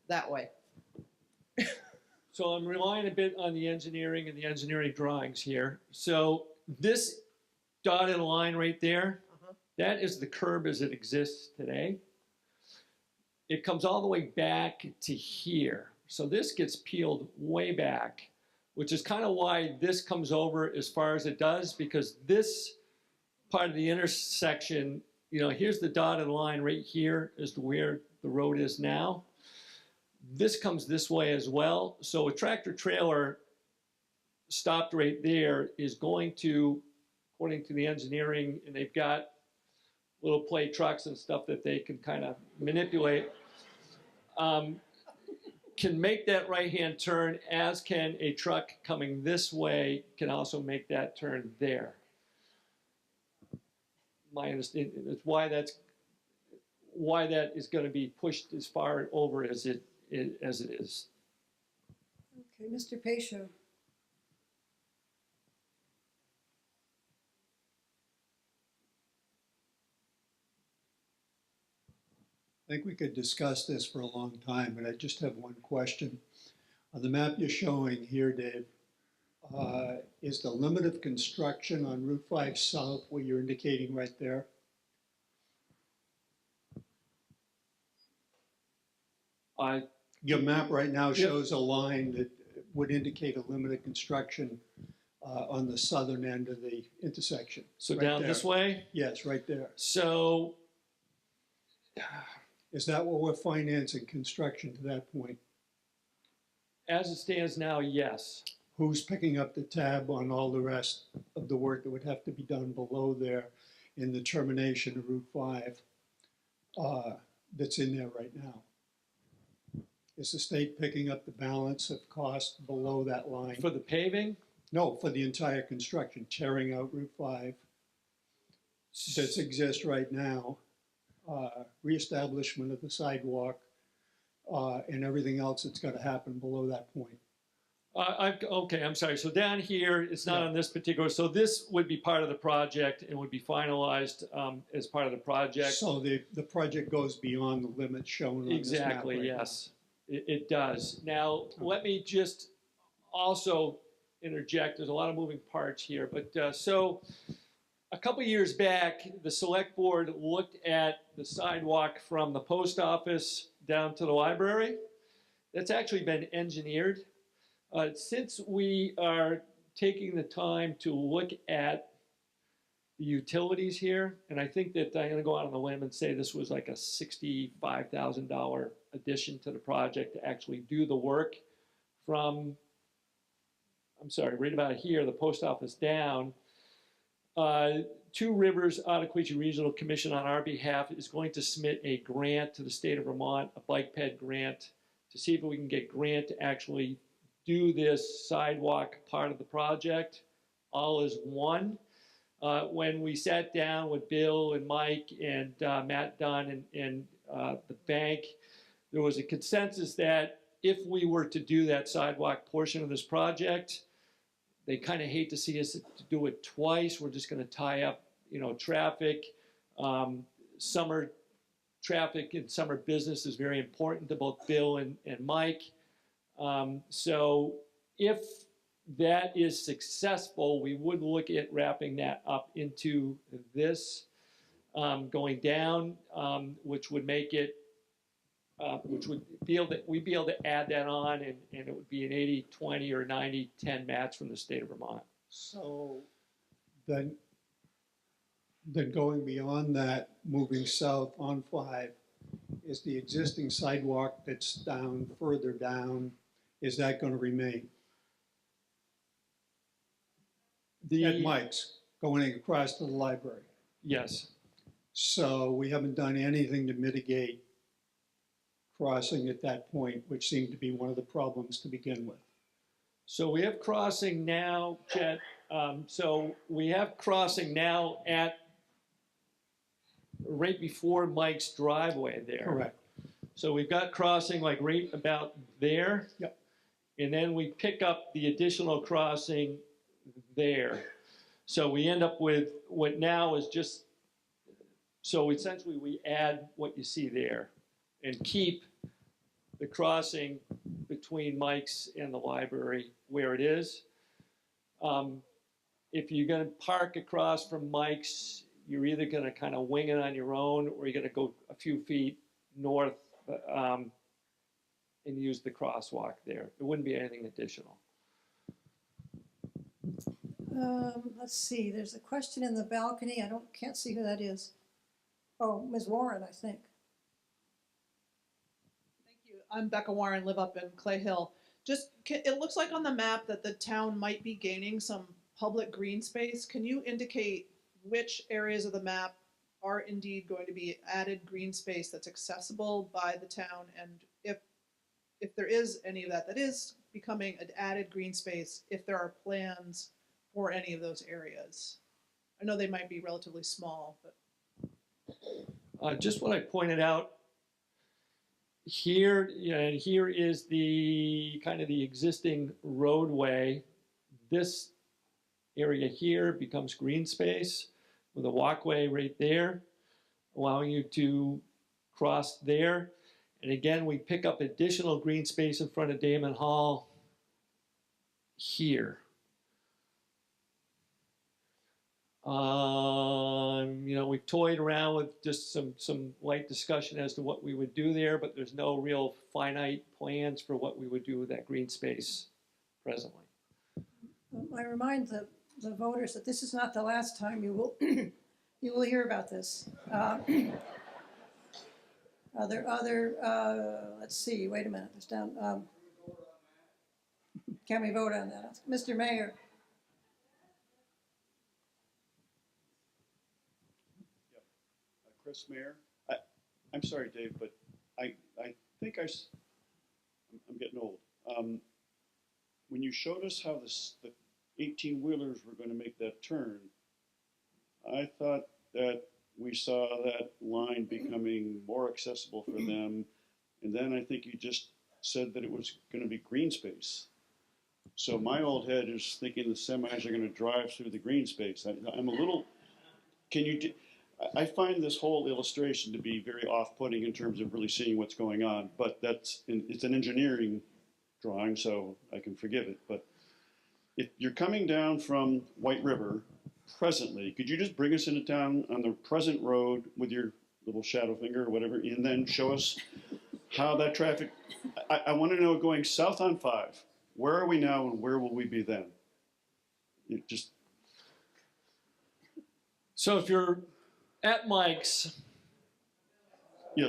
that way? So I'm relying a bit on the engineering and the engineering drawings here. So this dotted line right there, that is the curb as it exists today. It comes all the way back to here. So this gets peeled way back, which is kind of why this comes over as far as it does, because this part of the intersection, you know, here's the dotted line right here as to where the road is now. This comes this way as well. So a tractor trailer stopped right there is going to, according to the engineering, and they've got little play trucks and stuff that they can kind of manipulate, can make that right-hand turn, as can a truck coming this way can also make that turn there. My understanding is why that is going to be pushed as far over as it is. Okay, Mr. Pacho. I think we could discuss this for a long time, but I just have one question. On the map you're showing here, Dave, is the limit of construction on Route 5 South where you're indicating right there? Your map right now shows a line that would indicate a limit of construction on the southern end of the intersection. So right down there. this way? Yes, right there. So is that what we're financing construction to that point? As it stands now, yes. Who's picking up the tab on all the rest of the work that would have to be done below there in the termination of Route 5 that's in there right now? Is the state picking up the balance of cost below that line? For the paving? No, for the entire construction, tearing out Route 5 that exists right now, reestablishment of the sidewalk, and everything else that's got to happen below that point. Okay, I'm sorry. So down here, it's not on this particular, so this would be part of the project and would be finalized as part of the project. So the project goes beyond the limit shown on this map Exactly, right yes. It does. Now, let me just also interject. There's a lot of moving parts here. But so a couple years back, the select board looked at the sidewalk from the post office down to the library. That's actually been engineered. Since we are taking the time to look at the utilities here, and I think that I'm going to go out on a limb and say this was like a $65,000 addition to the project to actually do the work from, I'm sorry, right about here, the post office down. Two Rivers Ottaquechee Regional Commission on our behalf is going to submit a grant to the state of Vermont, a bike ped grant, to see if we can get grant to actually do this sidewalk part of the project, all as one. When we sat down with Bill and Mike and Matt Dunn and the bank, there was a consensus that if we were to do that sidewalk portion of this project, they kind of hate to see us to do it twice. We're just going to tie up, you know, traffic. Summer traffic and summer business is very important to both Bill and Mike. So if that is successful, we would look at wrapping that up into this, going down, which would make it, which would we'd be able to add that on, and it would be an 80-20 or 90-10 match from the state of Vermont. So then going beyond that, moving south on 5, is the existing sidewalk that's down, further down, is that going to remain? At Mike's, going across to the library. Yes. So we haven't done anything to mitigate crossing at that point, which seemed to be one of the problems to begin with. So we have crossing now, Chet. So we have crossing now at right before Mike's driveway there. Correct. So we've got crossing like right about there. Yep. And then we pick up the additional crossing there. So we end up with what now is just, so essentially we add what you see there and keep the crossing between Mike's and the library where it is. If you're going to park across from Mike's, you're either going to kind of wing it on your own, or you're going to go a few feet north and use the crosswalk there. There wouldn't be anything additional. Let's see, there's a question in the balcony. I can't see who that is. Oh, Ms. Warren, I think. I'm Becca Warren, live up in Clay Hill. It looks like on the map that the town might be gaining some public green space. Can you indicate which areas of the map are indeed going to be added green space that's accessible by the town? And if there is any of that is becoming an added green space, if there are plans for any of those areas? I know they might be relatively small, but. Just what I pointed out here, and here is the kind of the existing roadway. This area here becomes green space with a walkway right there, allowing you to cross there. And again, we pick up additional green space in front of Damon Hall here. We've toyed around with just some light discussion as to what we would do there, but there's no real finite plans for what we would do with that green space presently. I remind the voters that this is not the last time you will hear about this. Are there other, let's see, wait a minute, there's down, can we vote on that? Mr. Mayor. Chris Mayer. I'm sorry, Dave, but I think I'm getting old. When you showed us how the 18-wheelers were going to make that turn, I thought that we saw that line becoming more accessible for them, and then I think you just said that it was going to be green space. So my old head is thinking the semis are going to drive through the green space. I'm a little, I find this whole illustration to be very off-putting in terms of really seeing what's going on, but it's an engineering drawing, so I can forgive it. But if you're coming down from White River presently, could you just bring us into town on the present road with your little shadow finger or whatever, and then show us how that traffic, I want to know going south on 5, where are we now and where will we be then? So if you're at Mike's. Yeah,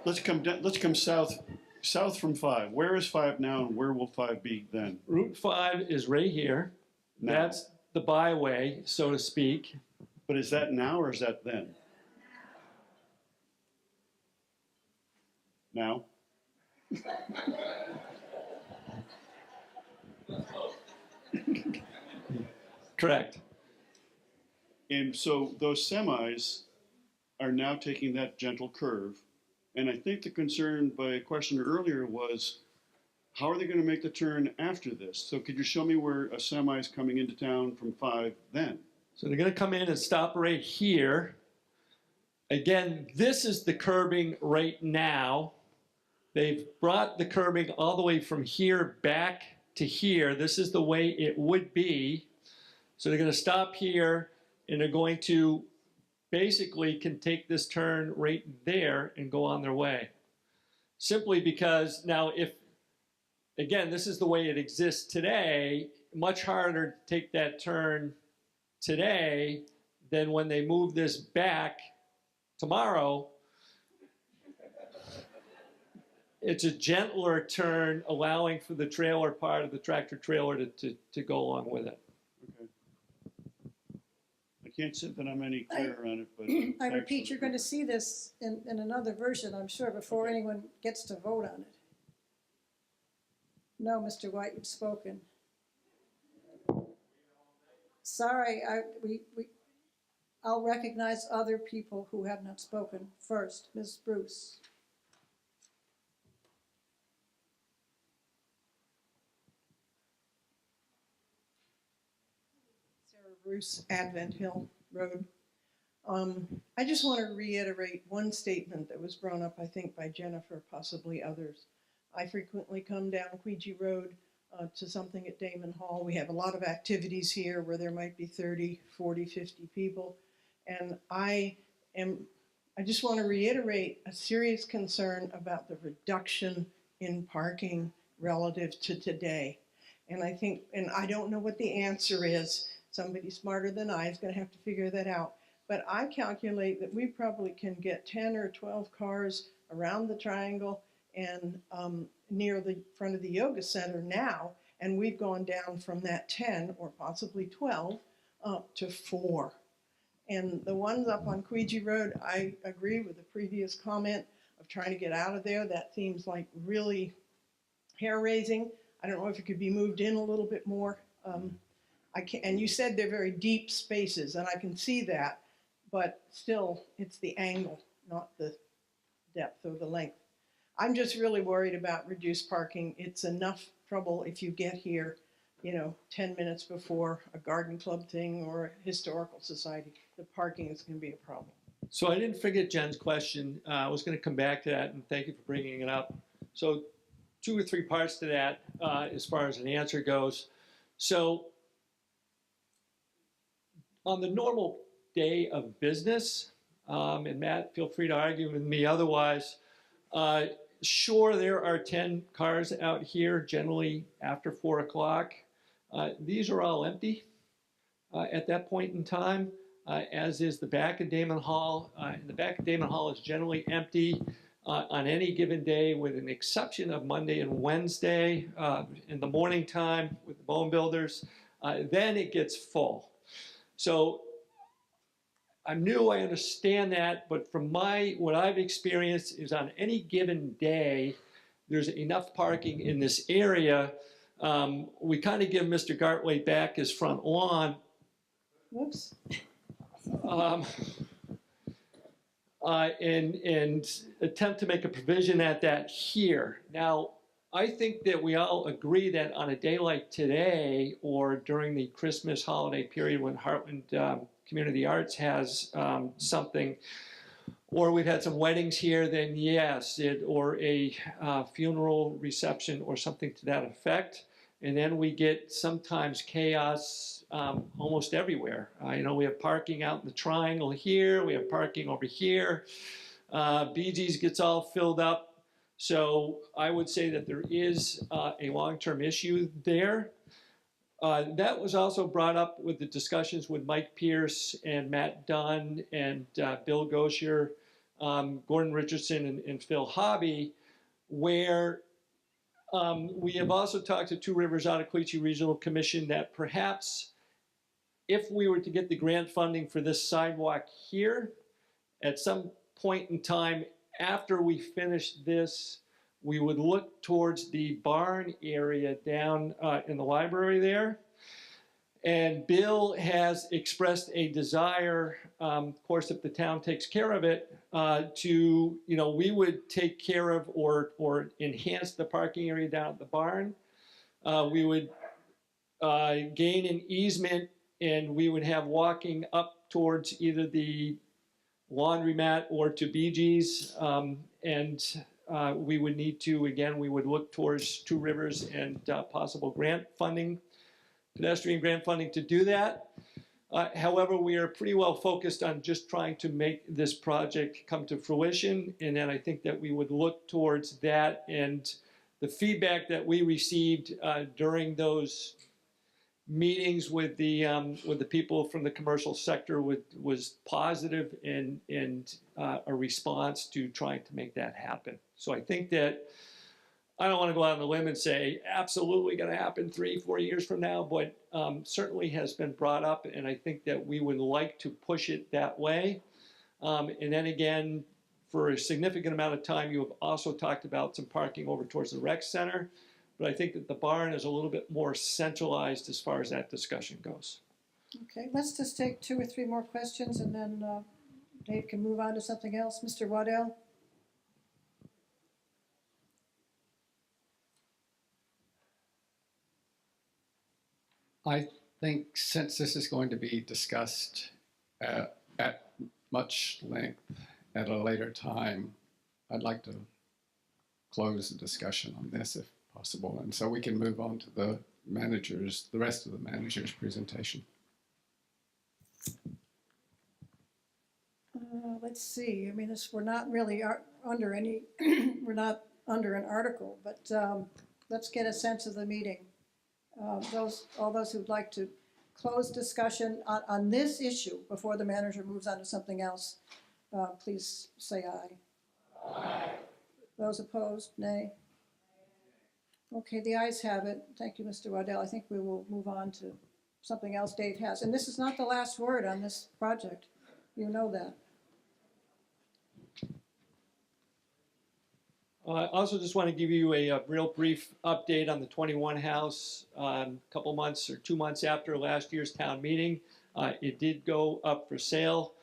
let's come down. Let's come south from 5. Where is 5 now, and where will 5 be then? Route 5 is right here. Now. That's the byway, so to speak. But is that now or is that then? Now. Correct. And so those semis are now taking that gentle curve. And I think the concern by a questioner earlier was, how are they going to make the turn after this? So could you show me where a semi is coming into town from 5 then? So they're going to come in and stop right here. Again, this is the curbing right now. They've brought the curbing all the way from here back to here. This is the way it would be. So they're going to stop here, and they're going to basically can take this turn right there and go on their way. Simply because now if, again, this is the way it exists today, much harder to take that turn today than when they move this back tomorrow. It's a gentler turn, allowing for the trailer part of the tractor trailer to go along with it. Okay. I can't say that I'm any clearer on it, but. I thanks repeat, for you're going to see this in another version, I'm sure, before anyone gets to vote on it. No, Mr. White, you've spoken. Sorry, I'll recognize other people who have not spoken first. Ms. Bruce. Sarah Bruce, Advent Hill Road. I just want to reiterate one statement that was brought up, I think, by Jennifer, possibly others. I frequently come down Queegee Road to something at Damon Hall. We have a lot of activities here where there might be 30, 40, 50 people. And I just want to reiterate a serious concern about the reduction in parking relative to today. And I think, and I don't know what the answer is. Somebody smarter than I is going to have to figure that out. But I calculate that we probably can get 10 or 12 cars around the triangle and near the front of the yoga center now, and we've gone down from that 10 or possibly 12 up to 4. And the ones up on Queegee Road, I agree with the previous comment of trying to get out of there. That seems like really hair-raising. I don't know if it could be moved in a little bit more. And you said they're very deep spaces, and I can see that, but still, it's the angle, not the depth or the length. I'm just really worried about reduced parking. It's enough trouble if you get here, 10 minutes before a garden club thing or a historical society. The parking is going to be a problem. So I didn't forget Jen's question. I was going to come back to that, and thank you for bringing it up. So 2 or 3 parts to that as far as an answer goes. So on the normal day of business, and Matt, feel free to argue with me otherwise, sure, there are 10 cars out here, generally after 4 o'clock. These are all empty at that point in time, as is the back of Damon Hall. And the back of Damon Hall is generally empty on any given day, with an exception of Monday and Wednesday in the morning time with the bone builders. Then it gets full. So I'm new, I understand that, but from what I've experienced is on any given day, there's enough parking in this area. We kind of give Mr. Gartway back his front lawn. Whoops. And attempt to make a provision at that here. Now, I think that we all agree that on a day like today, or during the Christmas holiday period when Hartland Community Arts has something, or we've had some weddings here, then yes, or a funeral reception or something to that effect. And then we get sometimes chaos almost everywhere. We have parking out in the triangle here, we have parking over here. BG's gets all filled up. So I would say that there is a long-term issue there. That was also brought up with the discussions with Mike Pierce and Matt Dunn and Bill Gosher, Gordon Richardson, and Phil Hobby, where we have also talked to Two Rivers Ottaquechee Regional Commission that perhaps if we were to get the grant funding for this sidewalk here, at some point in time after we finish this, we would look towards the barn area down in the library there. And Bill has expressed a desire, of course, if the town takes care of it, we would take care of or enhance the parking area down at the barn. We would gain an easement, and we would have walking up towards either the laundromat or to BG's, and we would need to, again, we would look towards Two Rivers and possible grant funding, pedestrian grant funding to do that. However, we are pretty well focused on just trying to make this project come to fruition, and then I think that we would look towards that, and the feedback that we received during those meetings with the people from the commercial sector was positive and a response to trying to make that happen. So I think that I don't want to go out on the limb and say absolutely going to happen 3-4 years from now, but certainly has been brought up, and I think that we would like to push it that way. And then again, for a significant amount of time, you have also talked about some parking over towards the rec center, but I think that the barn is a little bit more centralized as far as that discussion goes. Okay, let's just take 2 or 3 more questions, and then Dave can move on to something else. Mr. Waddell? I think since this is going to be discussed at much length at a later time, I'd like to close the discussion on this if possible, and so we can move on to the rest of the manager's presentation. Let's see, I mean, we're not really under any, we're not under an article, but let's get a sense of the meeting. All those who'd like to close discussion on this issue before the manager moves on to something else, please say aye. Aye. Those opposed, nay. Okay, the ayes have it. Thank you, Mr. Waddell. I think we will move on to something else Dave has. And this is not the last word on this project. You know that. I also just want to give you a real brief update on the 21 house. A couple months or 2 months after last year's town meeting, it did go up for sale.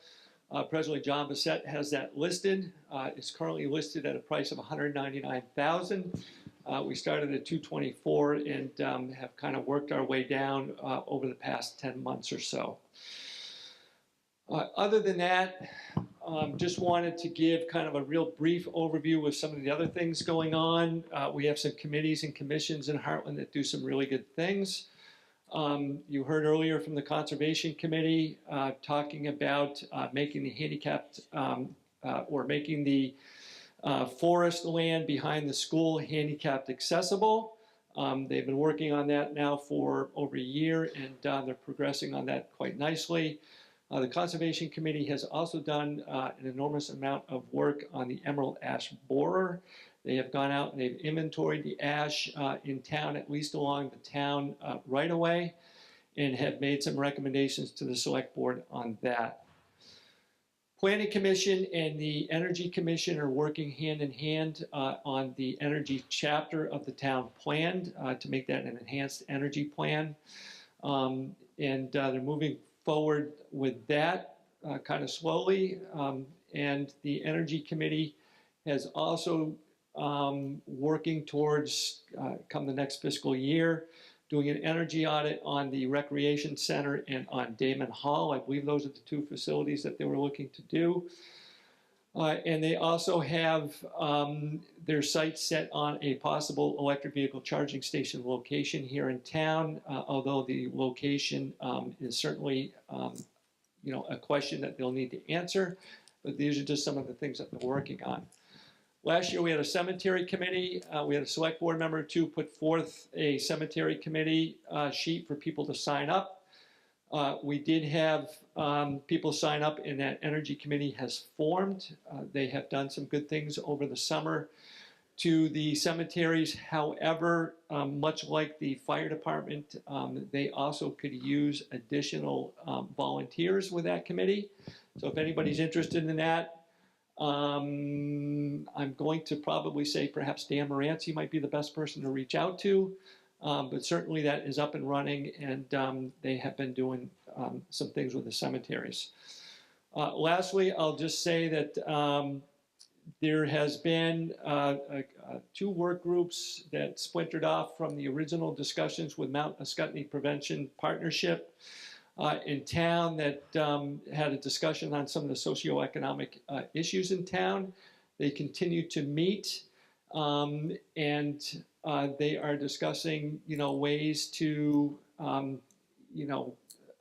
Presently, John Bissett has that listed. It's currently listed at a price of $199,000. We started at $224,000 and have kind of worked our way down over the past 10 months or so. Other than that, just wanted to give kind of a real brief overview of some of the other things going on. We have some committees and commissions in Hartland that do some really good things. You heard earlier from the Conservation Committee talking about making the handicapped or making the forest land behind the school handicapped accessible. They've been working on that now for over a year, and they're progressing on that quite nicely. The Conservation Committee has also done an enormous amount of work on the emerald ash borer. They have gone out and they've inventoried the ash in town, at least along the town right away, and have made some recommendations to the Select Board on that. Planning Commission and the Energy Commission are working hand in hand on the energy chapter of the town plan to make that an enhanced energy plan. And they're moving forward with that kind of slowly. And the Energy Committee has also working towards, come the next fiscal year, doing an energy audit on the Recreation Center and on Damon Hall. I believe those are the 2 facilities that they were looking to do. And they also have their sights set on a possible electric vehicle charging station location here in town, although the location is certainly a question that they'll need to answer. But these are just some of the things that they're working on. Last year we had a cemetery committee. We had a select board member or 2 put forth a cemetery committee sheet for people to sign up. We did have people sign up, and that energy committee has formed. They have done some good things over the summer to the cemeteries. However, much like the fire department, they also could use additional volunteers with that committee. So if anybody's interested in that, I'm going to probably say perhaps Dan Moranci might be the best person to reach out to. But certainly that is up and running, and they have been doing some things with the cemeteries. Lastly, I'll just say that there has been 2 work groups that splintered off from the original discussions with Mount Ascutney Prevention Partnership in town that had a discussion on some of the socioeconomic issues in town. They continue to meet. and they are discussing, ways to,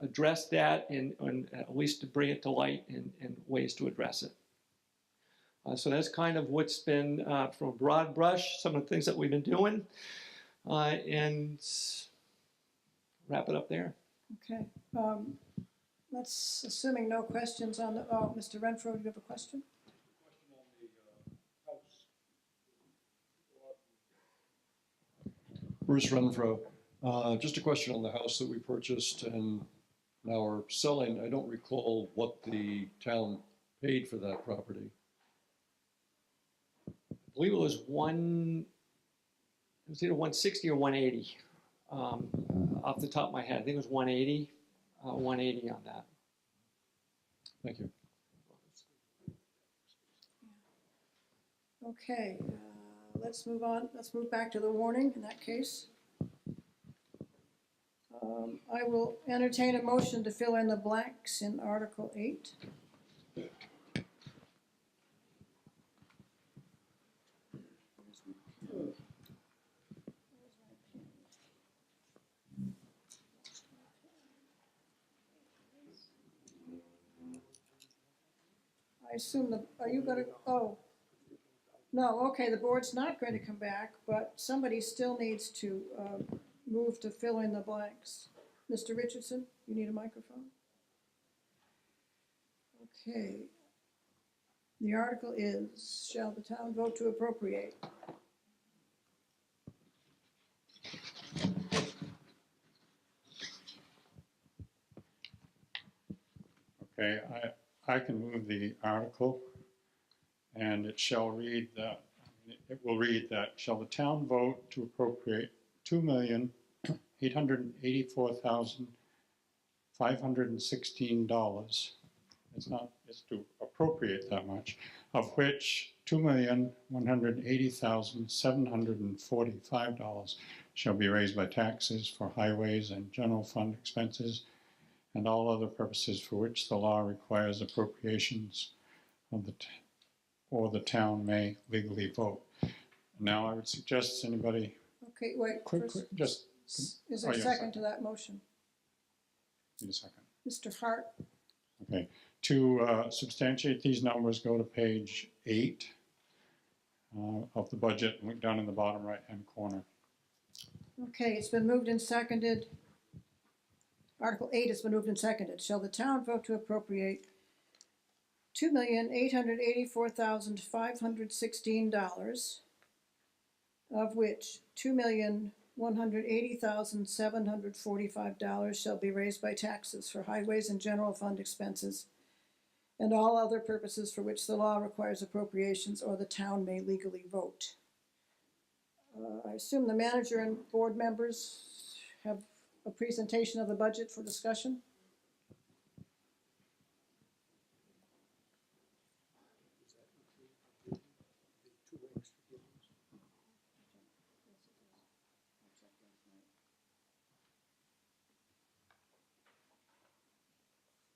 address that and at least to bring it to light and ways to address it. So that's kind of what's been, from a broad brush, some of the things that we've been doing, and wrap it up there. Okay. Let's, assuming no questions on the, oh, Mr. Renfro, do you have a question? Bruce Renfro. Just a question on the house that we purchased and now are selling. I don't recall what the town paid for that property. I believe it was either 160 or 180. Off the top of my head, I think it was 180 on that. Thank you. Okay, let's move on. Let's move back to the warning in that case. I will entertain a motion to fill in the blanks in Article 8. I assume are you gonna, oh, no, okay, the board's not going to come back, but somebody still needs to move to fill in the blanks. Mr. Richardson, you need a microphone? Okay. The article is, shall the town vote to appropriate? Okay, I can move the article, and it shall read that, it will read that, shall the town vote to appropriate $2,884,516. It's to appropriate that much, of which $2,180,745 shall be raised by taxes for highways and general fund expenses and all other purposes for which the law requires appropriations of or the town may legally vote. Now I would suggest anybody Okay, wait, quick, just is there a second to that motion? need a second. Mr. Hart? Okay, to substantiate these numbers, go to page 8 of the budget, and look down in the bottom right-hand corner. Okay, it's been moved and seconded. Article 8 has been moved and seconded. Shall the town vote to appropriate $2,884,516, of which $2,180,745 shall be raised by taxes for highways and general fund expenses and all other purposes for which the law requires appropriations or the town may legally vote. I assume the manager and board members have a presentation of the budget for discussion.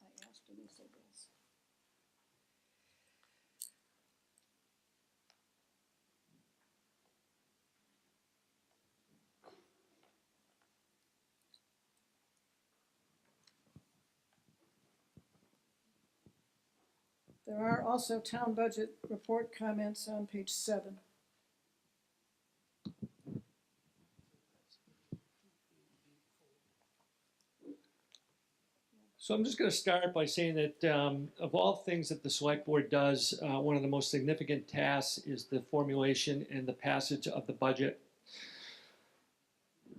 I asked him, he said yes. There are also town budget report comments on page 7. So I'm just going to start by saying that of all things that the select board does, one of the most significant tasks is the formulation and the passage of the budget.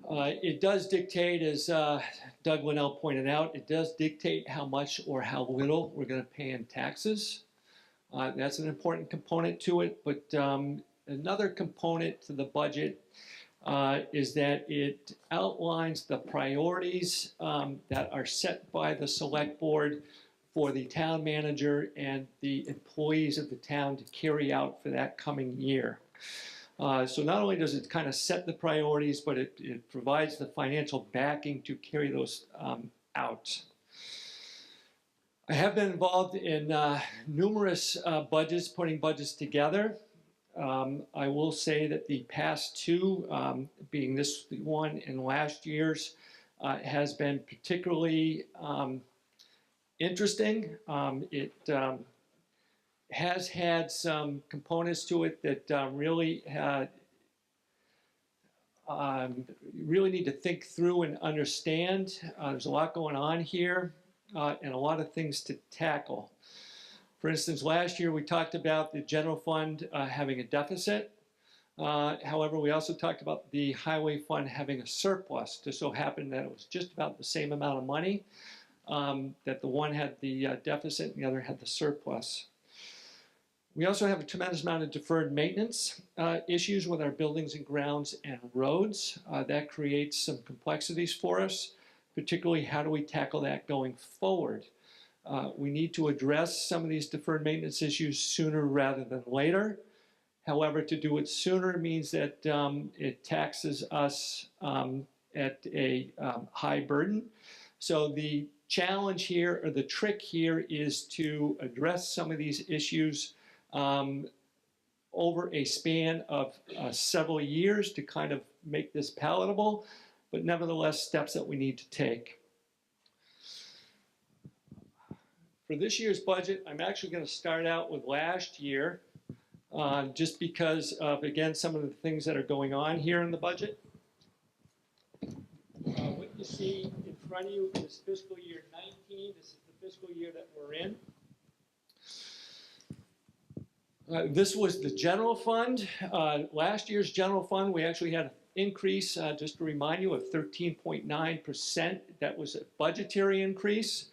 It does dictate, as Doug Linnell pointed out, it does dictate how much or how little we're going to pay in taxes. That's an important component to it, but another component to the budget is that it outlines the priorities that are set by the select board for the town manager and the employees of the town to carry out for that coming year. So not only does it kind of set the priorities, but it provides the financial backing to carry those out. I have been involved in numerous budgets, putting budgets together. I will say that the past two, being this one and last year's, has been particularly interesting. It has had some components to it that really really need to think through and understand. There's a lot going on here and a lot of things to tackle. For instance, last year we talked about the general fund having a deficit. However, we also talked about the highway fund having a surplus. Just so happened that it was just about the same amount of money, that the one had the deficit and the other had the surplus. We also have a tremendous amount of deferred maintenance issues with our buildings and grounds and roads. That creates some complexities for us, particularly how do we tackle that going forward. We need to address some of these deferred maintenance issues sooner rather than later. However, to do it sooner means that it taxes us at a high burden. So the challenge here, or the trick here, is to address some of these issues over a span of several years to kind of make this palatable, but nevertheless steps that we need to take. For this year's budget, I'm actually going to start out with last year, just because of, again, some of the things that are going on here in the budget. What you see in front of you is fiscal year 19. This is the fiscal year that we're in. This was the general fund. Last year's general fund, we actually had an increase, just to remind you, of 13.9%. That was a budgetary increase.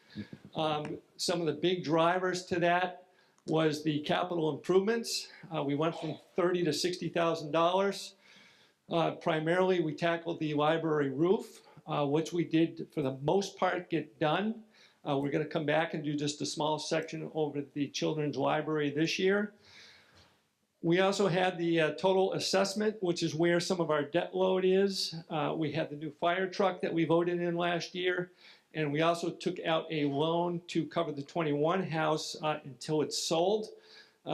Some of the big drivers to that was the capital improvements. We went from $30,000 to $60,000. Primarily, we tackled the library roof, which we did, for the most part, get done. We're going to come back and do just a small section over the children's library this year. We also had the total assessment, which is where some of our debt load is. We had the new fire truck that we voted in last year. And we also took out a loan to cover the 21 house until it's sold.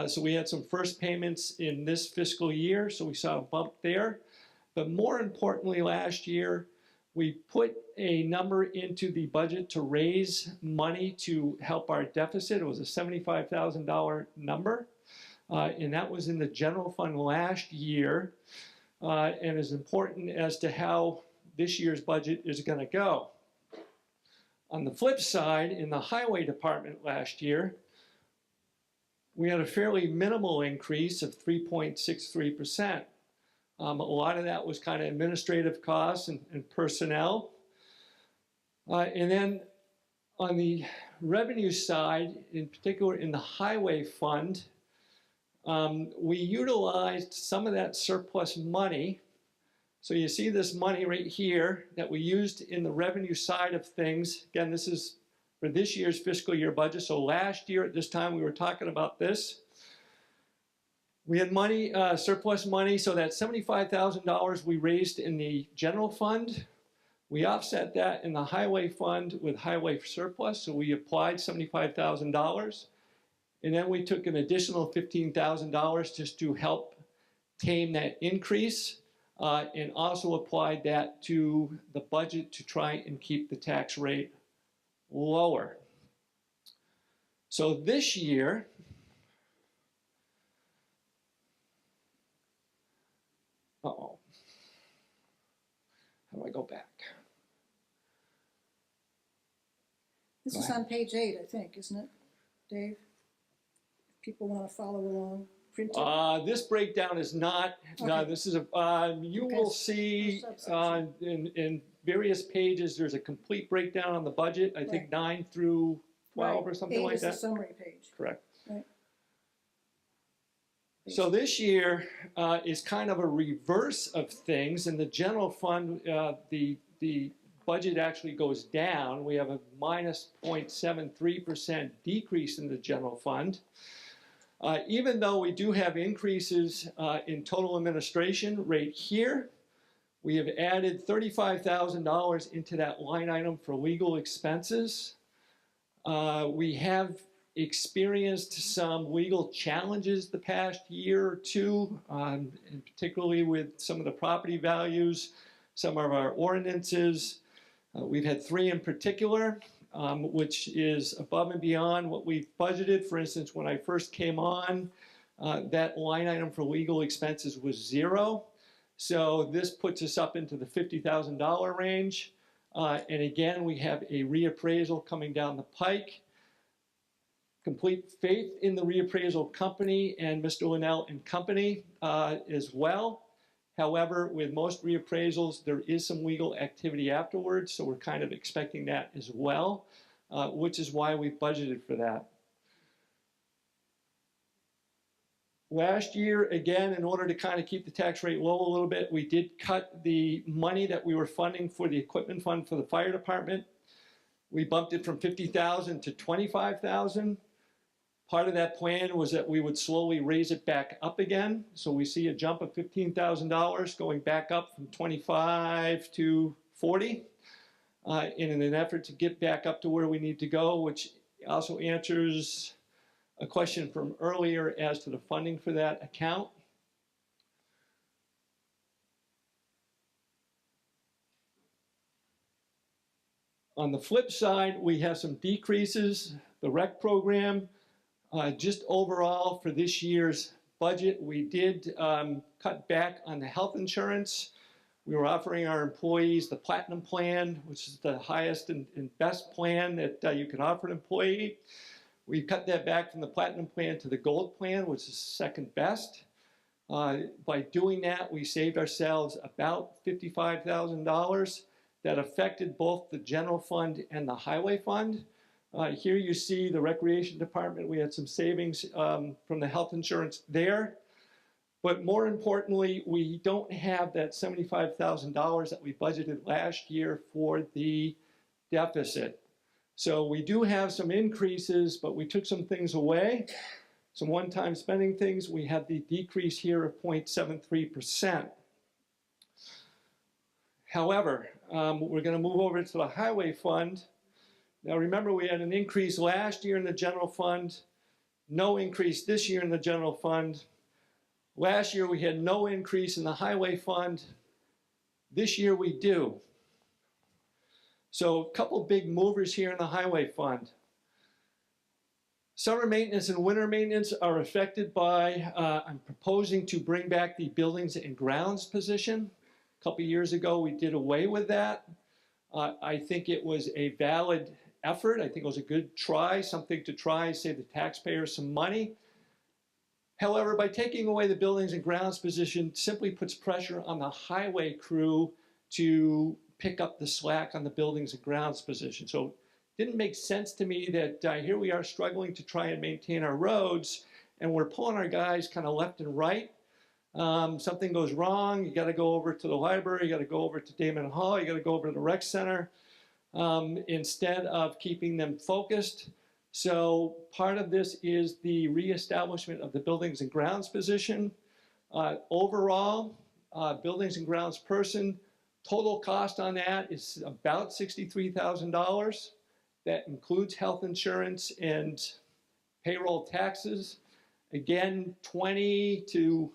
So we had some first payments in this fiscal year, so we saw a bump there. But more importantly, last year, we put a number into the budget to raise money to help our deficit. It was a $75,000 number. And that was in the general fund last year, and is important as to how this year's budget is going to go. On the flip side, in the highway department last year, we had a fairly minimal increase of 3.63%. A lot of that was kind of administrative costs and personnel. And then on the revenue side, in particular in the highway fund, we utilized some of that surplus money. So you see this money right here that we used in the revenue side of things. Again, this is for this year's fiscal year budget. So last year at this time we were talking about this. We had money, surplus money, so that $75,000 we raised in the general fund. We offset that in the highway fund with highway surplus, so we applied $75,000. And then we took an additional $15,000 just to help tame that increase, and also applied that to the budget to try and keep the tax rate lower. So this year, how do I go back? This is on page 8, I think, isn't it, Dave? If people want to follow along, print it. This breakdown is not, no, this is a, you will see in various pages, there's a complete breakdown on the budget, I think 9 through 12 or something like that. 8 is the summary page. Correct. Right. So this year is kind of a reverse of things. In the general fund, the budget actually goes down. We have a minus 0.73% decrease in the general fund. Even though we do have increases in total administration right here, we have added $35,000 into that line item for legal expenses. We have experienced some legal challenges the past year or two, and particularly with some of the property values, some of our ordinances. We've had 3 in particular, which is above and beyond what we've budgeted. For instance, when I first came on, that line item for legal expenses was 0. So this puts us up into the $50,000 range. And again, we have a reappraisal coming down the pike. Complete faith in the reappraisal company and Mr. Linnell and company as well. However, with most reappraisals, there is some legal activity afterwards, so we're kind of expecting that as well, which is why we've budgeted for that. Last year, again, in order to kind of keep the tax rate low a little bit, we did cut the money that we were funding for the equipment fund for the fire department. We bumped it from $50,000 to $25,000. Part of that plan was that we would slowly raise it back up again. So we see a jump of $15,000 going back up from 25 to 40 in an effort to get back up to where we need to go, which also answers a question from earlier as to the funding for that account. On the flip side, we have some decreases. The rec program, just overall for this year's budget, we did cut back on the health insurance. We were offering our employees the Platinum plan, which is the highest and best plan that you can offer an employee. We cut that back from the Platinum plan to the Gold plan, which is second best. By doing that, we saved ourselves about $55,000. That affected both the general fund and the highway fund. Here you see the recreation department. We had some savings from the health insurance there. But more importantly, we don't have that $75,000 that we budgeted last year for the deficit. So we do have some increases, but we took some things away. Some one-time spending things. We have the decrease here of 0.73%. However, we're going to move over to the highway fund. Now remember, we had an increase last year in the general fund, no increase this year in the general fund. Last year we had no increase in the highway fund. This year we do. So a couple big movers here in the highway fund. Summer maintenance and winter maintenance are affected by, I'm proposing to bring back the buildings and grounds position. A couple years ago, we did away with that. I think it was a valid effort. I think it was a good try, something to try, save the taxpayers some money. However, by taking away the buildings and grounds position, simply puts pressure on the highway crew to pick up the slack on the buildings and grounds position. So it didn't make sense to me that here we are struggling to try and maintain our roads, and we're pulling our guys kind of left and right. Something goes wrong, you got to go over to the library, you got to go over to Damon Hall, you got to go over to the rec center, instead of keeping them focused. So part of this is the reestablishment of the buildings and grounds position. Overall, buildings and grounds person, total cost on that is about $63,000. That includes health insurance and payroll taxes. Again, $20,000 to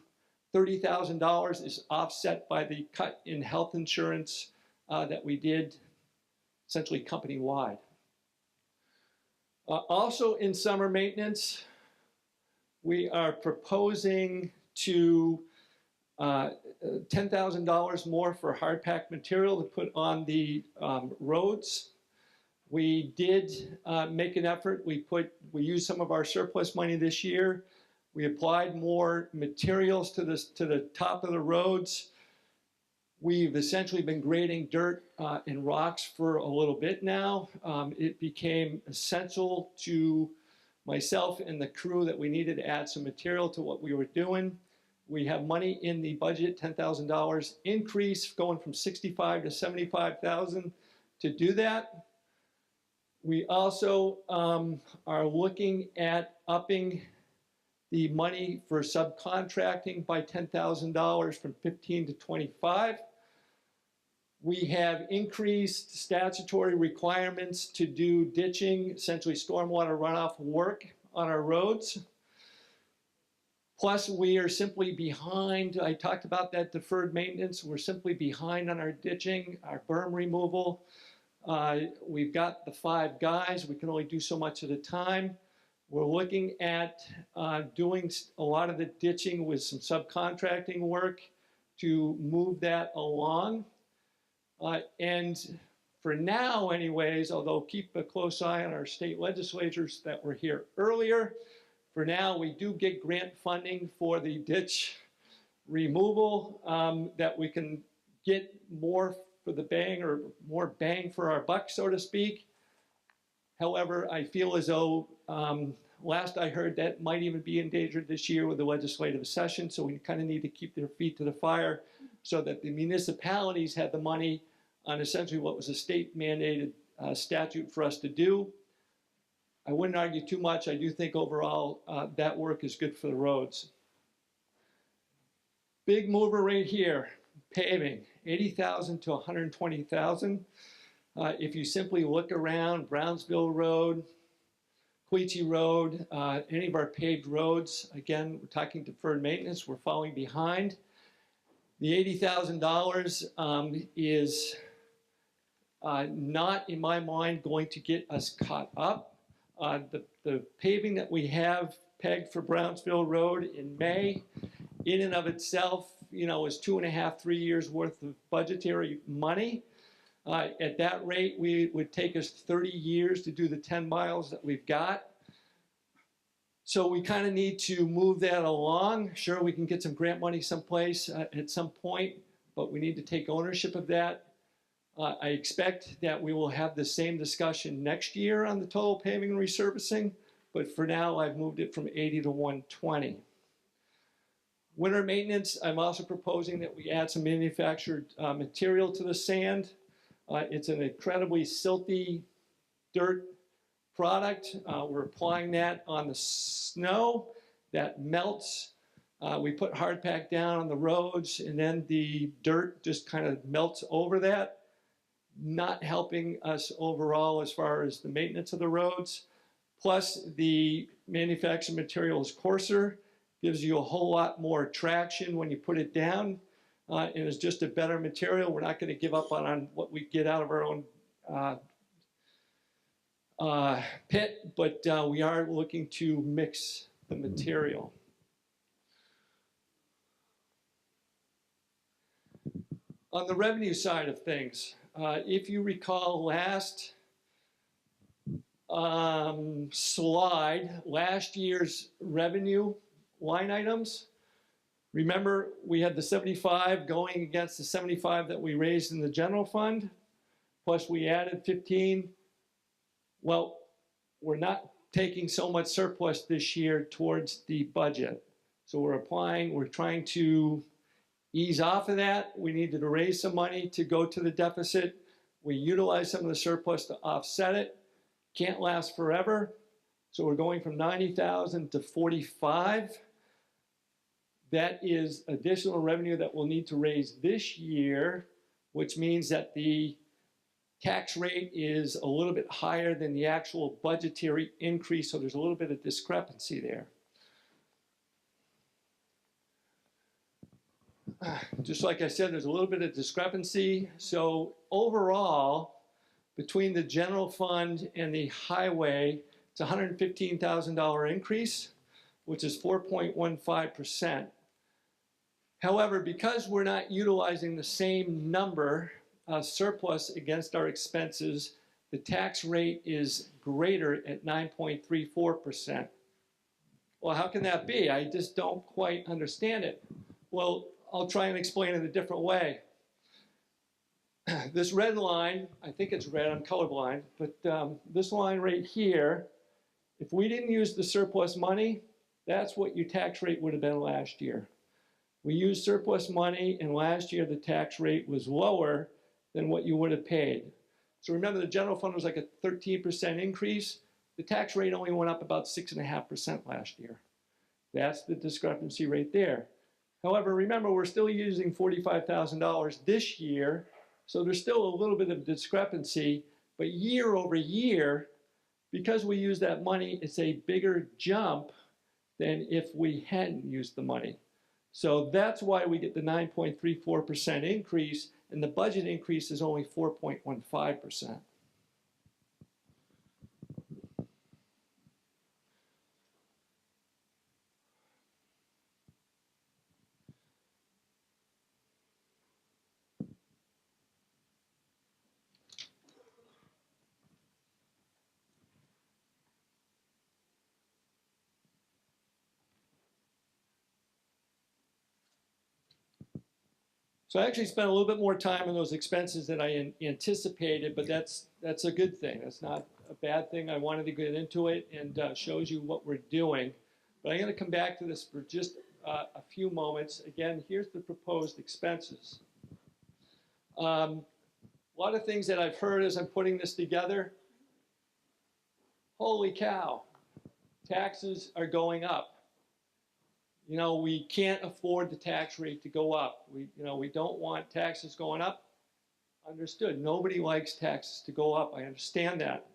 $30,000 is offset by the cut in health insurance that we did essentially company-wide. Also in summer maintenance, we are proposing to $10,000 more for hard packed material to put on the roads. We did make an effort. We used some of our surplus money this year. We applied more materials to the top of the roads. We've essentially been grading dirt and rocks for a little bit now. It became essential to myself and the crew that we needed to add some material to what we were doing. We have money in the budget, $10,000 increase, going from $65,000 to $75,000 to do that. We also are looking at upping the money for subcontracting by $10,000 from $15,000 to $25,000. We have increased statutory requirements to do ditching, essentially stormwater runoff work on our roads. Plus, we are simply behind. I talked about that deferred maintenance. We're simply behind on our ditching, our berm removal. We've got the 5 guys. We can only do so much at a time. We're looking at doing a lot of the ditching with some subcontracting work to move that along. And for now, anyways, although keep a close eye on our state legislators that were here earlier, for now, we do get grant funding for the ditch removal that we can get more for the bang, or more bang for our buck, so to speak. However, I feel as though last I heard that might even be endangered this year with the legislative session, so we kind of need to keep their feet to the fire so that the municipalities had the money on essentially what was a state mandated statute for us to do. I wouldn't argue too much. I do think overall that work is good for the roads. Big mover right here, paving, 80,000 to 120,000. If you simply look around Brownsville Road, Queechee Road, any of our paved roads, again, we're talking deferred maintenance, we're falling behind. The $80,000 is not, in my mind, going to get us caught up. The paving that we have pegged for Brownsville Road in May, in and of itself, you know, is 2.5, 3 years worth of budgetary money. At that rate, it would take us 30 years to do the 10 miles that we've got. So we kind of need to move that along. Sure, we can get some grant money someplace at some point, but we need to take ownership of that. I expect that we will have the same discussion next year on the total paving and resurfacing, but for now, I've moved it from 80 to 120. Winter maintenance, I'm also proposing that we add some manufactured material to the sand. It's an incredibly silty dirt product. We're applying that on the snow that melts. We put hard pack down on the roads, and then the dirt just kind of melts over that, not helping us overall as far as the maintenance of the roads. Plus, the manufactured material is coarser, gives you a whole lot more traction when you put it down, and it's just a better material. We're not going to give up on what we get out of our own pit, but we are looking to mix the material. On the revenue side of things, if you recall last slide, last year's revenue line items, remember we had the 75 going against the 75 that we raised in the general fund, plus we added 15. Well, we're not taking so much surplus this year towards the budget. So we're trying to ease off of that. We needed to raise some money to go to the deficit. We utilized some of the surplus to offset it. Can't last forever. So we're going from 90,000 to 45. That is additional revenue that we'll need to raise this year, which means that the tax rate is a little bit higher than the actual budgetary increase, so there's a little bit of discrepancy there. Just like I said, there's a little bit of discrepancy. So overall, between the general fund and the highway, it's a $115,000 increase, which is 4.15%. However, because we're not utilizing the same number surplus against our expenses, the tax rate is greater at 9.34%. Well, how can that be? I just don't quite understand it. Well, I'll try and explain it a different way. This red line, I think it's red, I'm colorblind, but this line right here, if we didn't use the surplus money, that's what your tax rate would have been last year. We used surplus money, and last year the tax rate was lower than what you would have paid. So remember, the general fund was like a 13% increase. The tax rate only went up about 6.5% last year. That's the discrepancy right there. However, remember, we're still using $45,000 this year So there's still a little bit of discrepancy, but year over year, because we use that money, it's a bigger jump than if we hadn't used the money. So that's why we get the 9.34% increase, and the budget increase is only 4.15%. So I actually spent a little bit more time on those expenses than I anticipated, but that's a good thing. That's not a bad thing. I wanted to get into it and shows you what we're doing. But I'm going to come back to this for just a few moments. Again, here's the proposed expenses. A lot of things that I've heard as I'm putting this together. Holy cow, taxes are going up. You know, we can't afford the tax rate to go up. We don't want taxes going up. Understood. Nobody likes taxes to go up. I understand that.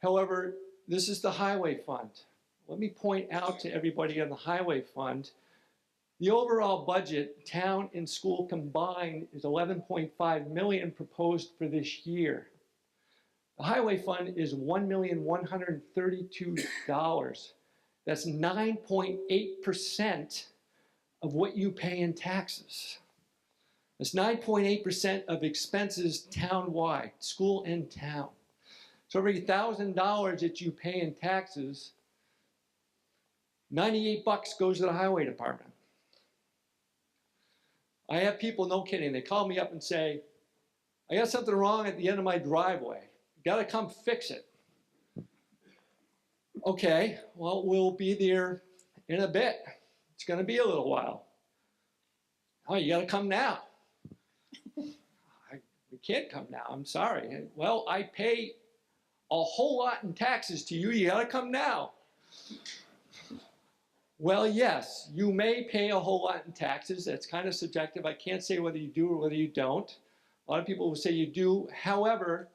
However, this is the highway fund. Let me point out to everybody on the highway fund, the overall budget, town and school combined, is $11.5 million proposed for this year. The highway fund is $1,132,000. That's 9.8% of what you pay in taxes. That's 9.8% of expenses town-wide, school and town. So every $1,000 that you pay in taxes, 98 bucks goes to the highway department. I have people, no kidding, they call me up and say, I got something wrong at the end of my driveway. You gotta come fix it. Okay, well, we'll be there in a bit. It's going to be a little while. Oh, you got to come now. We can't come now. I'm sorry. Well, I pay a whole lot in taxes to you. You got to come now. Well, yes, you may pay a whole lot in taxes. That's kind of subjective. I can't say whether you do or whether you don't. A lot of people will say you do. However,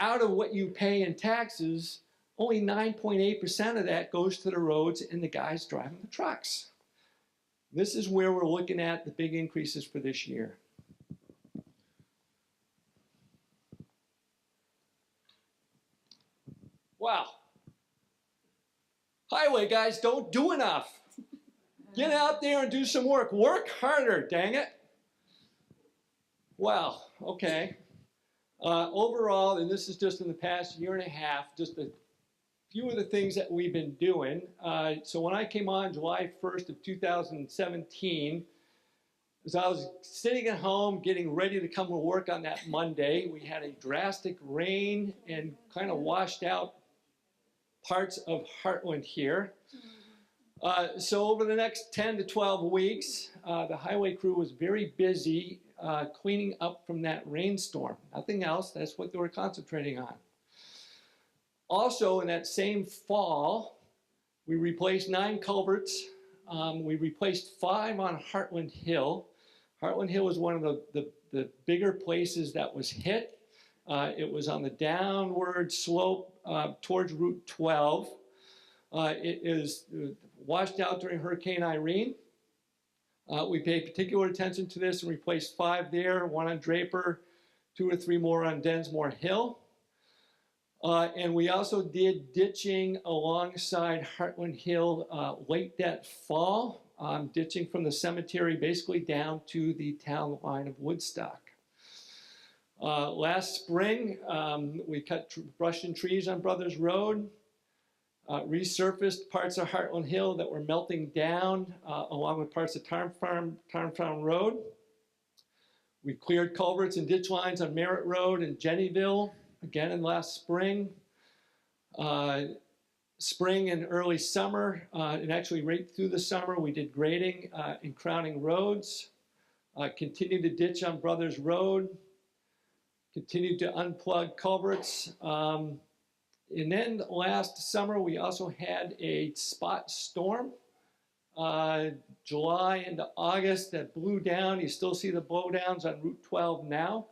out of what you pay in taxes, only 9.8% of that goes to the roads and the guys driving the trucks. This is where we're looking at the big increases for this year. Wow. Highway guys don't do enough. Get out there and do some work. Work harder, dang it. Wow, okay. Overall, and this is just in the past year and a half, just a few of the things that we've been doing. So when I came on July 1st of 2017, as I was sitting at home getting ready to come to work on that Monday, we had a drastic rain and kind of washed out parts of Hartland here. So over the next 10 to 12 weeks, the highway crew was very busy cleaning up from that rainstorm. Nothing else, that's what they were concentrating on. Also, in that same fall, we replaced 9 culverts. We replaced 5 on Hartland Hill. Hartland Hill was one of the bigger places that was hit. It was on the downward slope towards Route 12. It is washed out during Hurricane Irene. We paid particular attention to this and replaced 5 there, 1 on Draper, 2 or 3 more on Densmore Hill. And we also did ditching alongside Hartland Hill late that fall, ditching from the cemetery basically down to the town line of Woodstock. Last spring, we cut brush and trees on Brothers Road, resurfaced parts of Hartland Hill that were melting down along with parts of Tarn Farm Road. We cleared culverts and ditch lines on Merritt Road and Jennyville, again in last spring. Spring and early summer, and actually right through the summer, we did grading and crowning roads. Continued to ditch on Brothers Road. Continued to unplug culverts. And then last summer, we also had a spot storm July into August that blew down. You still see the blowdowns on Route 12 now.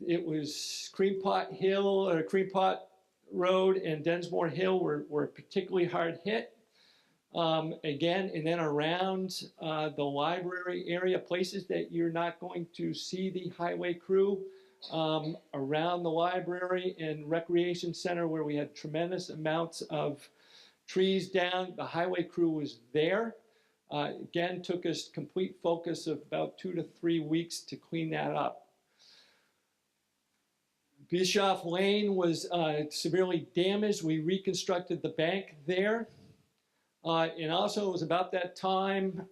It was Cream Pot Hill, or Cream Pot Road and Densmore Hill were particularly hard hit. Again, and then around the library area, places that you're not going to see the highway crew, around the library and recreation center where we had tremendous amounts of trees down. The highway crew was there. Again, took us complete focus of about 2 to 3 weeks to clean that up. Bischoff Lane was severely damaged. We reconstructed the bank there. And also it was about that time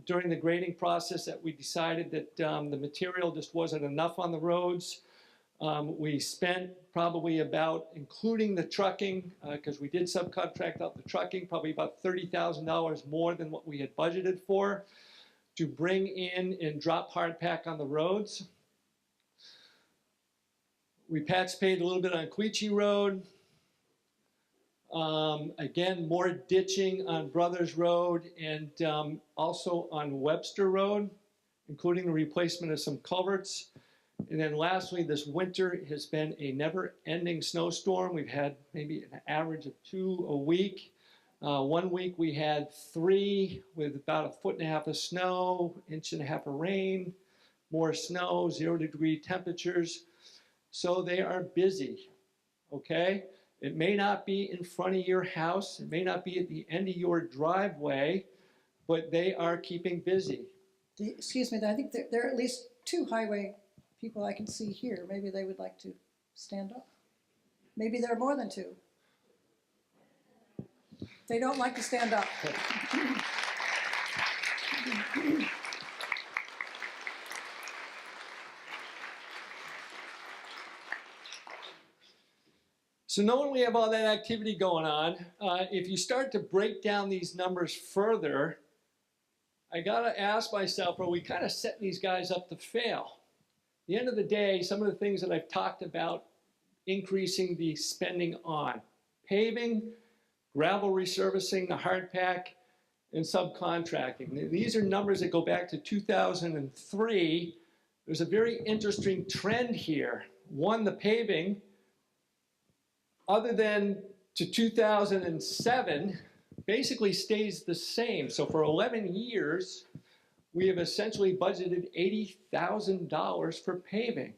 during the grading process that we decided that the material just wasn't enough on the roads. We spent probably about, including the trucking, because we did subcontract out the trucking, probably about $30,000 more than what we had budgeted for to bring in and drop hard pack on the roads. We patch paved a little bit on Queechee Road. Again, more ditching on Brothers Road and also on Webster Road, including the replacement of some culverts. And then lastly, this winter has been a never-ending snowstorm. We've had maybe an average of 2 a week. 1 week we had 3 with about 1.5 feet of snow, 1.5 inches of rain, more snow, 0-degree temperatures. So they are busy, okay? It may not be in front of your house, it may not be at the end of your driveway, but they are keeping busy. Excuse me, I think there are at least 2 highway people I can see here. Maybe they would like to stand up. Maybe there are more than 2. They don't like to stand up. So knowing we have all that activity going on, if you start to break down these numbers further, I gotta ask myself, are we kind of setting these guys up to fail? At the end of the day, some of the things that I've talked about increasing the spending on paving, gravel resurfacing, the hard pack, and subcontracting. These are numbers that go back to 2003. There's a very interesting trend here. One, the paving, other than to 2007, basically stays the same. So for 11 years, we have essentially budgeted $80,000 for paving.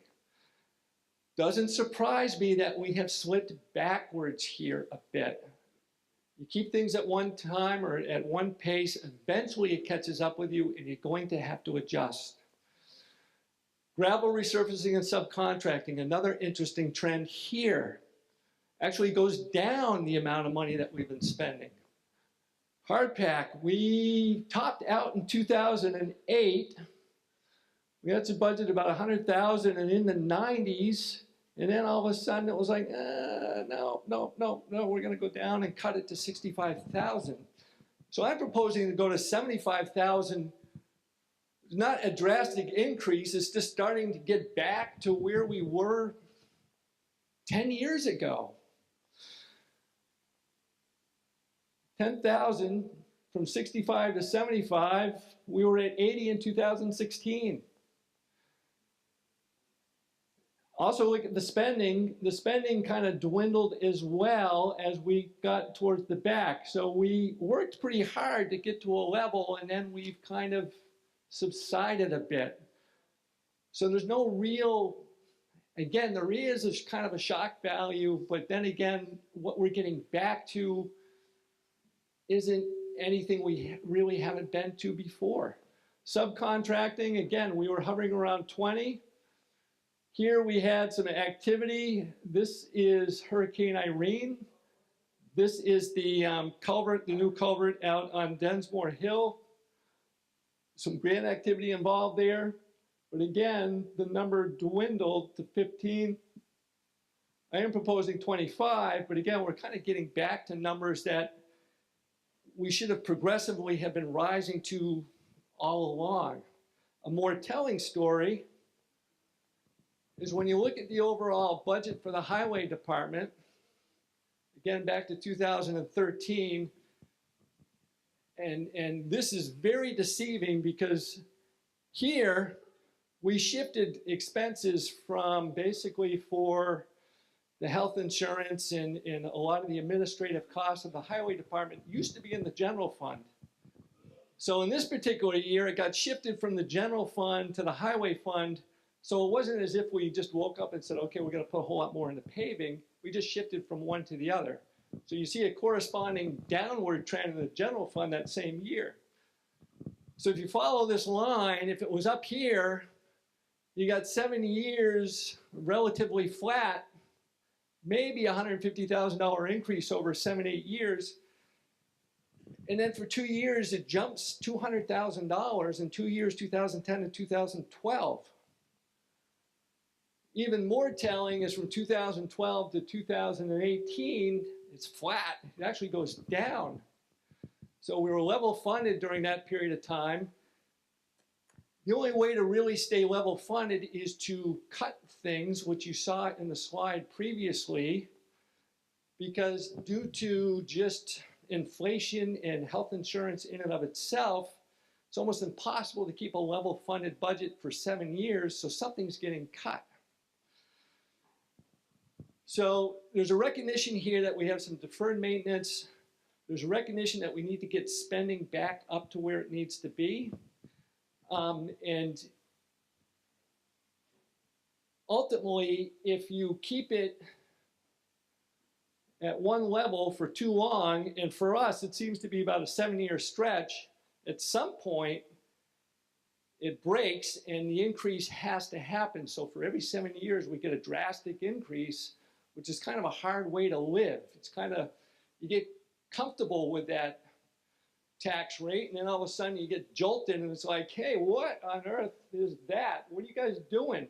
Doesn't surprise me that we have slipped backwards here a bit. You keep things at one time or at one pace, eventually it catches up with you and you're going to have to adjust. Gravel resurfacing and subcontracting, another interesting trend here. Actually goes down the amount of money that we've been spending. Hard pack, we topped out in 2008. We had to budget about $100,000 and in the 90s, and then all of a sudden it was like, no, we're gonna go down and cut it to $65,000. So I'm proposing to go to $75,000. Not a drastic increase, it's just starting to get back to where we were 10 years ago. 10,000 from 65 to 75, we were at 80 in 2016. Also look at the spending. The spending kind of dwindled as well as we got towards the back. So we worked pretty hard to get to a level and then we've kind of subsided a bit. So there's no real, again, there is a kind of a shock value, but then again, what we're getting back to isn't anything we really haven't been to before. Subcontracting, again, we were hovering around 20. Here we had some activity. This is Hurricane Irene. This is the culvert, the new culvert out on Densmore Hill. Some grant activity involved there. But again, the number dwindled to 15. I am proposing 25, but again, we're kind of getting back to numbers that we should have progressively have been rising to all along. A more telling story is when you look at the overall budget for the highway department, again back to 2013, And this is very deceiving because here we shifted expenses from basically for the health insurance and a lot of the administrative costs of the highway department used to be in the general fund. So in this particular year, it got shifted from the general fund to the highway fund. So it wasn't as if we just woke up and said, okay, we're going to put a whole lot more into paving. We just shifted from one to the other. So you see a corresponding downward trend in the general fund that same year. So if you follow this line, if it was up here, you got 7 years relatively flat, maybe a $150,000 increase over 7, 8 years. And then for 2 years, it jumps $200,000 in 2 years, 2010 and 2012. Even more telling is from 2012 to 2018, it's flat. It actually goes down. So we were level funded during that period of time. The only way to really stay level funded is to cut things, which you saw in the slide previously, because due to just inflation and health insurance in and of itself, it's almost impossible to keep a level funded budget for 7 years, so something's getting cut. So there's a recognition here that we have some deferred maintenance. There's a recognition that we need to get spending back up to where it needs to be. And ultimately, if you keep it at one level for too long, and for us, it seems to be about a 7-year stretch, at some point, it breaks and the increase has to happen. So for every 7 years, we get a drastic increase, which is kind of a hard way to live. It's kind of, you get comfortable with that tax rate, and then all of a sudden you get jolted, and it's like, hey, what on earth is that? What are you guys doing?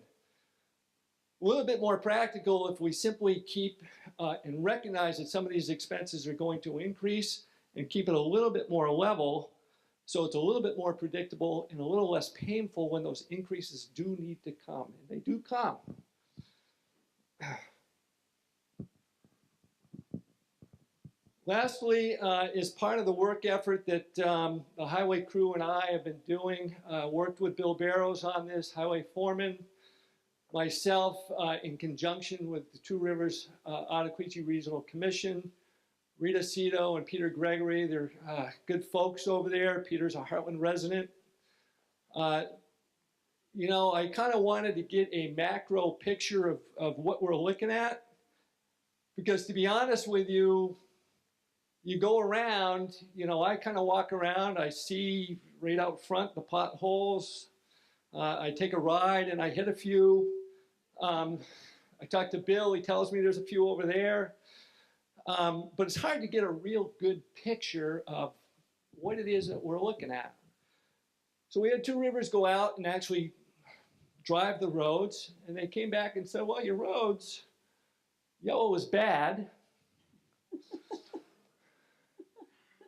A little bit more practical if we simply keep and recognize that some of these expenses are going to increase and keep it a little bit more level so it's a little bit more predictable and a little less painful when those increases do need to come. And they do come. Lastly, is part of the work effort that the highway crew and I have been doing, worked with Bill Barrows on this, highway foreman, myself, in conjunction with the Two Rivers Ottaquechee Regional Commission, Rita Cito and Peter Gregory. They're good folks over there. Peter's a Hartland resident. You know, I kind of wanted to get a macro picture of what we're looking at, because to be honest with you, you go around, you know, I kind of walk around, I see right out front the potholes. I take a ride and I hit a few. I talk to Bill, he tells me there's a few over there. But it's hard to get a real good picture of what it is that we're looking at. So we had Two Rivers go out and actually drive the roads, and they came back and said, well, your roads, yellow is bad,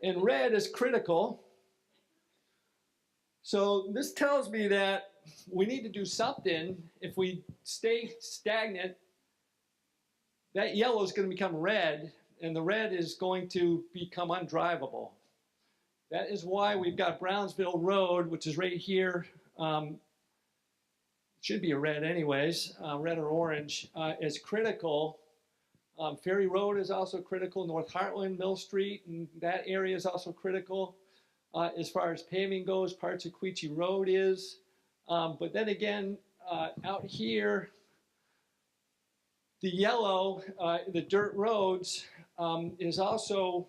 and red is critical. So this tells me that we need to do something. If we stay stagnant, that yellow is going to become red, and the red is going to become undrivable. That is why we've got Brownsville Road, which is right here. Should be a red anyways, red or orange, is critical. Ferry Road is also critical. North Hartland, Mill Street, and that area is also critical. As far as paving goes, parts of Quechee Road is. But then again, out here, the yellow, the dirt roads, is also,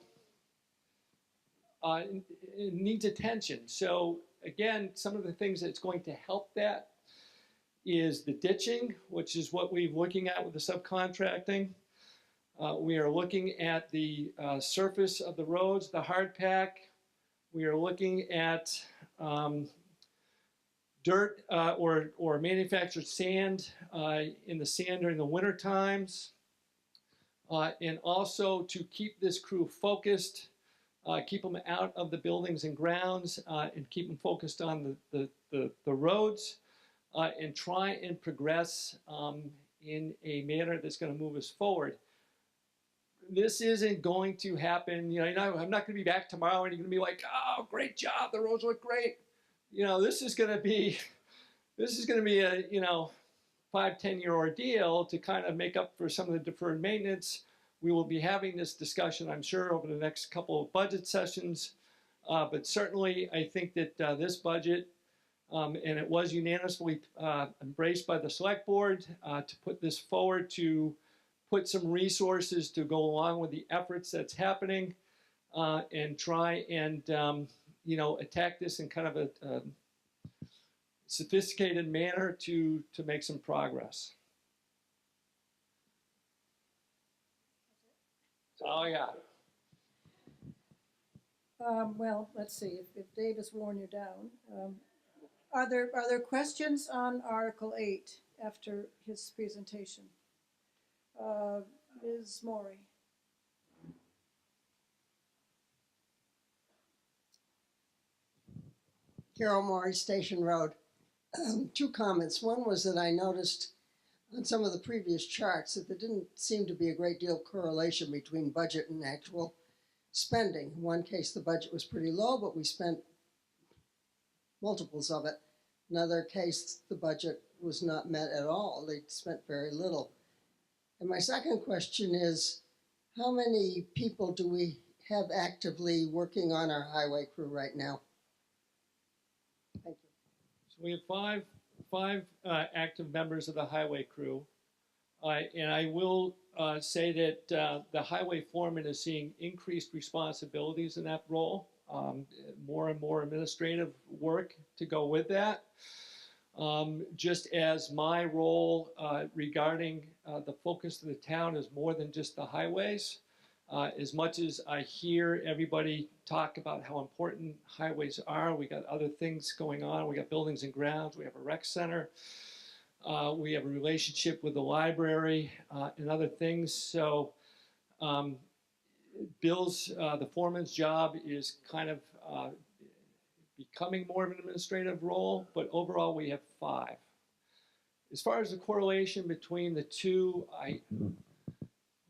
it needs attention. So again, some of the things that's going to help that is the ditching, which is what we're looking at with the subcontracting. We are looking at the surface of the roads, the hard pack. We are looking at dirt or manufactured sand in the sand during the winter times. And also to keep this crew focused, keep them out of the buildings and grounds, and keep them focused on the roads, and try and progress in a manner that's going to move us forward. this isn't going to happen. You know, I'm not going to be back tomorrow and you're going to be like, oh, great job, the roads look great. You know, this is going to be a, you know, 5-10 year ordeal to kind of make up for some of the deferred maintenance. We will be having this discussion, I'm sure, over the next couple of budget sessions. But certainly, I think that this budget, and it was unanimously embraced by the select board to put this forward, to put some resources to go along with the efforts that's happening, and try and you know, attack this in kind of a sophisticated manner to make some progress. Oh yeah. Well, let's see, if Dave has worn you down. Are there questions on Article 8 after his presentation? Ms. Maury? Carol Maury, Station Road. Two comments. One was that I noticed on some of the previous charts that there didn't seem to be a great deal of correlation between budget and actual spending. In one case, the budget was pretty low, but we spent multiples of it. Another case, the budget was not met at all. They spent very little. And my second question is, how many people do we have actively working on our highway crew right now? Thank you. So we have five active members of the highway crew. And I will say that the highway foreman is seeing increased responsibilities in that role, more and more administrative work to go with that. Just as my role regarding the focus of the town is more than just the highways. As much as I hear everybody talk about how important highways are, we got other things going on. We got buildings and grounds, we have a rec center, we have a relationship with the library and other things. So Bill's, the foreman's job is kind of becoming more of an administrative role, but overall we have 5. As far as the correlation between the two, I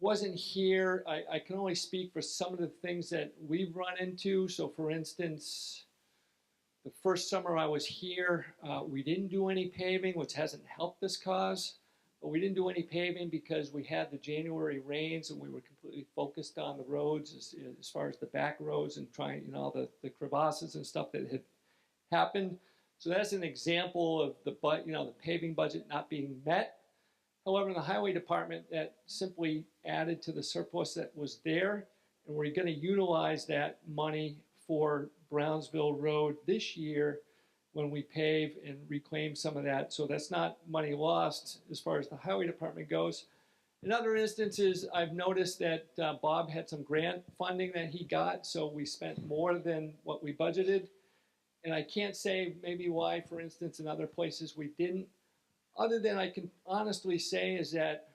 wasn't here. I can only speak for some of the things that we've run into. So for instance, the first summer I was here, we didn't do any paving, which hasn't helped this cause. But we didn't do any paving because we had the January rains and we were completely focused on the roads as far as the back roads and trying, you know, the crevasses and stuff that had happened. So that's an example of the paving budget not being met. However, in the highway department, that simply added to the surplus that was there, and we're going to utilize that money for Brownsville Road this year when we pave and reclaim some of that. So that's not money lost as far as the highway department goes. In other instances, I've noticed that Bob had some grant funding that he got, so we spent more than what we budgeted. And I can't say maybe why, for instance, in other places we didn't. Other than I can honestly say is that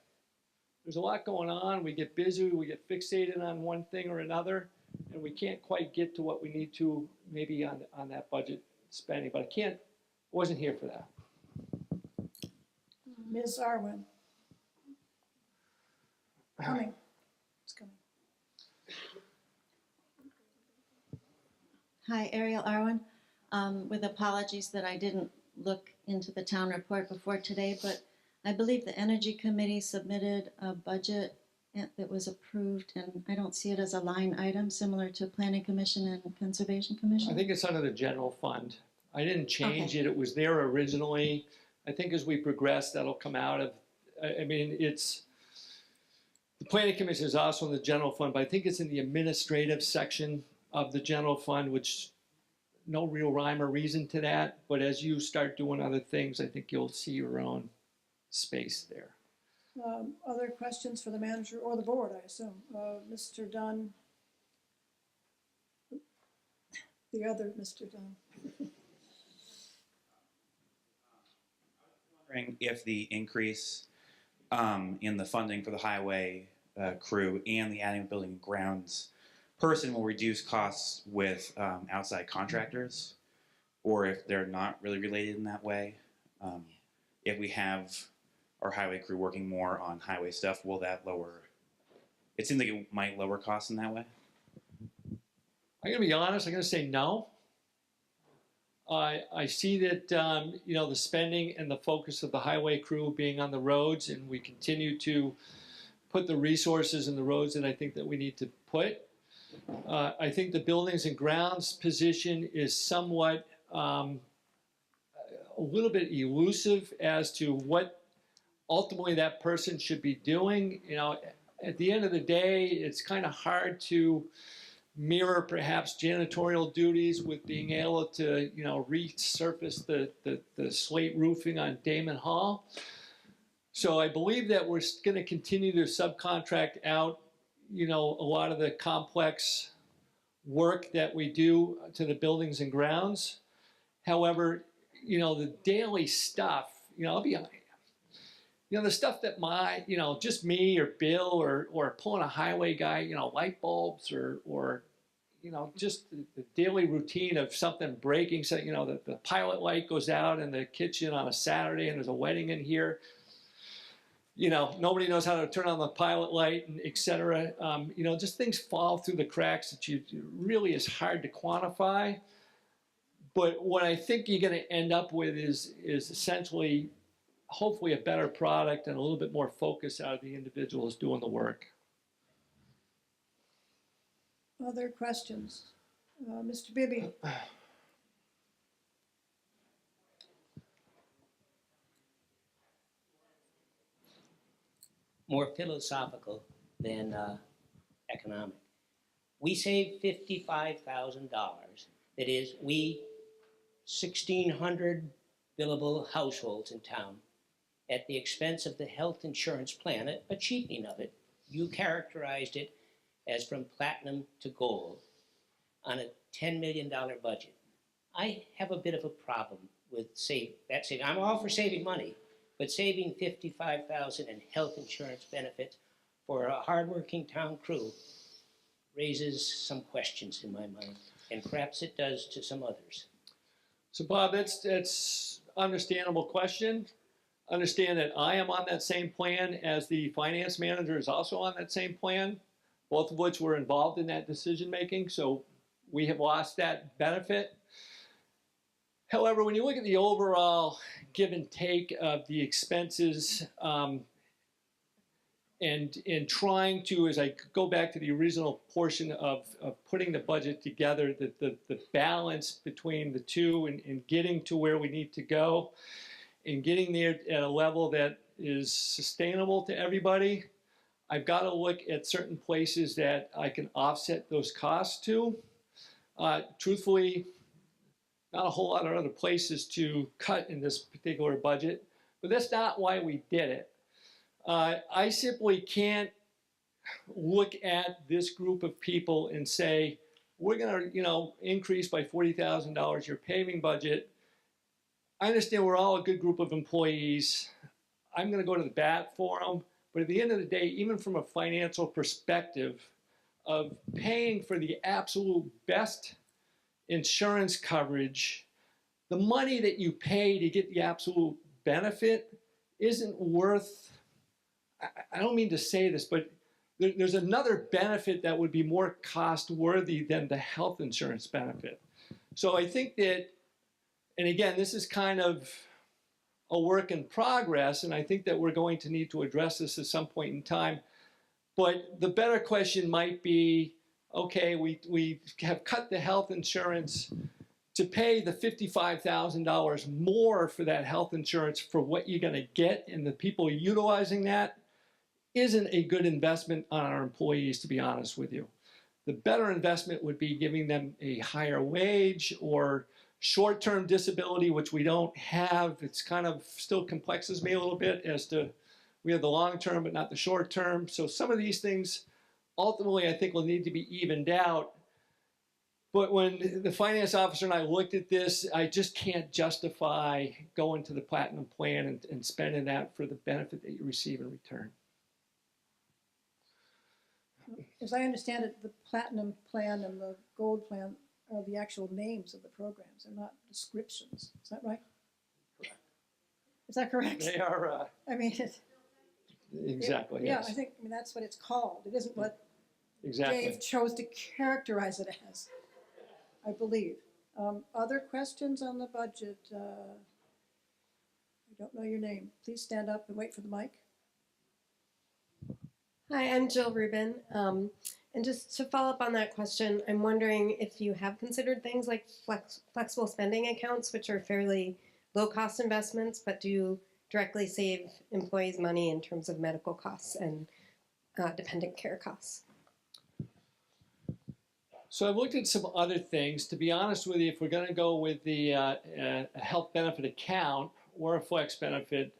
there's a lot going on. We get busy, we get fixated on one thing or another, and we can't quite get to what we need to maybe on that budget spending. But I wasn't here for that. Ms. Arwen? Coming. It's coming. Hi, Ariel Arwen. With apologies that I didn't look into the town report before today, but I believe the Energy Committee submitted a budget that was approved, and I don't see it as a line item similar to Planning Commission and Conservation Commission. I think it's under the general fund. I didn't change it. It was there originally. I think as we progress, that'll come out of, I mean, it's, the Planning Commission is also in the general fund, but I think it's in the administrative section of the general fund, which no real rhyme or reason to that. But as you start doing other things, I think you'll see your own space there. Other questions for the manager or the board, I assume? Mr. Dunn? The other Mr. Dunn. Wondering if the increase in the funding for the highway crew and the adding of building and grounds person will reduce costs with outside contractors, or if they're not really related in that way. If we have our highway crew working more on highway stuff, will that lower It seems like it might lower costs in that way. I'm gonna be honest, I'm gonna say no. I see that, the spending and the focus of the highway crew being on the roads, and we continue to put the resources in the roads that I think that we need to put. I think the buildings and grounds position is somewhat a little bit elusive as to what ultimately that person should be doing. At the end of the day, it's kind of hard to mirror perhaps janitorial duties with being able to, resurface the slate roofing on Damon Hall. So I believe that we're going to continue to subcontract out, a lot of the complex work that we do to the buildings and grounds. However, the daily stuff, I'll be honest, the stuff that just me or Bill or pulling a highway guy, light bulbs or just the daily routine of something breaking. So, the pilot light goes out in the kitchen on a Saturday and there's a wedding in here. Nobody knows how to turn on the pilot light, and et cetera. Just things fall through the cracks that really is hard to quantify. But what I think you're going to end up with is essentially, hopefully, a better product and a little bit more focus out of the individuals doing the work. Other questions? Mr. Bibby? More philosophical than economic. We save $55,000. That is, we 1,600 billable households in town at the expense of the health insurance plan, a cheapening of it. You characterized it as from platinum to gold on a $10 million budget. I have a bit of a problem with that saving. I'm all for saving money, but saving $55,000 in health insurance benefits for a hardworking town crew raises some questions in my mind, and perhaps it does to some others. So Bob, that's understandable question. Understand that I am on that same plan as the finance manager is also on that same plan, both of which were involved in that decision making. So we have lost that benefit. However, when you look at the overall give and take of the expenses, and in trying to, as I go back to the original portion of putting the budget together, the balance between the two and getting to where we need to go and getting there at a level that is sustainable to everybody, I've got to look at certain places that I can offset those costs to. Truthfully, not a whole lot of other places to cut in this particular budget, but that's not why we did it. I simply can't look at this group of people and say, we're going to, increase by $40,000 your paving budget. I understand we're all a good group of employees. I'm going to go to the bat for them. But at the end of the day, even from a financial perspective of paying for the absolute best insurance coverage, the money that you pay to get the absolute benefit isn't worth, I don't mean to say this, but there's another benefit that would be more cost worthy than the health insurance benefit. So I think that, and again, this is kind of a work in progress, and I think that we're going to need to address this at some point in time. But the better question might be, okay, we have cut the health insurance to pay the $55,000 more for that health insurance for what you're going to get, and the people utilizing that isn't a good investment on our employees, to be honest with you. The better investment would be giving them a higher wage or short-term disability, which we don't have. It's kind of still complexes me a little bit as to we have the long-term but not the short-term. So some of these things ultimately I think will need to be evened out. But when the finance officer and I looked at this, I just can't justify going to the platinum plan and spending that for the benefit that you receive in return. As I understand it, the platinum plan and the gold plan are the actual names of the programs. They're not descriptions. Is that right? Correct. Is that correct? They are. I mean, Exactly, Yeah, yes. I think, I mean, that's what it's called. It isn't what Exactly. Dave chose to characterize it as, I believe. Other questions on the budget? I don't know your name. Please stand up and wait for the mic. Hi, I'm Jill Rubin. And just to follow up on that question, I'm wondering if you have considered things like flexible spending accounts, which are fairly low-cost investments, but do directly save employees money in terms of medical costs and dependent care costs. So I've looked at some other things. To be honest with you, if we're going to go with the health benefit account or a flex benefit,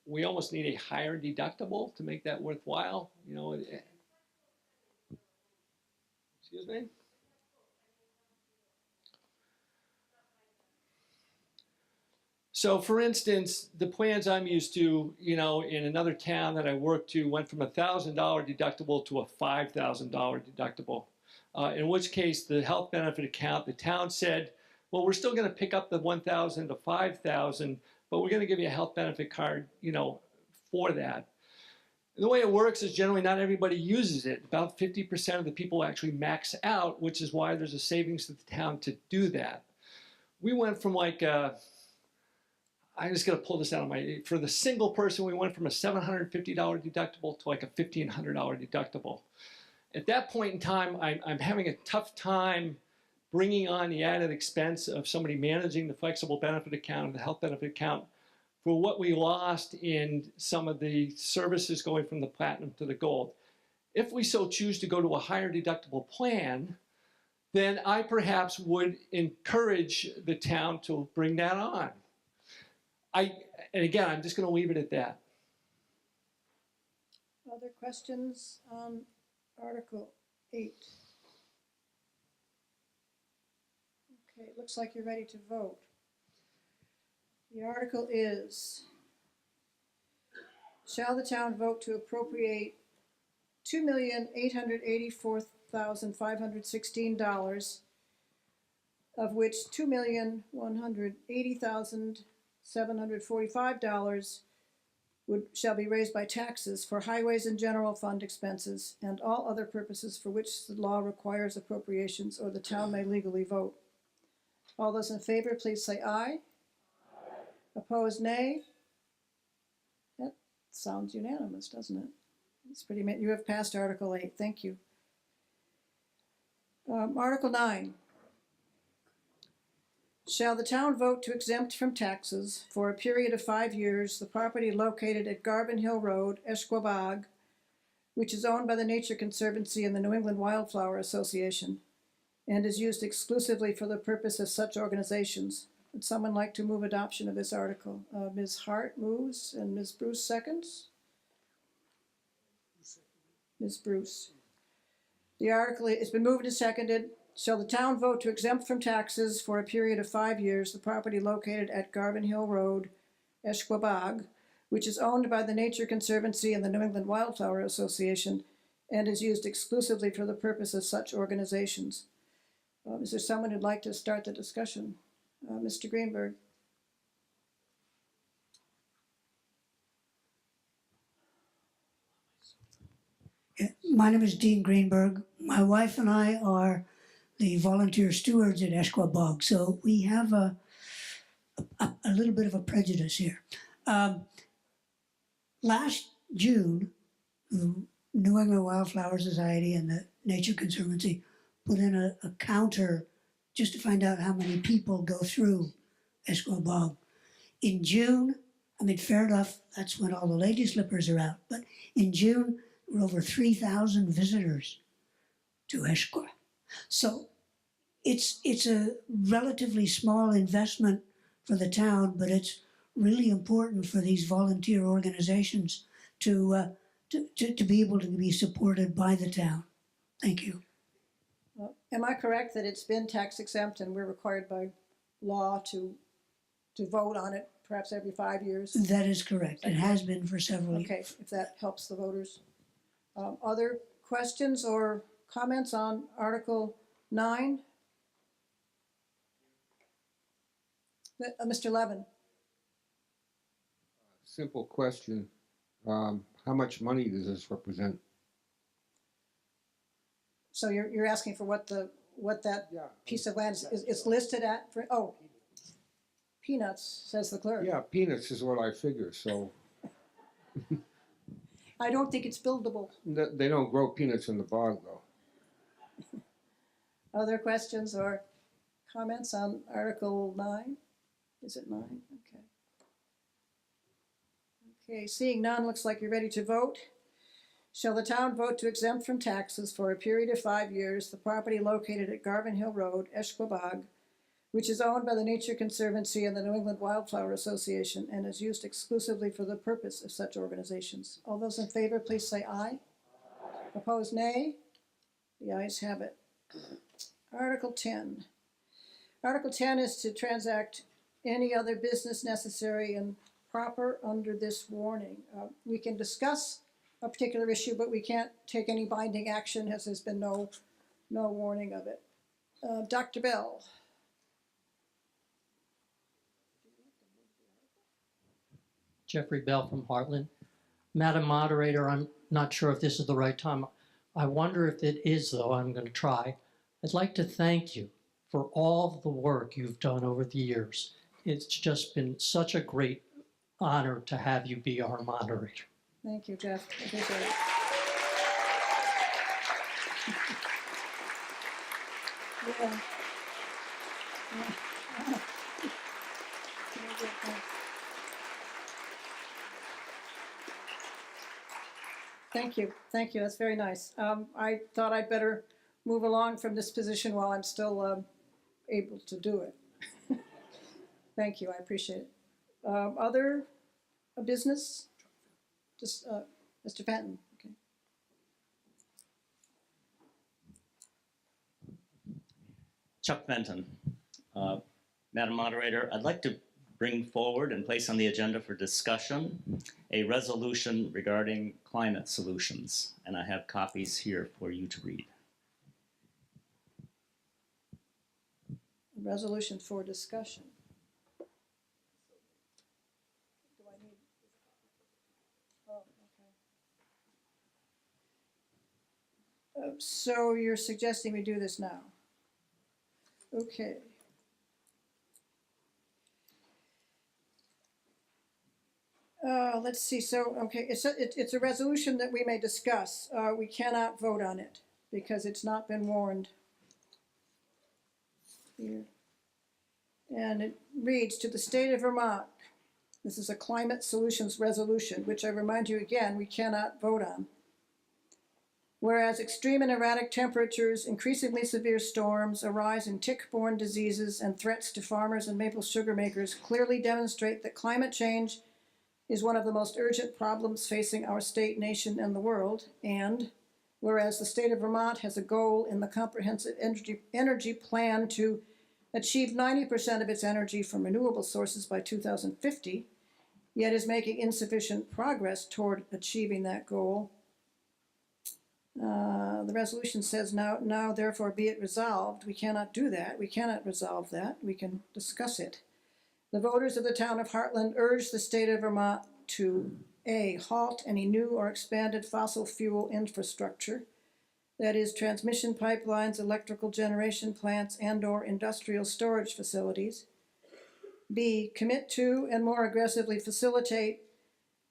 we almost need a higher deductible to make that worthwhile. You know, excuse me? So for instance, the plans I'm used to, you know, in another town that I worked to went from a $1,000 deductible to a $5,000 deductible. In which case the health benefit account, the town said, well, we're still going to pick up the $1,000 to $5,000, but we're going to give you a health benefit card, you know, for that. And the way it works is generally not everybody uses it. About 50% of the people actually max out, which is why there's a savings to the town to do that. We went from like, I'm just going to pull this out of my, for the single person, we went from a $750 deductible to like a $1,500 deductible. At that point in time, I'm having a tough time bringing on the added expense of somebody managing the flexible benefit account and the health benefit account for what we lost in some of the services going from the platinum to the gold. If we so choose to go to a higher deductible plan, then I perhaps would encourage the town to bring that on. And again, I'm just going to leave it at that. Other questions on Article 8? Okay, it looks like you're ready to vote. The article is, shall the town vote to appropriate $2,884,516, of which $2,180,745 shall be raised by taxes for highways and general fund expenses and all other purposes for which the law requires appropriations or the town may legally vote. All those in favor, please say aye. Opposed, nay. That sounds unanimous, doesn't it? It's pretty, you have passed Article 8. Thank you. Article 9. Shall the town vote to exempt from taxes for a period of 5 years the property located at Garvin Hill Road, Esquabog, which is owned by the Nature Conservancy and the New England Wildflower Association and is used exclusively for the purpose of such organizations? Would someone like to move adoption of this article? Ms. Hart moves and Ms. Bruce seconds. Ms. Bruce. The article has been moved and seconded. Shall the town vote to exempt from taxes for a period of 5 years the property located at Garvin Hill Road, Esquabog, which is owned by the Nature Conservancy and the New England Wildflower Association and is used exclusively for the purpose of such organizations? Is there someone who'd like to start the discussion? Mr. Greenberg. My name is Dean Greenberg. My wife and I are the volunteer stewards at Esquabog, so we have a little bit of a prejudice here. Last June, the New England Wildflower Society and the Nature Conservancy put in a counter just to find out how many people go through Esquabog. In June, I mean, fair enough, that's when all the lady slippers are out, but in June, there were over 3,000 visitors to Esquabog. So it's a relatively small investment for the town, but it's really important for these volunteer organizations to be able to be supported by the town. Thank you. Well, am I correct that it's been tax exempt and we're required by law to vote on it perhaps every 5 years? That is correct. It has been for several years. Okay, if that helps the voters. Other questions or comments on Article 9? Mr. Levin. Simple question. How much money does this represent? So you're asking for what that piece of land is, it's listed at, for, oh, peanuts, says the clerk. Yeah, peanuts is what I figure, so I don't think it's buildable. they don't grow peanuts in the bog, though. Other questions or comments on Article 9? Is it 9? Okay. Okay, seeing none, looks like you're ready to vote. Shall the town vote to exempt from taxes for a period of 5 years the property located at Garvin Hill Road, Esquibag, which is owned by the Nature Conservancy and the New England Wildflower Association and is used exclusively for the purpose of such organizations? All those in favor, please say aye. Opposed, nay. The ayes have it. Article 10. Article 10 is to transact any other business necessary and proper under this warning. We can discuss a particular issue, but we can't take any binding action as there's been no warning of it. Dr. Bell. Jeffrey Bell from Hartland. Madam Moderator, I'm not sure if this is the right time. I wonder if it is, though. I'm going to try. I'd like to thank you for all the work you've done over the years. It's just been such a great honor to have you be our moderator. Thank you, Jeff. I appreciate it. Yeah. Thank you. Thank you. That's very nice. I thought I'd better move along from this position while I'm still able to do it. Thank you. I appreciate it. Other business? Just Mr. Fenton. Okay. Chuck Fenton. Madam Moderator, I'd like to bring forward and place on the agenda for discussion a resolution regarding climate solutions, and I have copies here for you to read. Resolution for discussion. Do I need? Oh, okay. So you're suggesting we do this now? Okay. Let's see. So, okay, it's a resolution that we may discuss. We cannot vote on it because it's not been warned. Here. And it reads, to the state of Vermont, this is a climate solutions resolution, which I remind you again, we cannot vote on. Whereas extreme and erratic temperatures, increasingly severe storms, a rise in tick-borne diseases, and threats to farmers and maple sugar makers clearly demonstrate that climate change is one of the most urgent problems facing our state, nation, and the world. And whereas the state of Vermont has a goal in the comprehensive energy plan to achieve 90% of its energy from renewable sources by 2050, yet is making insufficient progress toward achieving that goal. The resolution says now therefore be it resolved. We cannot do that. We cannot resolve that. We can discuss it. The voters of the town of Hartland urge the state of Vermont to A, halt any new or expanded fossil fuel infrastructure, that is transmission pipelines, electrical generation plants, and/or industrial storage facilities. B, commit to and more aggressively facilitate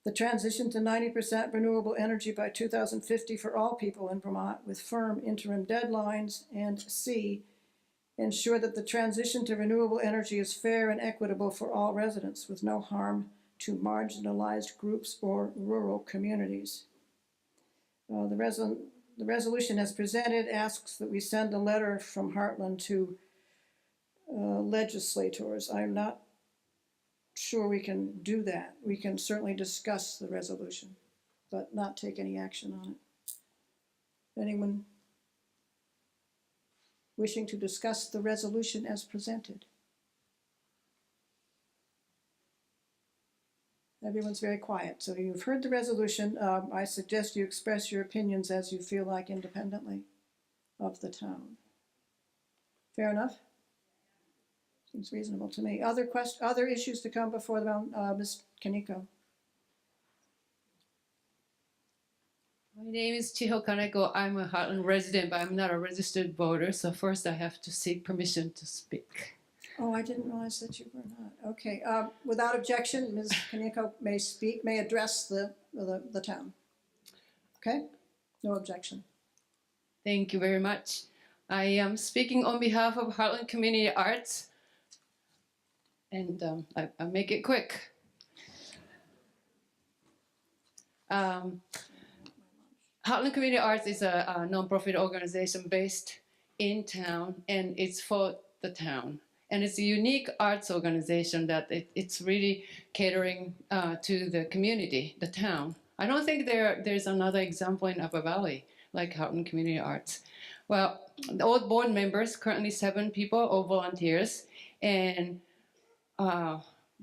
the transition to 90% renewable energy by 2050 for all people in Vermont with firm interim deadlines. And C, ensure that the transition to renewable energy is fair and equitable for all residents with no harm to marginalized groups or rural communities. The resolution as presented asks that we send a letter from Hartland to legislators. I'm not sure we can do that. We can certainly discuss the resolution, but not take any action on it. Anyone wishing to discuss the resolution as presented? Everyone's very quiet. So you've heard the resolution. I suggest you express your opinions as you feel like independently of the town. Fair enough? Seems reasonable to me. Other issues to come before the Ms. Kaneko? My name is Chiho Kaneko. I'm a Hartland resident, but I'm not a registered voter. So first I have to seek permission to speak. Oh, I didn't realize that you were not. Okay, without objection, Ms. Kaneko may speak, may address the town. Okay, no objection. Thank you very much. I am speaking on behalf of Hartland Community Arts, and I'll make it quick. Hartland Community Arts is a nonprofit organization based in town, and it's for the town. And it's a unique arts organization that it's really catering to the community, the town. I don't think there's another example in Upper Valley like Hartland Community Arts. Well, all board members, currently 7 people, all volunteers, and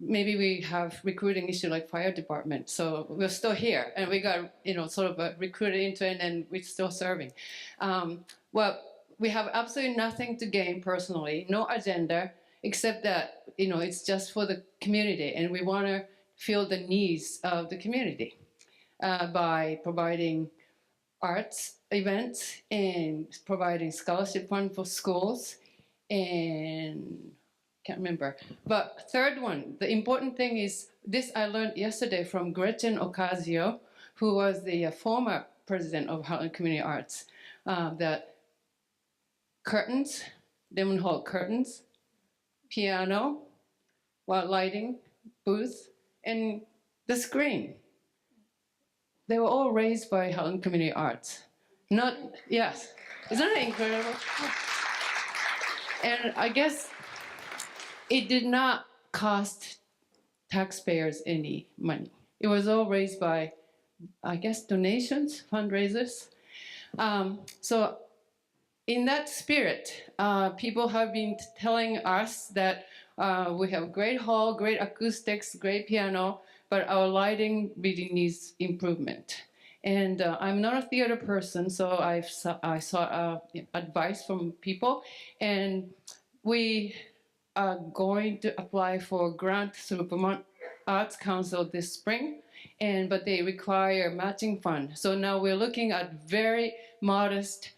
maybe we have recruiting issue like fire department, so we're still here, and we got sort of recruited into it, and we're still serving. Well, we have absolutely nothing to gain personally, no agenda, except that it's just for the community, and we want to fill the needs of the community by providing arts events and providing scholarship fund for schools, and can't remember. But third one, the important thing is this I learned yesterday from Gretchen Ocasio, who was the former president of Hartland Community Arts, that curtains, Damon Hall curtains, piano, while lighting, booth, and the screen. They were all raised by Hartland Community Arts. Yes, isn't that incredible? And I guess it did not cost taxpayers any money. It was all raised by, I guess, donations, fundraisers. So in that spirit, people have been telling us that we have great hall, great acoustics, great piano, but our lighting really needs improvement. And I'm not a theater person, so I sought advice from people, and we are going to apply for a grant through Vermont Arts Council this spring, but they require matching fund. So now we're looking at very modest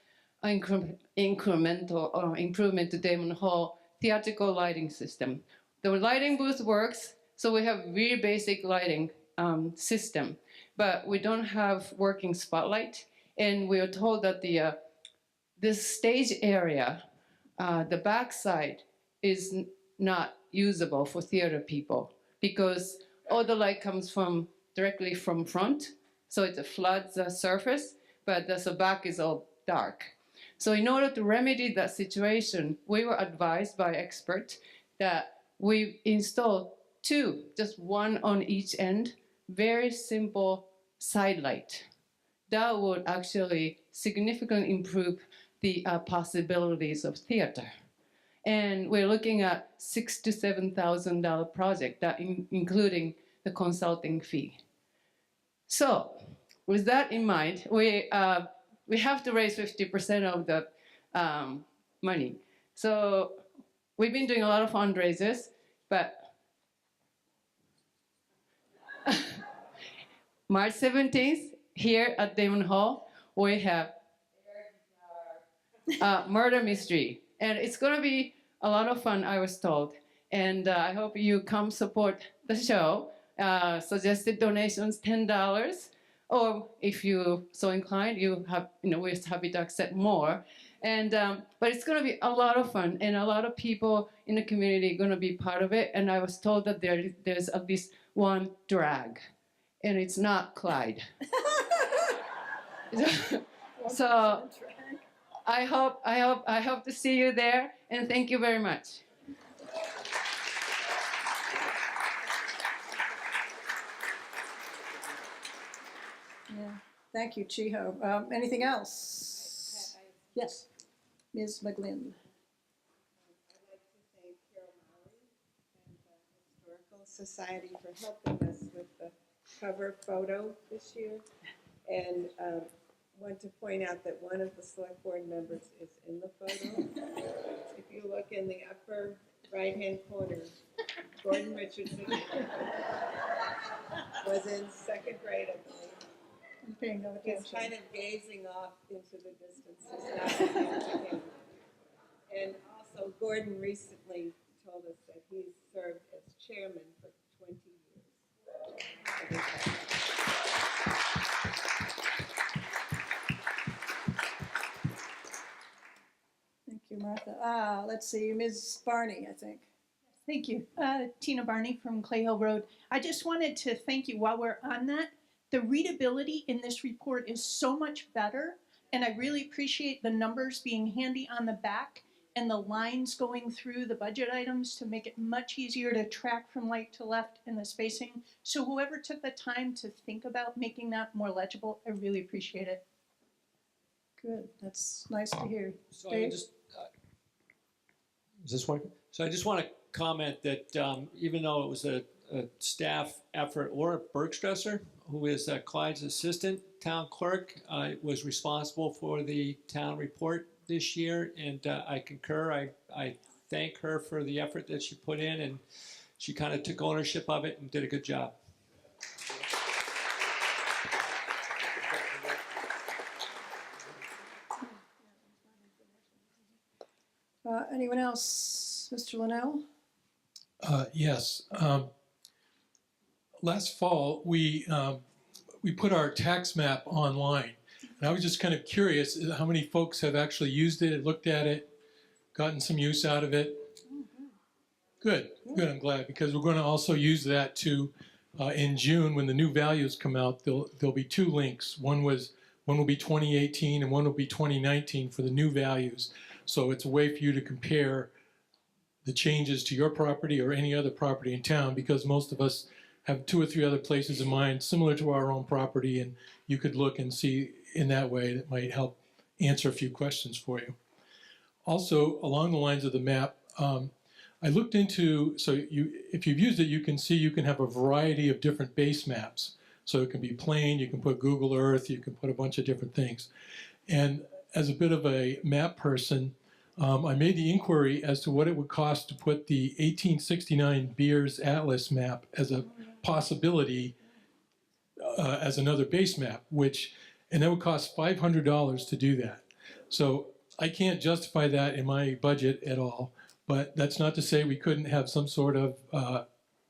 incremental improvement to Damon Hall theatrical lighting system. The lighting booth works, so we have really basic lighting system, but we don't have working spotlight, and we are told that this stage area, the backside, is not usable for theater people because all the light comes directly from front, so it floods the surface, but the back is all dark. So in order to remedy that situation, we were advised by experts that we install 2, just one on each end, very simple side light. That would actually significantly improve the possibilities of theater. And we're looking at $6,000 to $7,000 project, that including the consulting fee. So with that in mind, we have to raise 50% of the money. So we've been doing a lot of fundraisers, but March 17th, here at Damon Hall, we have murder mystery. And it's going to be a lot of fun, I was told. And I hope you come support the show. Suggested donations, $10. Or if you're so inclined, we're happy to accept more. And but it's going to be a lot of fun, and a lot of people in the community are going to be part of it. And I was told that there's at least one drag, and it's not Clyde. So I hope to see you there, and thank you very much. Yeah, thank you, Chiho. Anything else? Yes, Ms. McGlynn. Historical Society for helping us with the cover photo this year. And want to point out that one of the select board members is in the photo. If you look in the upper right-hand corner, Gordon Richardson was in second grade, I believe. He's paying no He's attention. kind of gazing off into the distance. He's not looking to him. And also, Gordon recently told us that he's served as chairman for 20 years. Thank you, Martha. Let's see, Ms. Barney, I think. Thank you. Tina Barney from Clay Hill Road. I just wanted to thank you while we're on that. The readability in this report is so much better, and I really appreciate the numbers being handy on the back and the lines going through the budget items to make it much easier to track from right to left and the spacing. So whoever took the time to think about making that more legible, I really appreciate it. Good, that's nice to hear. So Dave? is this working? So I just want to comment that even though it was a staff effort, Laura Bergstresser, who is Clyde's assistant town clerk, was responsible for the town report this year, and I concur. I thank her for the effort that she put in, and she kind of took ownership of it and did a good job. Anyone else? Mr. Linnell? Yes. Last fall, we put our tax map online. And I was just kind of curious how many folks have actually used it, looked at it, gotten some use out of it. Good, good, I'm glad, because we're going to also use that to, in June, when the new values come out, there'll be two links. One will be 2018 and one will be 2019 for the new values. So it's a way for you to compare the changes to your property or any other property in town, because most of us have 2 or 3 other places in mind similar to our own property, and you could look and see in that way. That might help answer a few questions for you. Also, along the lines of the map, I looked into, so if you've used it, you can see you can have a variety of different base maps. So it can be plain, you can put Google Earth, you can put a bunch of different things. And as a bit of a map person, I made the inquiry as to what it would cost to put the 1869 Beers Atlas map as a possibility as another base map, and that would cost $500 to do that. So I can't justify that in my budget at all, but that's not to say we couldn't have some sort of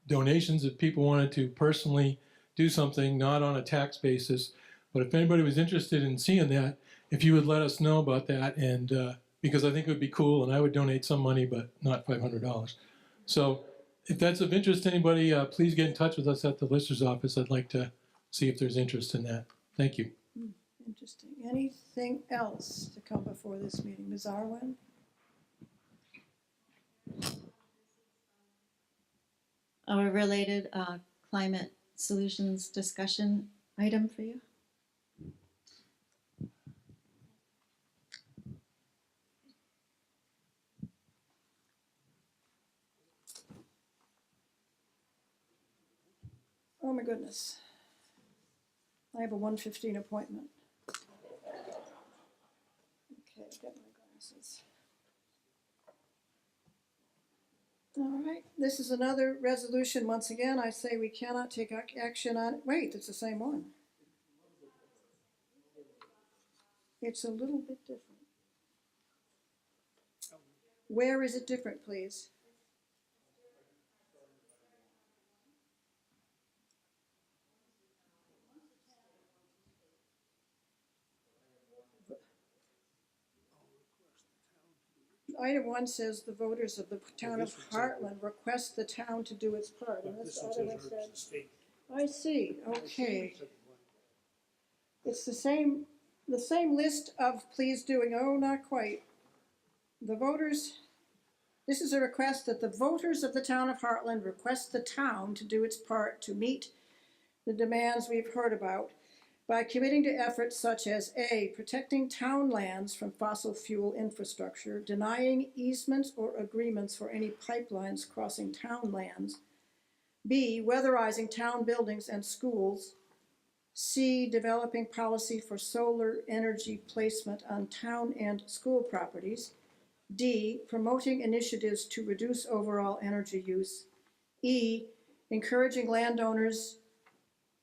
donations if people wanted to personally do something, not on a tax basis. But if anybody was interested in seeing that, if you would let us know about that, and because I think it would be cool, and I would donate some money, but not $500. So if that's of interest to anybody, please get in touch with us at the Lister's office. I'd like to see if there's interest in that. Thank you. Interesting. Anything else to come before this meeting? Ms. Arwen? A related climate solutions discussion item for you. Oh my goodness. I have a 1:15 appointment. Okay, get my glasses. All right, this is another resolution. Once again, I say we cannot take action on, wait, it's the same one. It's a little bit different. Where is it different, please? Item 1 says the voters of the town of Hartland request the town to do its part. And this other one says, I see, okay. It's the same list of please doing, oh, not quite. The voters, this is a request that the voters of the town of Hartland request the town to do its part to meet the demands we've heard about by committing to efforts such as A, protecting town lands from fossil fuel infrastructure, denying easements or agreements for any pipelines crossing town lands, B, weatherizing town buildings and schools, C, developing policy for solar energy placement on town and school properties, D, promoting initiatives to reduce overall energy use, E, encouraging landowners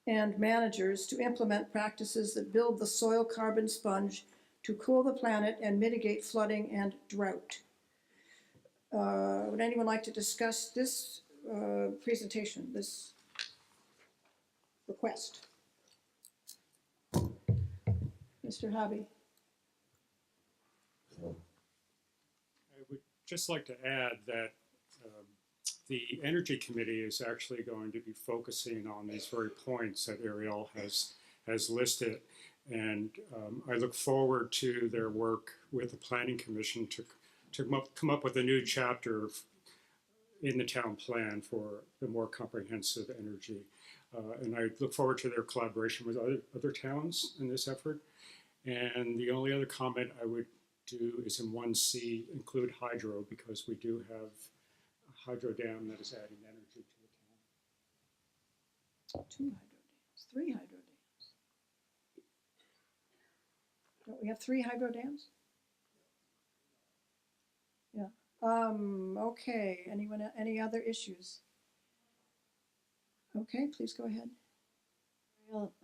and managers to implement practices that build the soil carbon sponge to cool the planet and mitigate flooding and drought. Would anyone like to discuss this presentation, this request? Mr. Hobby. I would just like to add that the Energy Committee is actually going to be focusing on these very points that Ariel has listed. And I look forward to their work with the Planning Commission to come up with a new chapter in the town plan for the more comprehensive energy. And I look forward to their collaboration with other towns in this effort. And the only other comment I would do is in 1C, include hydro, because we do have a hydro dam that is adding energy to the town. 2 hydro dams, 3 hydro dams. Don't we have 3 hydro dams? Yeah. Okay, anyone, any other issues? Okay, please go ahead.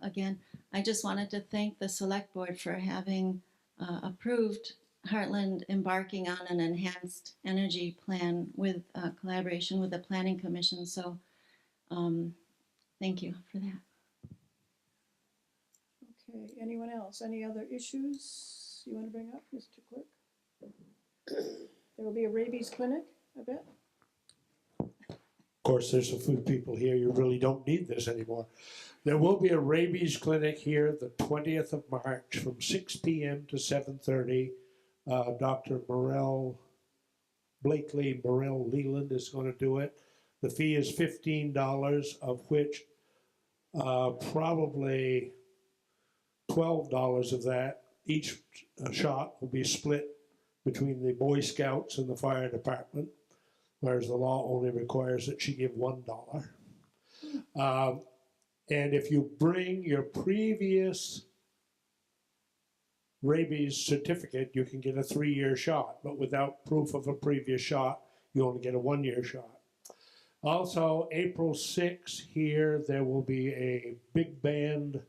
Again, I just wanted to thank the select board for having approved Hartland embarking on an enhanced energy plan with collaboration with the Planning Commission. So thank you for that. Okay, anyone else? Any other issues you want to bring up, Mr. Clerk? There will be a rabies clinic, I bet. Of course, there's some food people here. You really don't need this anymore. There will be a rabies clinic here the 20th of March from 6 p.m. to 7:30. Dr. Blakely Morel Leland is going to do it. The fee is $15, of which probably $12 of that, each shot will be split between the Boy Scouts and the fire department, whereas the law only requires that she give $1. And if you bring your previous rabies certificate, you can get a 3-year shot, but without proof of a previous shot, you only get a 1-year shot. Also, April 6th here, there will be a big band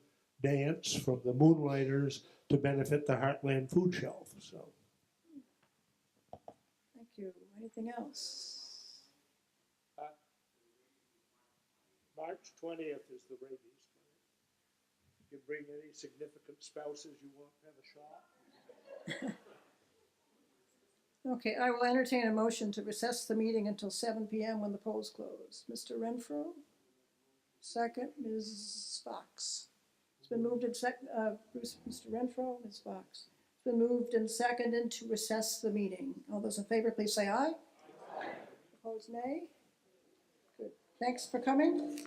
dance from the Moonlighters to benefit the Hartland Food Shelf. So, Thank you. Anything else? March 20th is the rabies clinic. You can bring any significant spouses you want to have a shot. Okay, I will entertain a motion to recess the meeting until 7 p.m. when the polls close. Mr. Renfro, second, Ms. Fox. It's been moved and Mr. Renfro, Ms. Fox. It's been moved and seconded to recess the meeting. All those in favor, please say aye. Aye. Opposed, nay. Good. Thanks for coming.